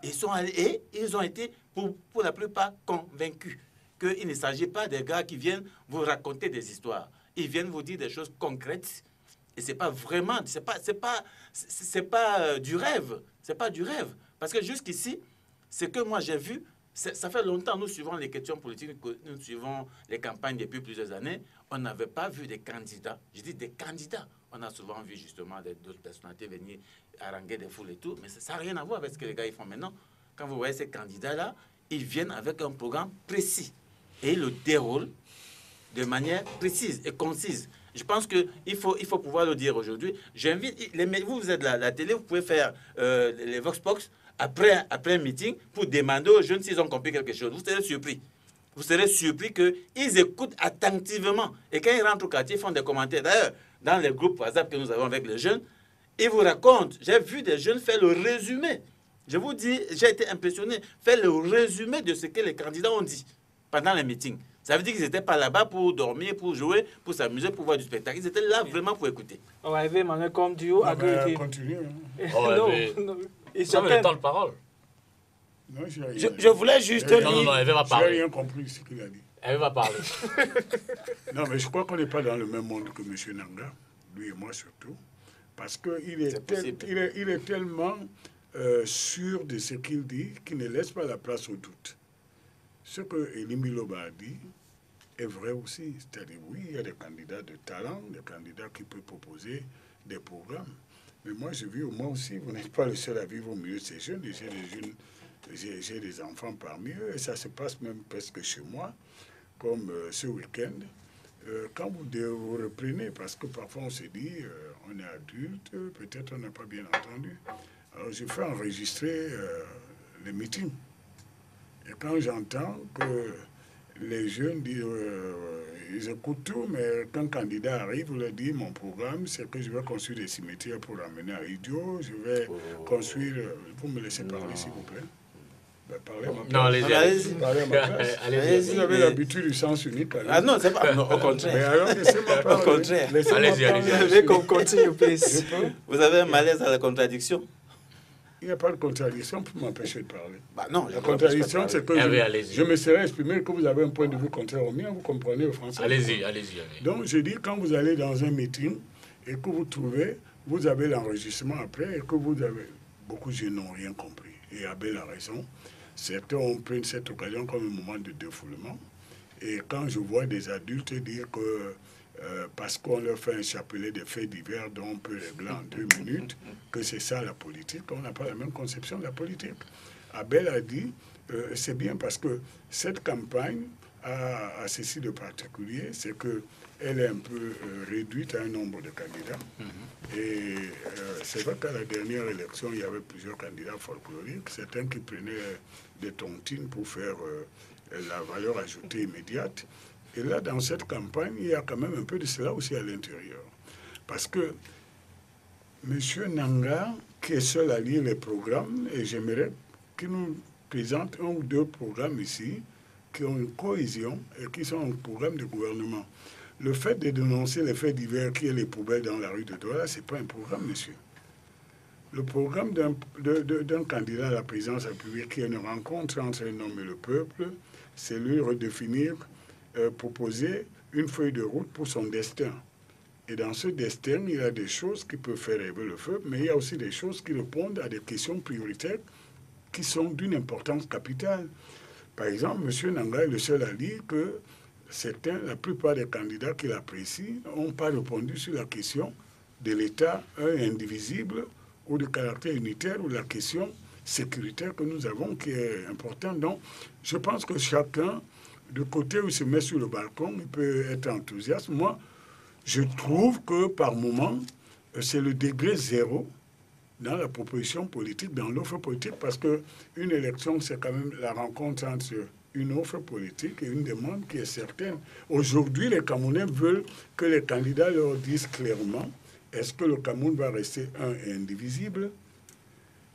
Ils ont été, pour la plupart, convaincus qu'il ne s'agit pas des gars qui viennent vous raconter des histoires. Ils viennent vous dire des choses concrètes. Et c'est pas vraiment, c'est pas du rêve. C'est pas du rêve. Parce que jusqu'ici, ce que moi j'ai vu, ça fait longtemps, nous suivons les questions politiques, nous suivons les campagnes depuis plusieurs années, on n'avait pas vu des candidats. Je dis des candidats. On a souvent vu justement d'autres personnalités venir haranguer des foules et tout, mais ça n'a rien à voir avec ce que les gars ils font maintenant. Quand vous voyez ces candidats-là, ils viennent avec un programme précis et ils le déroulent de manière précise et concise. Je pense qu'il faut pouvoir le dire aujourd'hui. J'invite, vous êtes la télé, vous pouvez faire les Voxbox après un meeting pour demander aux jeunes s'ils ont compris quelque chose. Vous serez surpris. Vous serez surpris qu'ils écoutent attentivement. Et quand ils rentrent au quartier, ils font des commentaires. D'ailleurs, dans les groupes WhatsApp que nous avons avec les jeunes, ils vous racontent. J'ai vu des jeunes faire le résumé. Je vous dis, j'ai été impressionné. Faire le résumé de ce que les candidats ont dit pendant les meetings. Ça veut dire qu'ils n'étaient pas là-bas pour dormir, pour jouer, pour s'amuser, pour voir du spectacle. Ils étaient là vraiment pour écouter. On va arriver maintenant comme Dieu à continuer. Non, ils ont le temps de parole. Non, je voulais juste dire... Non, elle va parler. Je n'ai rien compris ce qu'il a dit. Elle va parler. Non, mais je crois qu'on n'est pas dans le même monde que M. Nanga, lui et moi surtout, parce qu'il est tellement sûr de ce qu'il dit qu'il ne laisse pas la place au doute. Ce que Elimbi Loba a dit est vrai aussi. C'est-à-dire, oui, il y a des candidats de talent, des candidats qui peuvent proposer des programmes. Mais moi, je vis, moi aussi, vous n'êtes pas le seul à vivre au milieu de ces jeunes. J'ai des enfants parmi eux, et ça se passe même presque chez moi, comme ce week-end. Quand vous reprenez, parce que parfois on se dit, on est adulte, peut-être on n'a pas bien entendu. Alors je fais enregistrer les meetings. Et quand j'entends que les jeunes disent, ils écoutent tout, mais quand un candidat arrive, on leur dit, mon programme, c'est que je vais construire des cimetières pour l'amener à Idio, je vais construire... Vous me laissez parler, s'il vous plaît. Ben, parlez non, allez-y. Allez-y. Vous avez l'habitude du sens unique. Alors. Ah non, c'est pas... Non, au contraire. Mais alors, laissez-moi parler. Au contraire. Allez-y. Qu'on continue, please. Vous avez un malaise à la contradiction? Il n'y a pas de contradiction pour m'empêcher de parler. Bah non, la contradiction, c'est que je me serais exprimé que vous avez un point de vue contraire au mien, vous comprenez le français. Allez-y. Donc, je dis, quand vous allez dans un meeting et que vous trouvez, vous avez l'enregistrement après et que vous avez... Beaucoup de jeunes n'ont rien compris. Et Abel a raison. Certains ont pris cette occasion comme un moment de défoulement. Et quand je vois des adultes dire que parce qu'on leur fait un chapelet de faits divers dont on peut régler en 2 minutes, que c'est ça la politique, on n'a pas la même conception de la politique. Abel a dit, c'est bien parce que cette campagne a ceci de particulier, c'est qu'elle est un peu réduite à un nombre de candidats. Et c'est vrai qu'à la dernière élection, il y avait plusieurs candidats folkloriques, certains qui prenaient des tontines pour faire la valeur ajoutée immédiate. Et là, dans cette campagne, il y a quand même un peu de cela aussi à l'intérieur. Parce que M. Nanga, qui est seul à lire les programmes, et j'aimerais qu'il nous présente 1 ou 2 programmes ici, qui ont une cohésion et qui sont un programme de gouvernement. Le fait de dénoncer les faits divers qui est les poubelles dans la rue de Douala, ce n'est pas un programme, monsieur. Le programme d'un candidat à la présidence de la République qui est une rencontre entre un homme et le peuple, c'est lui redéfinir, proposer une feuille de route pour son destin. Et dans ce destin, il y a des choses qui peuvent faire rêver le peuple, mais il y a aussi des choses qui répondent à des questions prioritaires qui sont d'une importance capitale. Par exemple, M. Nanga est le seul à dire que la plupart des candidats qu'il apprécie n'ont pas répondu sur la question de l'État indivisible ou de caractère unitaire ou la question sécuritaire que nous avons qui est importante. Donc, je pense que chacun, du côté où il se met sur le balcon, il peut être enthousiaste. Moi, je trouve que par moment, c'est le degré 0 dans la proposition politique, dans l'offre politique, parce qu'une élection, c'est quand même la rencontre entre une offre politique et une demande qui est certaine. Aujourd'hui, les Camerounais veulent que les candidats leur disent clairement, est-ce que le Cameroun va rester un et indivisible?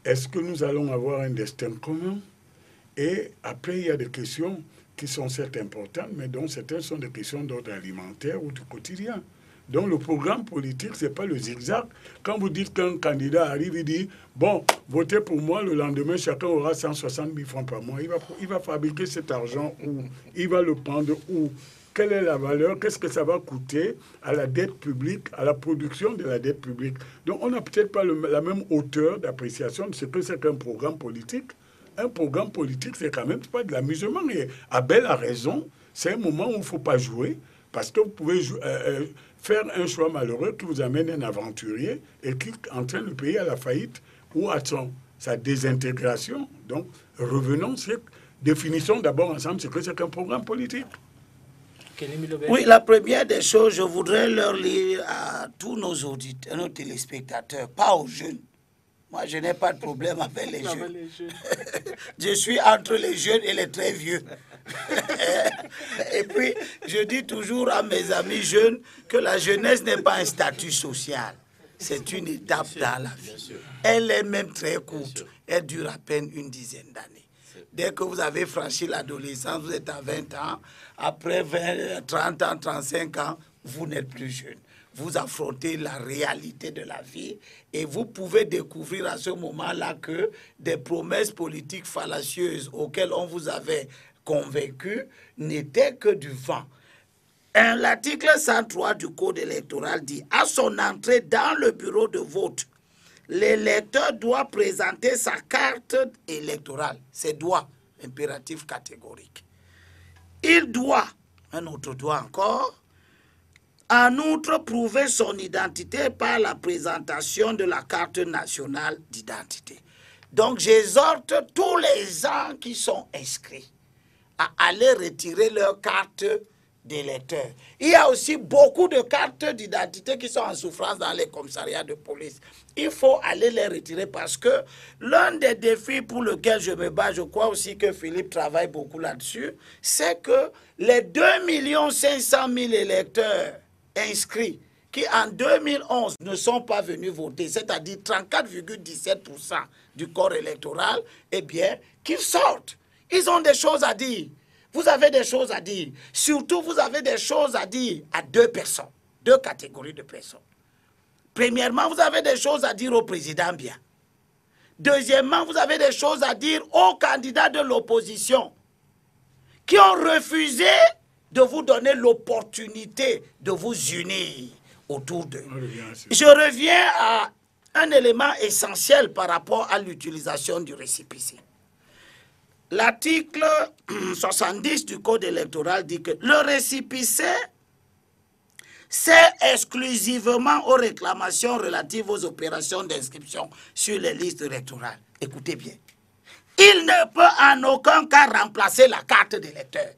Est-ce que nous allons avoir un destin commun? Et après, il y a des questions qui sont certes importantes, mais dont certaines sont des questions d'ordre alimentaire ou du quotidien. Donc le programme politique, ce n'est pas le zigzag. Quand vous dites qu'un candidat arrive et dit « Bon, votez pour moi, le lendemain, chacun aura 160 000 francs par mois. » Il va fabriquer cet argent où? Il va le prendre où? Quelle est la valeur? Qu'est-ce que ça va coûter à la dette publique, à la production de la dette publique? Donc on n'a peut-être pas la même hauteur d'appréciation de ce que c'est qu'un programme politique. Un programme politique, c'est quand même pas de l'amusement. Et Abel a raison, c'est un moment où il ne faut pas jouer, parce que vous pouvez faire un choix malheureux qui vous amène un aventurier et qui entraîne le pays à la faillite ou à sa désintégration. Donc, revenons, définissons d'abord ensemble ce que c'est qu'un programme politique. Oui, la première des choses, je voudrais leur lire à tous nos auditeurs, nos téléspectateurs, pas aux jeunes. Moi, je n'ai pas de problème avec les jeunes. Je suis entre les jeunes et les très vieux. Et puis, je dis toujours à mes amis jeunes que la jeunesse n'est pas un statut social. C'est une étape dans la vie. Elle est même très courte. Elle dure à peine une dizaine d'années. Dès que vous avez franchi l'adolescence, vous êtes à 20 ans. Après 20, 30 ans, 35 ans, vous n'êtes plus jeune. Vous affrontez la réalité de la vie et vous pouvez découvrir à ce moment-là que des promesses politiques fallacieuses auxquelles on vous avait convaincu n'étaient que du vent. L'article 103 du Code électoral dit « À son entrée dans le bureau de vote, l'électeur doit présenter sa carte électorale. » C'est « doit », impératif catégorique. Il doit, un autre doit encore, en outre, prouver son identité par la présentation de la carte nationale d'identité. Donc, j'exhorte tous les gens qui sont inscrits à aller retirer leur carte d'électeur. Il y a aussi beaucoup de cartes d'identité qui sont en souffrance dans les commissariats de police. Il faut aller les retirer parce que l'un des défis pour lequel je me bats, je crois aussi que Philippe travaille beaucoup là-dessus, c'est que les 2 500 000 électeurs inscrits qui en 2011 ne sont pas venus voter, c'est-à-dire 34,17% du corps électoral, eh bien, qu'ils sortent. Ils ont des choses à dire. Vous avez des choses à dire. Surtout, vous avez des choses à dire à deux personnes, deux catégories de personnes. Premièrement, vous avez des choses à dire au président Biya. Deuxièmement, vous avez des choses à dire aux candidats de l'opposition qui ont refusé de vous donner l'opportunité de vous unir autour d'eux. Je reviens à un élément essentiel par rapport à l'utilisation du récépissé. L'article 70 du Code électoral dit que le récépissé sert exclusivement aux réclamations relatives aux opérations d'inscription sur les listes électorales. Écoutez bien. Il ne peut en aucun cas remplacer la carte d'électeur.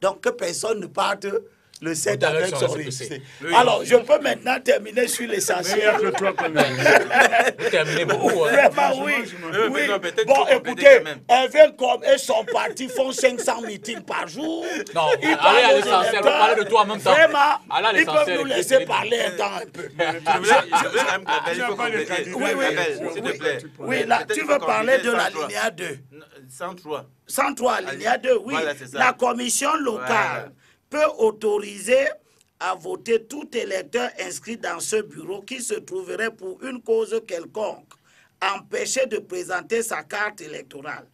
Donc que personne ne parte le 7 avec son récépissé. Alors, je peux maintenant terminer sur l'essentiel. Vous terminez beaucoup. Vraiment, oui. Oui. Bon, écoutez, Evencom et son parti font 500 meetings par jour. Non, allez à l'essentiel, vous parlez de toi en même temps. Vraiment, ils peuvent nous laisser parler un temps un peu. Oui, là, tu veux parler de l'alinéa 2. 103, alinéa 2, oui. La commission locale peut autoriser à voter tout électeur inscrit dans ce bureau qui se trouverait pour une cause quelconque empêché de présenter sa carte électorale.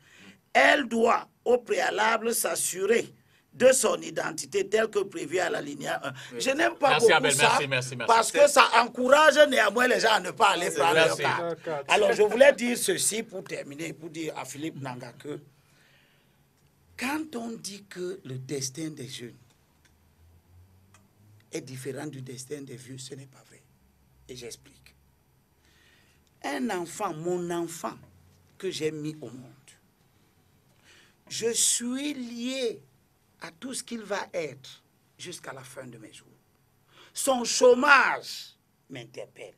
Elle doit au préalable s'assurer de son identité telle que prévue à l'alinéa 1. Je n'aime pas beaucoup Abel, ça merci. parce que ça encourage néanmoins les gens à ne pas aller prendre leur carte. Alors je voulais dire ceci pour terminer, pour dire à Philippe Nanga que quand on dit que le destin des jeunes est différent du destin des vieux, ce n'est pas vrai. Et j'explique. Un enfant, mon enfant, que j'ai mis au monde, je suis lié à tout ce qu'il va être jusqu'à la fin de mes jours. Son chômage m'interpelle.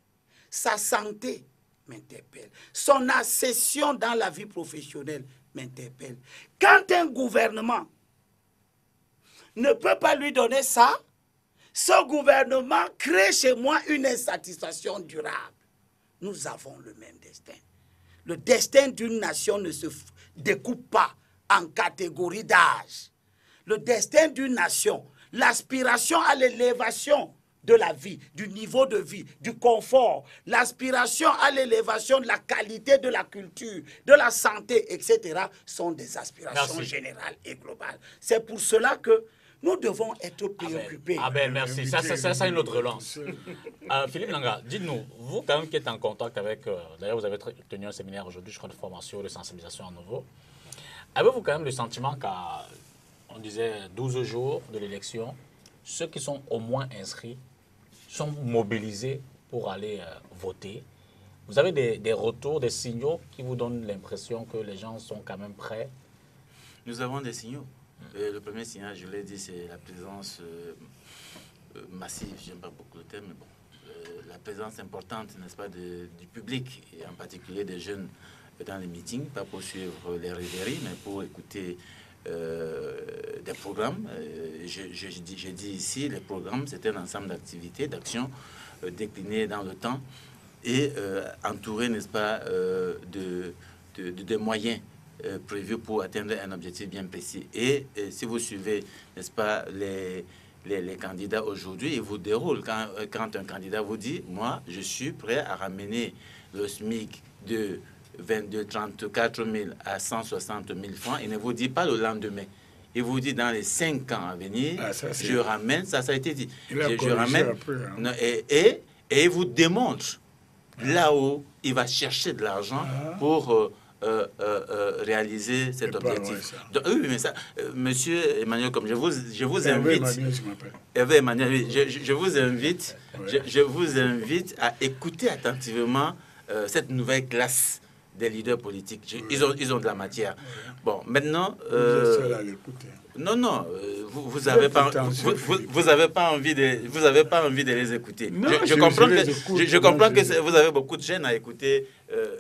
Sa santé m'interpelle. Son accession dans la vie professionnelle m'interpelle. Quand un gouvernement ne peut pas lui donner ça, ce gouvernement crée chez moi une insatisfaction durable. Nous avons le même destin. Le destin d'une nation ne se découpe pas en catégories d'âge. Le destin d'une nation, l'aspiration à l'élévation de la vie, du niveau de vie, du confort, l'aspiration à l'élévation de la qualité de la culture, de la santé, etc., sont des aspirations générales et globales. C'est pour cela que nous devons être préoccupés. Abel, merci. Ça, c'est une autre relance. Philippe Nanga, dites-nous, vous quand même qui êtes en contact avec... D'ailleurs, vous avez tenu un séminaire aujourd'hui, je crois, de formation, de sensibilisation à nouveau. Avez-vous quand même le sentiment qu'à, on disait, 12 jours de l'élection, ceux qui sont au moins inscrits sont mobilisés pour aller voter? Vous avez des retours, des signaux qui vous donnent l'impression que les gens sont quand même prêts? Nous avons des signaux. Le premier signal, je l'ai dit, c'est la présence massive, je n'aime pas beaucoup le terme, mais bon, la présence importante, n'est-ce pas, du public, et en particulier des jeunes dans les meetings, pas pour suivre les rêveries, mais pour écouter des programmes. J'ai dit ici, les programmes, c'est un ensemble d'activités, d'actions déclinées dans le temps et entourées, n'est-ce pas, de moyens prévus pour atteindre un objectif bien précis. Et si vous suivez, n'est-ce pas, les candidats aujourd'hui, ils vous déroulent. Quand un candidat vous dit, moi, je suis prêt à ramener le SMIC de 34 000 à 160 000 francs, il ne vous dit pas le lendemain. Il vous dit dans les 5 ans à venir, je ramène, ça a été dit. Je ramène, après, hein. Non, et il vous démontre là où il va chercher de l'argent pour réaliser cet objectif. Donc, oui, mais ça, monsieur Emmanuel, comme je vous invite, Emmanuel, je vous invite, je vous invite à écouter attentivement cette nouvelle classe des leaders politiques. Ils ont de la matière. Bon, maintenant... non, vous avez pas envie de les écouter. Non, je comprends que vous avez beaucoup de gêne à écouter.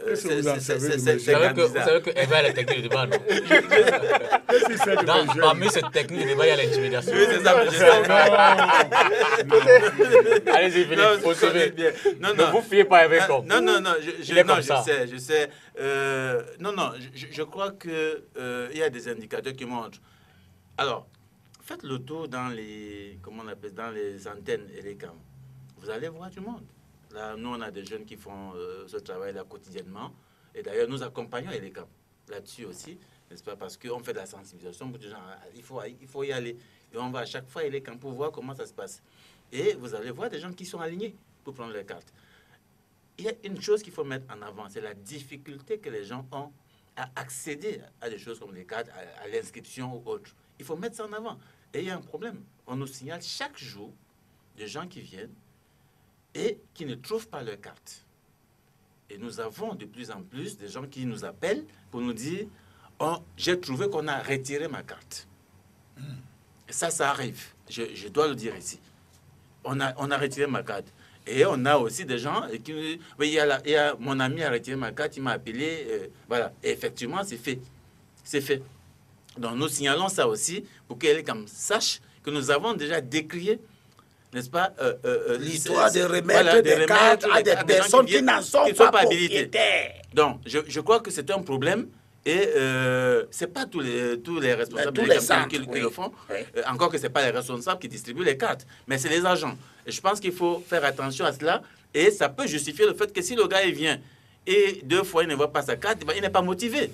Vous savez que Eva a la technique de débat, non? Parmi cette technique de débat, il y a l'intimidation. Oui, c'est ça. Allez-y, Philippe. Ne vous fiez pas avec moi. Non, je sais. Je crois qu'il y a des indicateurs qui montrent. Alors, faites le tour dans les, comment on appelle, dans les antennes et les cams. Vous allez voir du monde. Là, nous, on a des jeunes qui font ce travail-là quotidiennement. Et d'ailleurs, nous accompagnons les cams là-dessus aussi, n'est-ce pas? Parce qu'on fait de la sensibilisation pour des gens. Il faut y aller. Et on va à chaque fois les camps pour voir comment ça se passe. Et vous allez voir des gens qui sont alignés pour prendre les cartes. Il y a une chose qu'il faut mettre en avant, c'est la difficulté que les gens ont à accéder à des choses comme les cartes, à l'inscription ou autre. Il faut mettre ça en avant. Et il y a un problème. On nous signale chaque jour des gens qui viennent et qui ne trouvent pas leur carte. Et nous avons de plus en plus des gens qui nous appellent pour nous dire oh, j'ai trouvé qu'on a retiré ma carte. Et ça arrive. Je dois le dire ici. On a retiré ma carte. Et on a aussi des gens qui oui, mon ami a retiré ma carte, il m'a appelé. Voilà. Et effectivement, c'est fait. C'est fait. Donc nous signalons ça aussi pour qu'elle sache que nous avons déjà décrié, n'est-ce pas, l'histoire de remettre des cartes à des personnes qui n'en sont pas habilitées. Donc je crois que c'est un problème et ce n'est pas tous les responsables des campagnes qui le font, encore que ce n'est pas les responsables qui distribuent les cartes, mais c'est les agents. Et je pense qu'il faut faire attention à cela et ça peut justifier le fait que si le gars il vient et 2 fois il ne voit pas sa carte, il n'est pas motivé.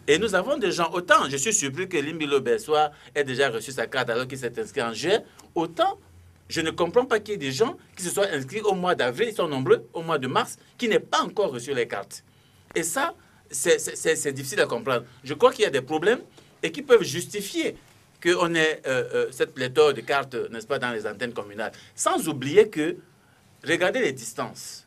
Et nous avons des gens, autant je suis surpris que Limbilo Bessois ait déjà reçu sa carte alors qu'il s'est inscrit en juillet, autant je ne comprends pas qu'il y ait des gens qui se soient inscrits au mois d'avril, ils sont nombreux, au mois de mars, qui n'aient pas encore reçu les cartes. Et ça, c'est difficile à comprendre. Je crois qu'il y a des problèmes et qui peuvent justifier qu'on ait cette pléthore de cartes, n'est-ce pas, dans les antennes communales. Sans oublier que, regardez les distances,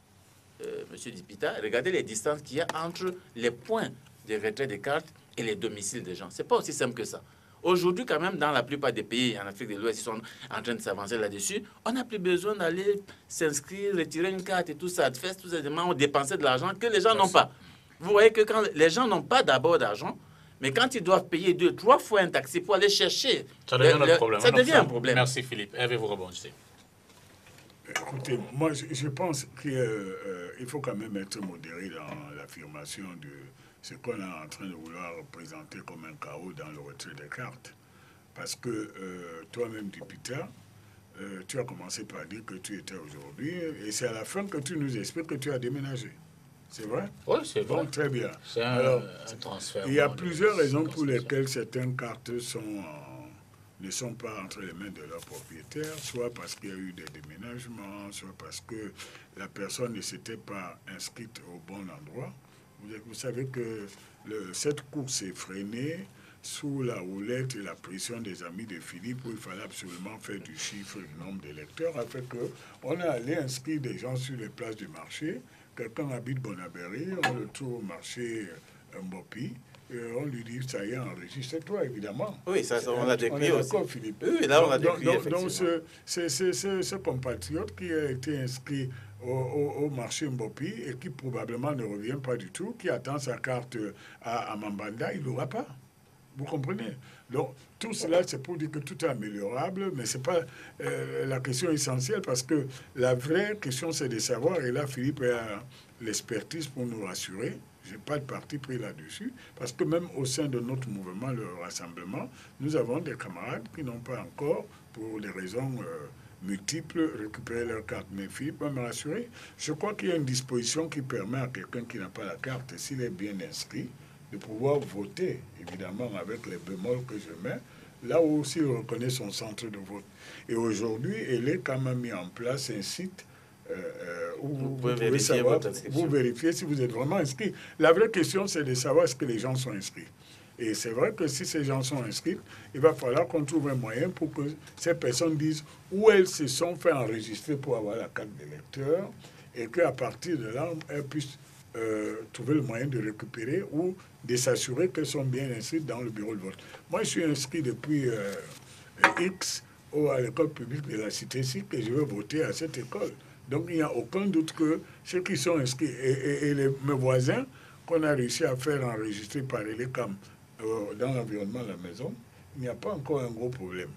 Monsieur Dipita, regardez les distances qu'il y a entre les points des retraits des cartes et les domiciles des gens. Ce n'est pas aussi simple que ça. Aujourd'hui, quand même, dans la plupart des pays en Afrique de l'Ouest, ils sont en train de s'avancer là-dessus. On n'a plus besoin d'aller s'inscrire, retirer une carte et tout ça, de faire tous ces éléments, dépenser de l'argent que les gens n'ont pas. Vous voyez que quand les gens n'ont pas d'abord d'argent, mais quand ils doivent payer 2, 3 fois un taxi pour aller chercher, ça devient un problème. Ça devient un problème. Merci Philippe. Hervé, vous rebondissez. Écoutez, moi je pense qu'il faut quand même être modéré dans l'affirmation de ce qu'on est en train de vouloir présenter comme un chaos dans le retrait des cartes. Parce que toi-même, Dipita, tu as commencé par dire que tu étais aujourd'hui, et c'est à la fin que tu nous expliques que tu as déménagé. C'est vrai? Oui, c'est vrai. Bon, très bien. C'est un transfert. Il y a plusieurs raisons pour lesquelles certaines cartes ne sont pas entre les mains de leurs propriétaires, soit parce qu'il y a eu des déménagements, soit parce que la personne ne s'était pas inscrite au bon endroit. Vous savez que cette course est freinée sous la houlette et la pression des amis de Philippe, où il fallait absolument faire du chiffre du nombre d'électeurs, afin qu'on est allé inscrire des gens sur les places du marché. Quelqu'un habite Bonabéry, on le trouve au marché Mbopi, on lui dit, ça y est, enregistre-toi, évidemment. Oui, ça, on l'a décrit aussi. D'accord, Philippe. Oui, là, on l'a décrit, donc ce compatriote qui a été inscrit au marché Mbopi et qui probablement ne revient pas du tout, qui attend sa carte à Mambanda, il ne l'aura pas. Vous comprenez? Donc, tout cela, c'est pour dire que tout est améliorable, mais ce n'est pas la question essentielle, parce que la vraie question, c'est de savoir, et là, Philippe a l'expertise pour nous rassurer. Je n'ai pas de parti pris là-dessus, parce que même au sein de notre mouvement, le rassemblement, nous avons des camarades qui n'ont pas encore, pour des raisons multiples, récupéré leur carte. Mais Philippe va me rassurer. Je crois qu'il y a une disposition qui permet à quelqu'un qui n'a pas la carte, s'il est bien inscrit, de pouvoir voter, évidemment, avec les bémols que je mets, là où aussi il reconnaît son centre de vote. Et aujourd'hui, il est quand même mis en place un site où vous pouvez savoir, vous vérifiez si vous êtes vraiment inscrit. La vraie question, c'est de savoir est-ce que les gens sont inscrits. Et c'est vrai que si ces gens sont inscrits, il va falloir qu'on trouve un moyen pour que ces personnes disent où elles se sont fait enregistrer pour avoir la carte d'électeur et qu'à partir de là, elles puissent trouver le moyen de récupérer ou de s'assurer qu'elles sont bien inscrites dans le bureau de vote. Moi, je suis inscrit depuis X à l'école publique de la Cité-Cic et je veux voter à cette école. Donc, il n'y a aucun doute que ceux qui sont inscrits et mes voisins qu'on a réussi à faire enregistrer par l'ECAM dans l'environnement de la maison, il n'y a pas encore un gros problème.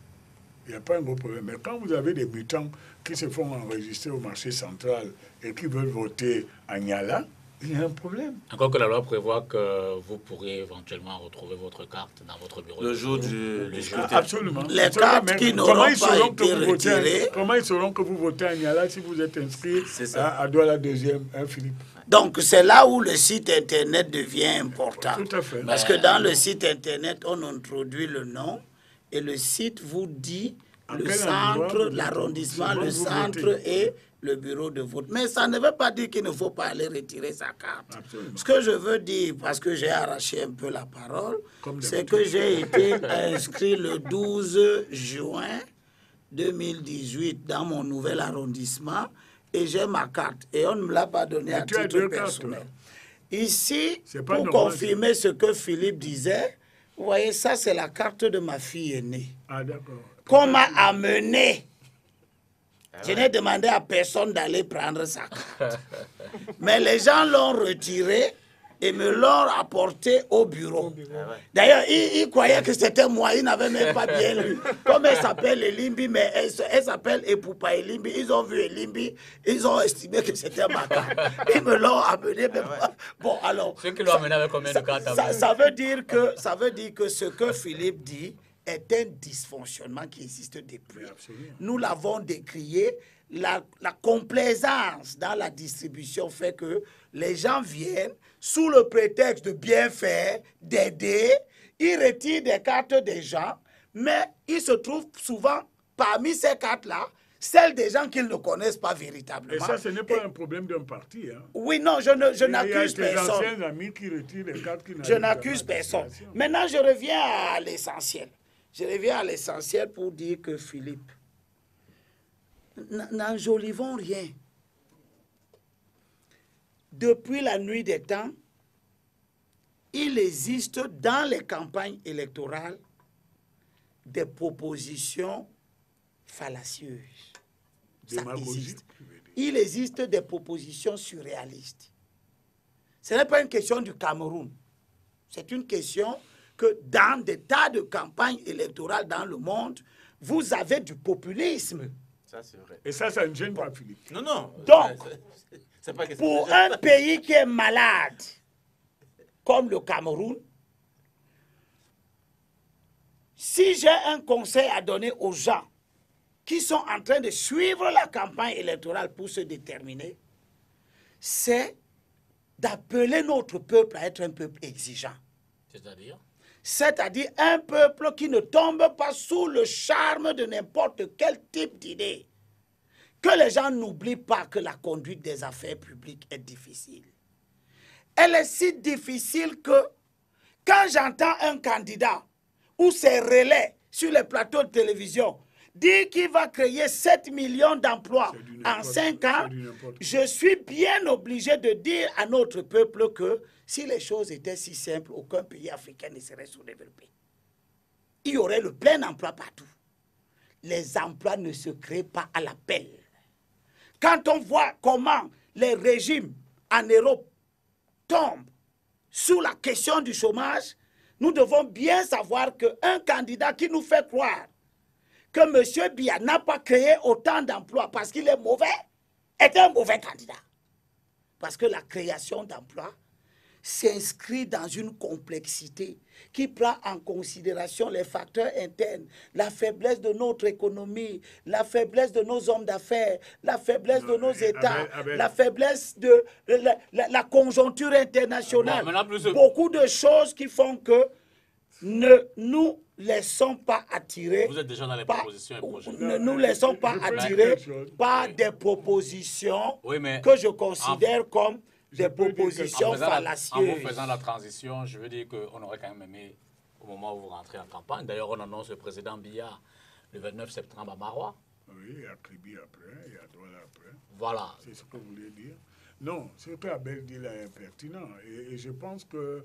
Il n'y a pas un gros problème. Mais quand vous avez des mutants qui se font enregistrer au marché central et qui veulent voter à Niala, il y a un problème. Encore que la loi prévoit que vous pourrez éventuellement retrouver votre carte dans votre bureau. Le jour du scrutin. Absolument. Les cartes qui n'auront pas été retirées. Comment ils sauront que vous votez à Niala si vous êtes inscrit à Douala 2e, Philippe? Donc, c'est là où le site Internet devient important. Tout à fait. Parce que dans le site Internet, on introduit le nom et le site vous dit le centre, l'arrondissement, le centre et le bureau de vote. Mais ça ne veut pas dire qu'il ne faut pas aller retirer sa carte. Absolument. Ce que je veux dire, parce que j'ai arraché un peu la parole, c'est que j'ai été inscrit le 12 juin 2018 dans mon nouvel arrondissement et j'ai ma carte. Et on ne me l'a pas donnée à titre personnel. Ici, pour confirmer ce que Philippe disait, vous voyez, ça c'est la carte de ma fille aînée. Ah, d'accord. Qu'on m'a amenée. Je n'ai demandé à personne d'aller prendre sa carte. Mais les gens l'ont retirée et me l'ont apportée au bureau. D'ailleurs, ils croyaient que c'était moi. Ils n'avaient même pas bien lu. Comme elle s'appelle Elimbi, mais elle s'appelle Epoupa Elimbi. Ils ont vu Elimbi, ils ont estimé que c'était ma carte. Ils me l'ont amenée. Bon, alors... Ceux qui l'ont amené avec combien de cartes? Ça veut dire que ce que Philippe dit est un dysfonctionnement qui existe depuis. Nous l'avons décrié. La complaisance dans la distribution fait que les gens viennent sous le prétexte de bien faire, d'aider. Ils retirent des cartes des gens, mais ils se trouvent souvent parmi ces cartes-là, celles des gens qu'ils ne connaissent pas véritablement. Et ça, ce n'est pas un problème d'un parti. Hein. Oui, non, je n'accuse personne. Il y a des anciens amis qui retirent les cartes qui je n'accuse personne. Maintenant, je reviens à l'essentiel. Je reviens à l'essentiel pour dire que Philippe, n'enjolivons rien. Depuis la nuit des temps, il existe dans les campagnes électorales des propositions fallacieuses. Ça existe. Il existe des propositions surréalistes. Ce n'est pas une question du Cameroun. C'est une question que dans des tas de campagnes électorales dans le monde, vous avez du populisme. Ça, c'est vrai. Et ça ne gêne pas, Philippe. Non, non. Donc, pour un pays qui est malade, comme le Cameroun, si j'ai un conseil à donner aux gens qui sont en train de suivre la campagne électorale pour se déterminer, c'est d'appeler notre peuple à être un peuple exigeant. C'est-à-dire? C'est-à-dire un peuple qui ne tombe pas sous le charme de n'importe quel type d'idée. Que les gens n'oublient pas que la conduite des affaires publiques est difficile. Elle est si difficile que quand j'entends un candidat ou ses relais sur les plateaux de télévision dire qu'il va créer 7 millions d'emplois en 5 ans, je suis bien obligé de dire à notre peuple que si les choses étaient si simples, aucun pays africain ne serait sous-développé. Il y aurait le plein emploi partout. Les emplois ne se créent pas à la pelle. Quand on voit comment les régimes en Europe tombent sous la question du chômage, nous devons bien savoir qu'un candidat qui nous fait croire que M. Biya n'a pas créé autant d'emplois parce qu'il est mauvais, est un mauvais candidat. Parce que la création d'emplois s'inscrit dans une complexité qui prend en considération les facteurs internes, la faiblesse de notre économie, la faiblesse de nos hommes d'affaires, la faiblesse de nos États, la faiblesse de la conjoncture internationale. Beaucoup de choses qui font que ne nous laissons pas attirer. Vous êtes déjà dans les propositions et projets. Ne nous laissons pas attirer par des propositions que je considère comme des propositions fallacieuses. En vous faisant la transition, je veux dire qu'on aurait quand même aimé, au moment où vous rentrez en campagne, d'ailleurs on annonce le président Biya le 29 septembre à Marois. Oui, à Kribi après, et à Douala après. Voilà. C'est ce que vous voulez dire. Non, ce que Abel dit là est impertinent. Et je pense que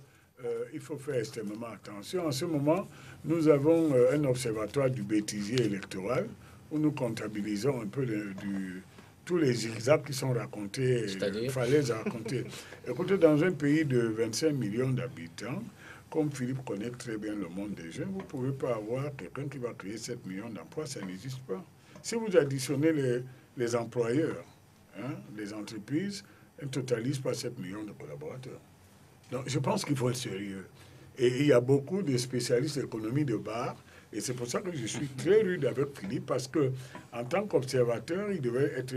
il faut faire extrêmement attention. En ce moment, nous avons un observatoire du bêtisier électoral où nous comptabilisons un peu tous les zigzags qui sont racontés, falaises à raconter. Écoutez, dans un pays de 25 millions d'habitants, comme Philippe connaît très bien le monde des jeunes, vous ne pouvez pas avoir quelqu'un qui va créer 7 millions d'emplois, ça n'existe pas. Si vous additionnez les employeurs, les entreprises, elles ne totalisent pas 7 millions de collaborateurs. Donc, je pense qu'il faut être sérieux. Et il y a beaucoup de spécialistes d'économie de bar. Et c'est pour ça que je suis très rude avec Philippe, parce qu'en tant qu'observateur, il devait être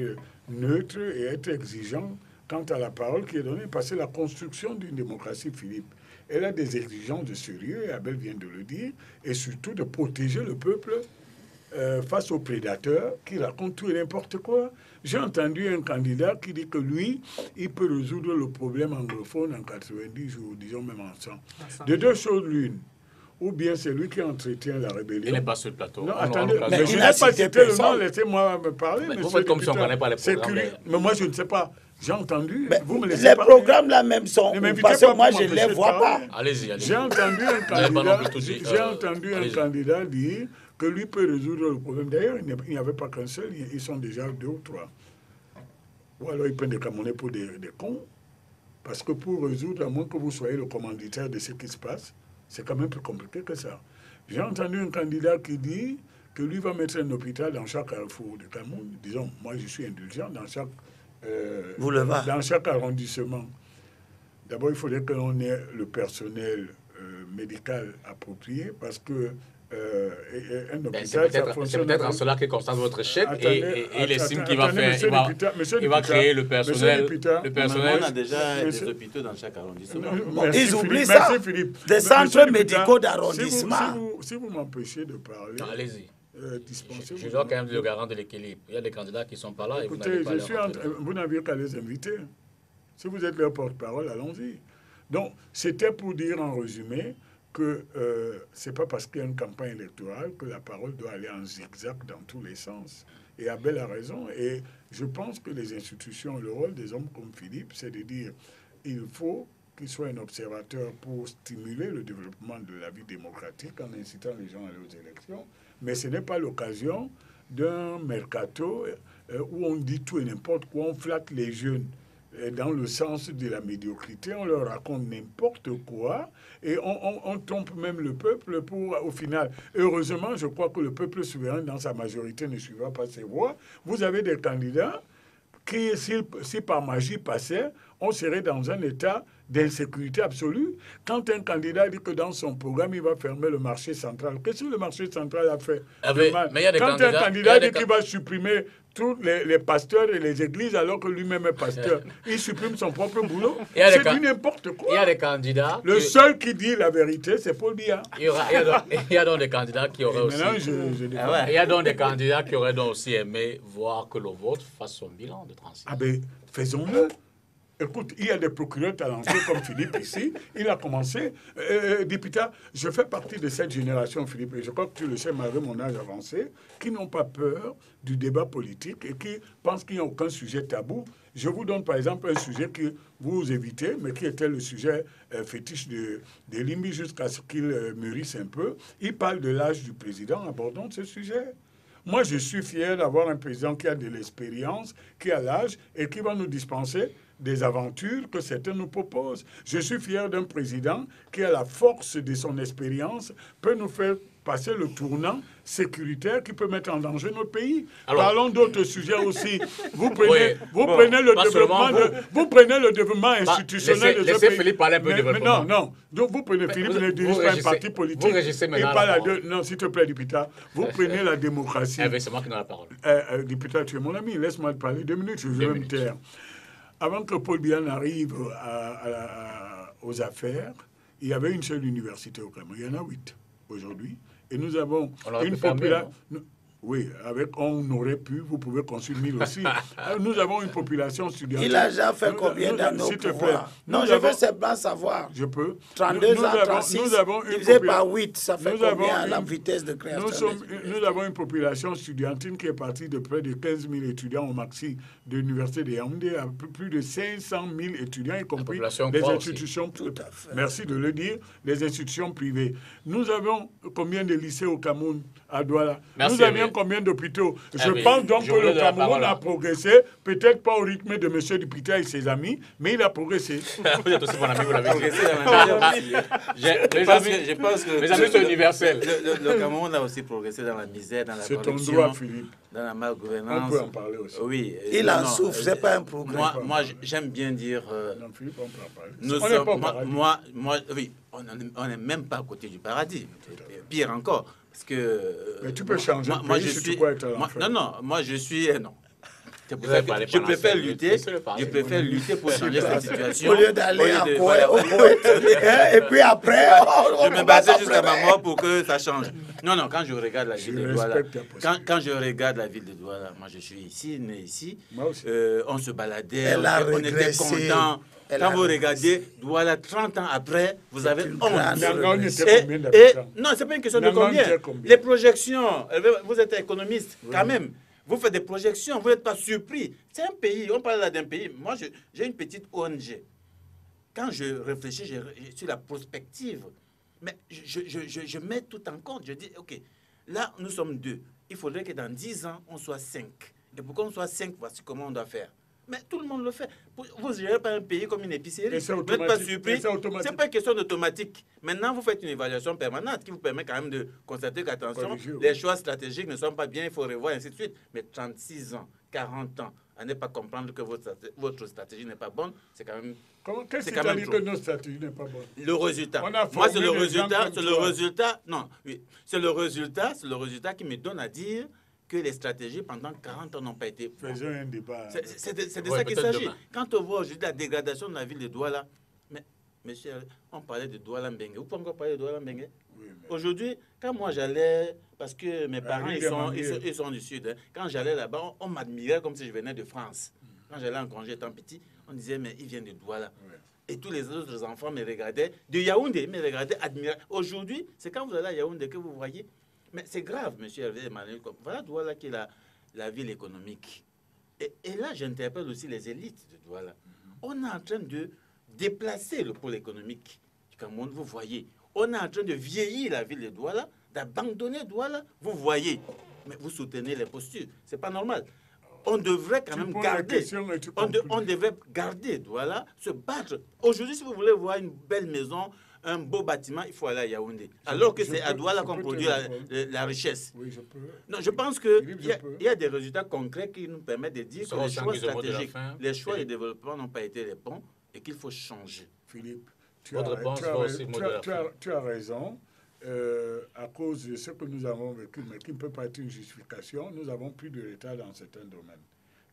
neutre et être exigeant quant à la parole qui est donnée. Parce que la construction d'une démocratie, Philippe, elle a des exigences de sérieux, et Abel vient de le dire, et surtout de protéger le peuple face aux prédateurs qui racontent tout et n'importe quoi. J'ai entendu un candidat qui dit que lui, il peut résoudre le problème anglophone en 90 jours, disons même en 100. De deux choses l'une. Ou bien c'est lui qui entretient la rébellion. Il n'est pas sur le plateau. Non, attendez, mais je n'ai pas cité le nom, laissez-moi me parler. Mais vous faites comme si on ne connaît pas les programmes. Mais moi, je ne sais pas. J'ai entendu. Vous me laissez parler. Programmes là même sont. Parce que moi, je ne les vois pas. Allez-y, allez-y. J'ai entendu un candidat dire que lui peut résoudre le problème. D'ailleurs, il n'y avait pas qu'un seul, ils sont déjà 2 ou 3. Ou alors ils prennent des Camerounais pour des cons. Parce que pour résoudre, à moins que vous soyez le commanditaire de ce qui se passe, c'est quand même plus compliqué que ça. J'ai entendu un candidat qui dit que lui va mettre un hôpital dans chaque carrefour du Cameroun. Disons, moi je suis indulgent dans chaque arrondissement. D'abord, il faudrait que l'on ait le personnel médical approprié parce que un hôpital, c'est peut-être en cela que constate votre chef et il estime qu'il va créer le personnel. On a déjà des hôpitaux dans chaque arrondissement. Ils oublient ça. Des centres médicaux d'arrondissement. Si vous m'empêchez de parler, allez-y. Je dois quand même le garant de l'équilibre. Il y a des candidats qui ne sont pas là et vous n'avez pas vous n'aviez qu'à les inviter. Si vous êtes leur porte-parole, allons-y. Donc, c'était pour dire en résumé que ce n'est pas parce qu'il y a une campagne électorale que la parole doit aller en zigzag dans tous les sens. Et Abel a raison. Et je pense que les institutions, le rôle des hommes comme Philippe, c'est de dire il faut qu'il soit un observateur pour stimuler le développement de la vie démocratique en incitant les gens à aller aux élections. Mais ce n'est pas l'occasion d'un mercato où on dit tout et n'importe quoi, on flatte les jeunes dans le sens de la médiocrité, on leur raconte n'importe quoi et on trompe même le peuple pour, au final, heureusement, je crois que le peuple souverain dans sa majorité ne suivra pas ses voix. Vous avez des candidats qui, si par magie passait, on serait dans un état d'insécurité absolue. Quand un candidat dit que dans son programme, il va fermer le marché central, qu'est-ce que le marché central a fait de mal? Quand un candidat dit qu'il va supprimer tous les pasteurs et les églises alors que lui-même est pasteur, il supprime son propre boulot. C'est du n'importe quoi. Il y a des candidats... Le seul qui dit la vérité, c'est Paul Biya. Il y a donc des candidats qui auraient aussi... Il y a donc des candidats qui auraient donc aussi aimé voir que le vôtre fasse son bilan de transition. Ah ben, faisons-le. Écoute, il y a des procureurs talentueux comme Philippe ici. Il a commencé. Dipita, je fais partie de cette génération, Philippe, et je crois que tu le sais, malgré mon âge avancé, qui n'ont pas peur du débat politique et qui pensent qu'il n'y a aucun sujet tabou. Je vous donne par exemple un sujet que vous évitez, mais qui était le sujet fétiche de Limbi jusqu'à ce qu'il mûrisse un peu. Il parle de l'âge du président. Abordons ce sujet. Moi, je suis fier d'avoir un président qui a de l'expérience, qui a l'âge et qui va nous dispenser des aventures que certains nous proposent. Je suis fier d'un président qui, à la force de son expérience, peut nous faire passer le tournant sécuritaire qui peut mettre en danger notre pays. Alors, parlons d'autres sujets aussi. Vous prenez, prenez le développement institutionnel de ce pays. Philippe parler un peu de développement. Non. Donc vous prenez Philippe, ne dirige pas un parti politique. Il parle non, s'il te plaît, Dipita. Vous prenez la démocratie. C'est moi qui donne la parole. Dipita, tu es mon ami. Laisse-moi te parler 2 minutes. Je vais me taire. Avant que Paul Biya n'arrive aux affaires, il y avait une seule université au Cameroun. Il y en a 8 aujourd'hui. Et nous avons une population... Oui, on aurait pu, vous pouvez construire 1000 aussi. Nous avons une population studiantine. Il a déjà fait combien d'années au pouvoir? Non, je veux simplement savoir. Je peux. 32 ans, 36, divisé par 8, ça fait combien la vitesse de création? Nous avons une population studiantine qui est partie de près de 15 000 étudiants au maxi de l'Université de Yaoundé, à plus de 500 000 étudiants, y compris les institutions... Tout à fait. Merci de le dire, les institutions privées. Nous avons combien de lycées au Cameroun, à Douala? Nous avions combien d'hôpitaux? Je pense donc que le Cameroun a progressé, peut-être pas au rythme de M. Dupita et ses amis, mais il a progressé. Vous êtes aussi mon ami, vous l'avez dit. Je pense que mes amis sont universels. Le Cameroun a aussi progressé dans la misère, dans la corruption. C'est ton droit, Philippe. Dans la malgouvernance. On peut en parler aussi. Oui. Il en souffre, c'est pas un progrès. Moi, j'aime bien dire... Non, Philippe, on peut en parler. Oui, on n'est même pas à côté du paradis. Pire encore. Parce que, mais tu peux changer moi, je suis, moi je suis non. Je préfère lutter pour changer cette situation. Au lieu d'aller au poète et puis après je me battais jusqu'à ma mort pour que ça change. Non, quand je regarde la ville de Douala, quand je regarde la ville de Douala, moi je suis ici, né ici, on se baladait, on était contents. Quand vous regardez, Douala, 30 ans après, vous avez honte. Non, c'est pas une question de combien. Les projections, vous êtes économiste, quand même. Vous faites des projections, vous n'êtes pas surpris. C'est un pays, on parle là d'un pays. Moi, j'ai une petite ONG. Quand je réfléchis sur la prospective, mais je mets tout en compte. Je dis, OK, là, nous sommes 2. Il faudrait que dans 10 ans, on soit 5. Et pour qu'on soit 5, voici comment on doit faire. Mais tout le monde le fait. Vous ne gérez pas un pays comme une épicerie. Vous n'êtes pas surpris. Ce n'est pas une question d'automatique. Maintenant, vous faites une évaluation permanente qui vous permet quand même de constater qu'attention, les choix stratégiques ne sont pas bien, il faut revoir, ainsi de suite. Mais 36 ans, 40 ans, à ne pas comprendre que votre stratégie n'est pas bonne, c'est quand même... Qu'est-ce que tu dit que notre stratégie n'est pas bonne? Le résultat. Moi, c'est le résultat. Non, oui. C'est le résultat qui me donne à dire que les stratégies pendant 40 ans n'ont pas été... Faisons un débat. C'est de ça qu'il s'agit. Quand on voit aujourd'hui la dégradation de la ville de Douala, mais monsieur, on parlait de Douala Mbengue. Vous pouvez encore parler de Douala Mbengue? Oui, mais... Aujourd'hui, quand moi j'allais, parce que mes parents ils sont du Sud, hein, quand j'allais là-bas, on m'admirait comme si je venais de France. Quand j'allais en congé étant petit, on disait, mais ils viennent de Douala. Ouais. Et tous les autres enfants me regardaient, de Yaoundé, ils me regardaient, admiraient. Aujourd'hui, c'est quand vous allez à Yaoundé que vous voyez. Mais c'est grave, monsieur Hervé Emmanuel. Voilà Douala qui est la ville économique. Et là, j'interpelle aussi les élites de Douala. On est en train de déplacer le pôle économique du Cameroun, vous voyez. On est en train de vieillir la ville de Douala, d'abandonner Douala, vous voyez. Mais vous soutenez les postures. C'est pas normal. On devrait quand même garder. On devrait garder Douala, se battre. Aujourd'hui, si vous voulez voir une belle maison, un beau bâtiment, il faut aller à Yaoundé. Alors que c'est à Douala qu'on produit la richesse. Oui, je peux. Non, je pense qu'il y a des résultats concrets qui nous permettent de dire que les choix stratégiques, les choix de développement n'ont pas été les bons et qu'il faut changer. Philippe, tu as raison. À cause de ce que nous avons vécu, mais qui ne peut pas être une justification, nous avons pris de retard dans certains domaines.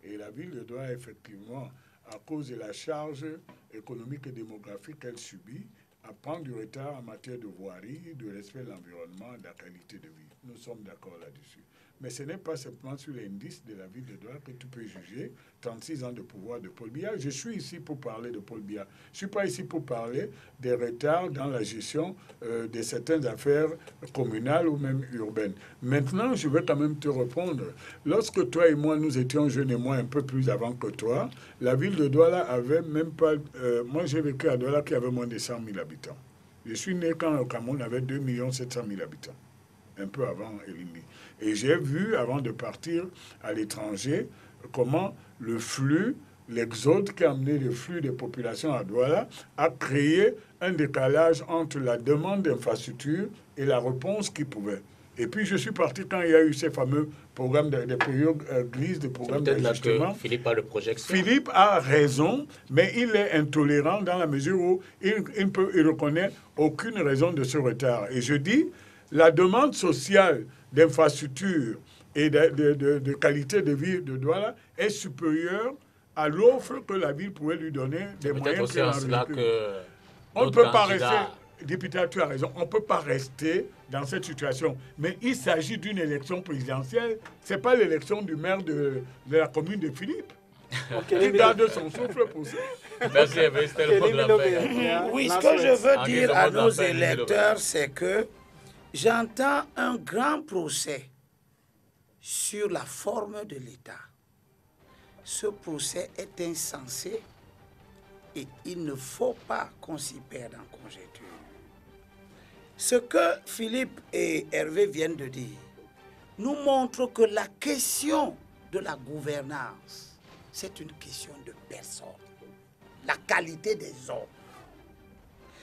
Et la ville de Douala, effectivement, à cause de la charge économique et démographique qu'elle subit, à prendre du retard en matière de voirie, de respect de l'environnement, de la qualité de vie. Nous sommes d'accord là-dessus. Mais ce n'est pas simplement sur l'indice de la ville de Douala que tu peux juger 36 ans de pouvoir de Paul Biya. Je suis ici pour parler de Paul Biya. Je ne suis pas ici pour parler des retards dans la gestion de certaines affaires communales ou même urbaines. Maintenant, je vais quand même te répondre. Lorsque toi et moi, nous étions jeunes et moi un peu plus avant que toi, la ville de Douala avait même pas... moi, j'ai vécu à Douala qui avait moins de 100 000 habitants. Je suis né quand le Cameroun avait 2 700 000 habitants, un peu avant Elimi. Et j'ai vu, avant de partir à l'étranger, comment le flux, l'exode qui a amené le flux des populations à Douala a créé un décalage entre la demande d'infrastructures et la réponse qu'ils pouvaient. Et puis je suis parti quand il y a eu ces fameux programmes des périodes grises, des programmes d'ajustement. Philippe a le projet. Philippe a raison, mais il est intolérant dans la mesure où il ne reconnaît aucune raison de ce retard. Et je dis, la demande sociale d'infrastructures et de qualité de vie de Douala est supérieure à l'offre que la ville pouvait lui donner des moyens. On ne peut pas rester... Député, tu as raison, on ne peut pas rester dans cette situation. Mais il s'agit d'une élection présidentielle. Ce n'est pas l'élection du maire de la commune de Philippe. Il garde son souffle pour ça. Merci, oui, ce que je veux dire à nos électeurs, c'est que j'entends un grand procès sur la forme de l'État. Ce procès est insensé et il ne faut pas qu'on s'y perde en conjecture. Ce que Philippe et Hervé viennent de dire nous montre que la question de la gouvernance, c'est une question de personne. La qualité des hommes.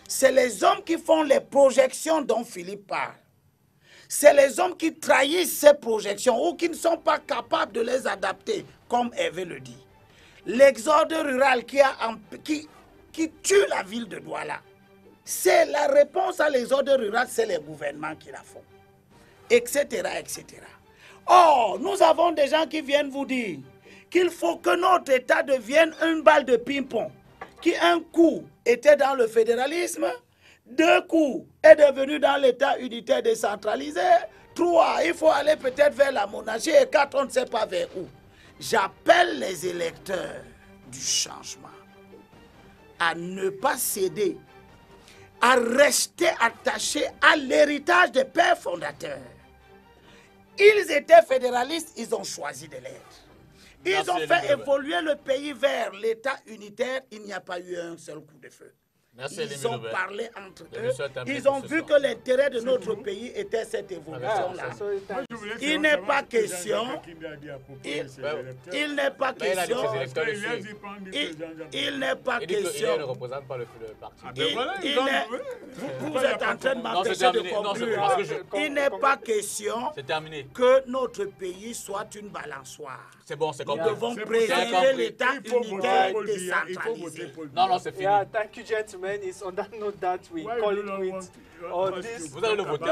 C'est les hommes qui font les projections dont Philippe parle. C'est les hommes qui trahissent ces projections ou qui ne sont pas capables de les adapter, comme Hervé le dit. L'exode rural qui tue la ville de Douala, c'est la réponse à l'exode rural, c'est les gouvernements qui la font, etc., etc. Or, nous avons des gens qui viennent vous dire qu'il faut que notre État devienne une balle de ping-pong, qui un coup était dans le fédéralisme, 2 coups est devenu dans l'État unitaire décentralisé, 3, il faut aller peut-être vers la monarchie, et 4, on ne sait pas vers où. J'appelle les électeurs du changement à ne pas céder, à rester attachés à l'héritage des pères fondateurs. Ils étaient fédéralistes, ils ont choisi de l'être. Ils ont fait évoluer le pays vers l'État unitaire, il n'y a pas eu un seul coup de feu. Ils ont parlé entre eux, ils ont vu que l'intérêt de notre pays était cette évolution-là. Il n'est pas question, il n'est pas question, il n'est pas question, vous êtes en train de m'empêcher de conclure, il n'est pas question que notre pays soit une balançoire. C'est bon, c'est compris. Nous devons préserver l'État unitaire décentralisé. Non, c'est fini. Yeah, thank you, gentlemen. It's on that note that we call it quits on this. Vous allez le voter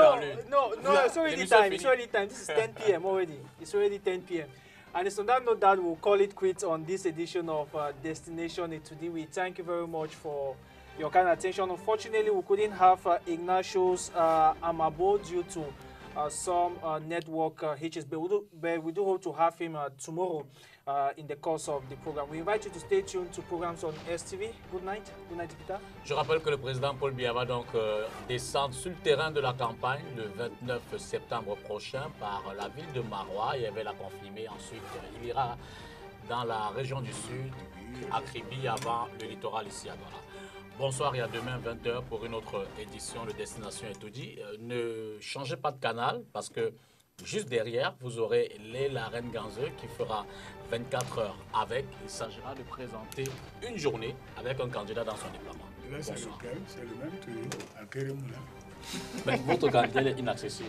No, it's already time. It's already time. This is 10 p.m. already. It's already 10 p.m. And it's on that note that we'll call it quits on this edition of Destination Today. We thank you very much for your kind attention. Unfortunately, we couldn't have Ignatius Amabo due to some network hitches, but we do hope to have him tomorrow in the course of the program. We invite you to stay tuned to programs on STV. Good night, Peter. Je rappelle que le président Paul Biya va donc descendre sur le terrain de la campagne le 29 septembre prochain par la ville de Maroua. Il avait la confirmé. Ensuite, il ira dans la région du Sud, à Kribi, avant le littoral ici à Douala. Bonsoir et à demain 20h pour une autre édition de Destination Etoudi. Ne changez pas de canal parce que juste derrière, vous aurez la Reine Ganzeux qui fera 24 heures avec. Il s'agira de présenter une journée avec un candidat dans son déploiement. Là, c'est lequel? C'est le même truc à Kérémoula. Mais votre candidat est inaccessible.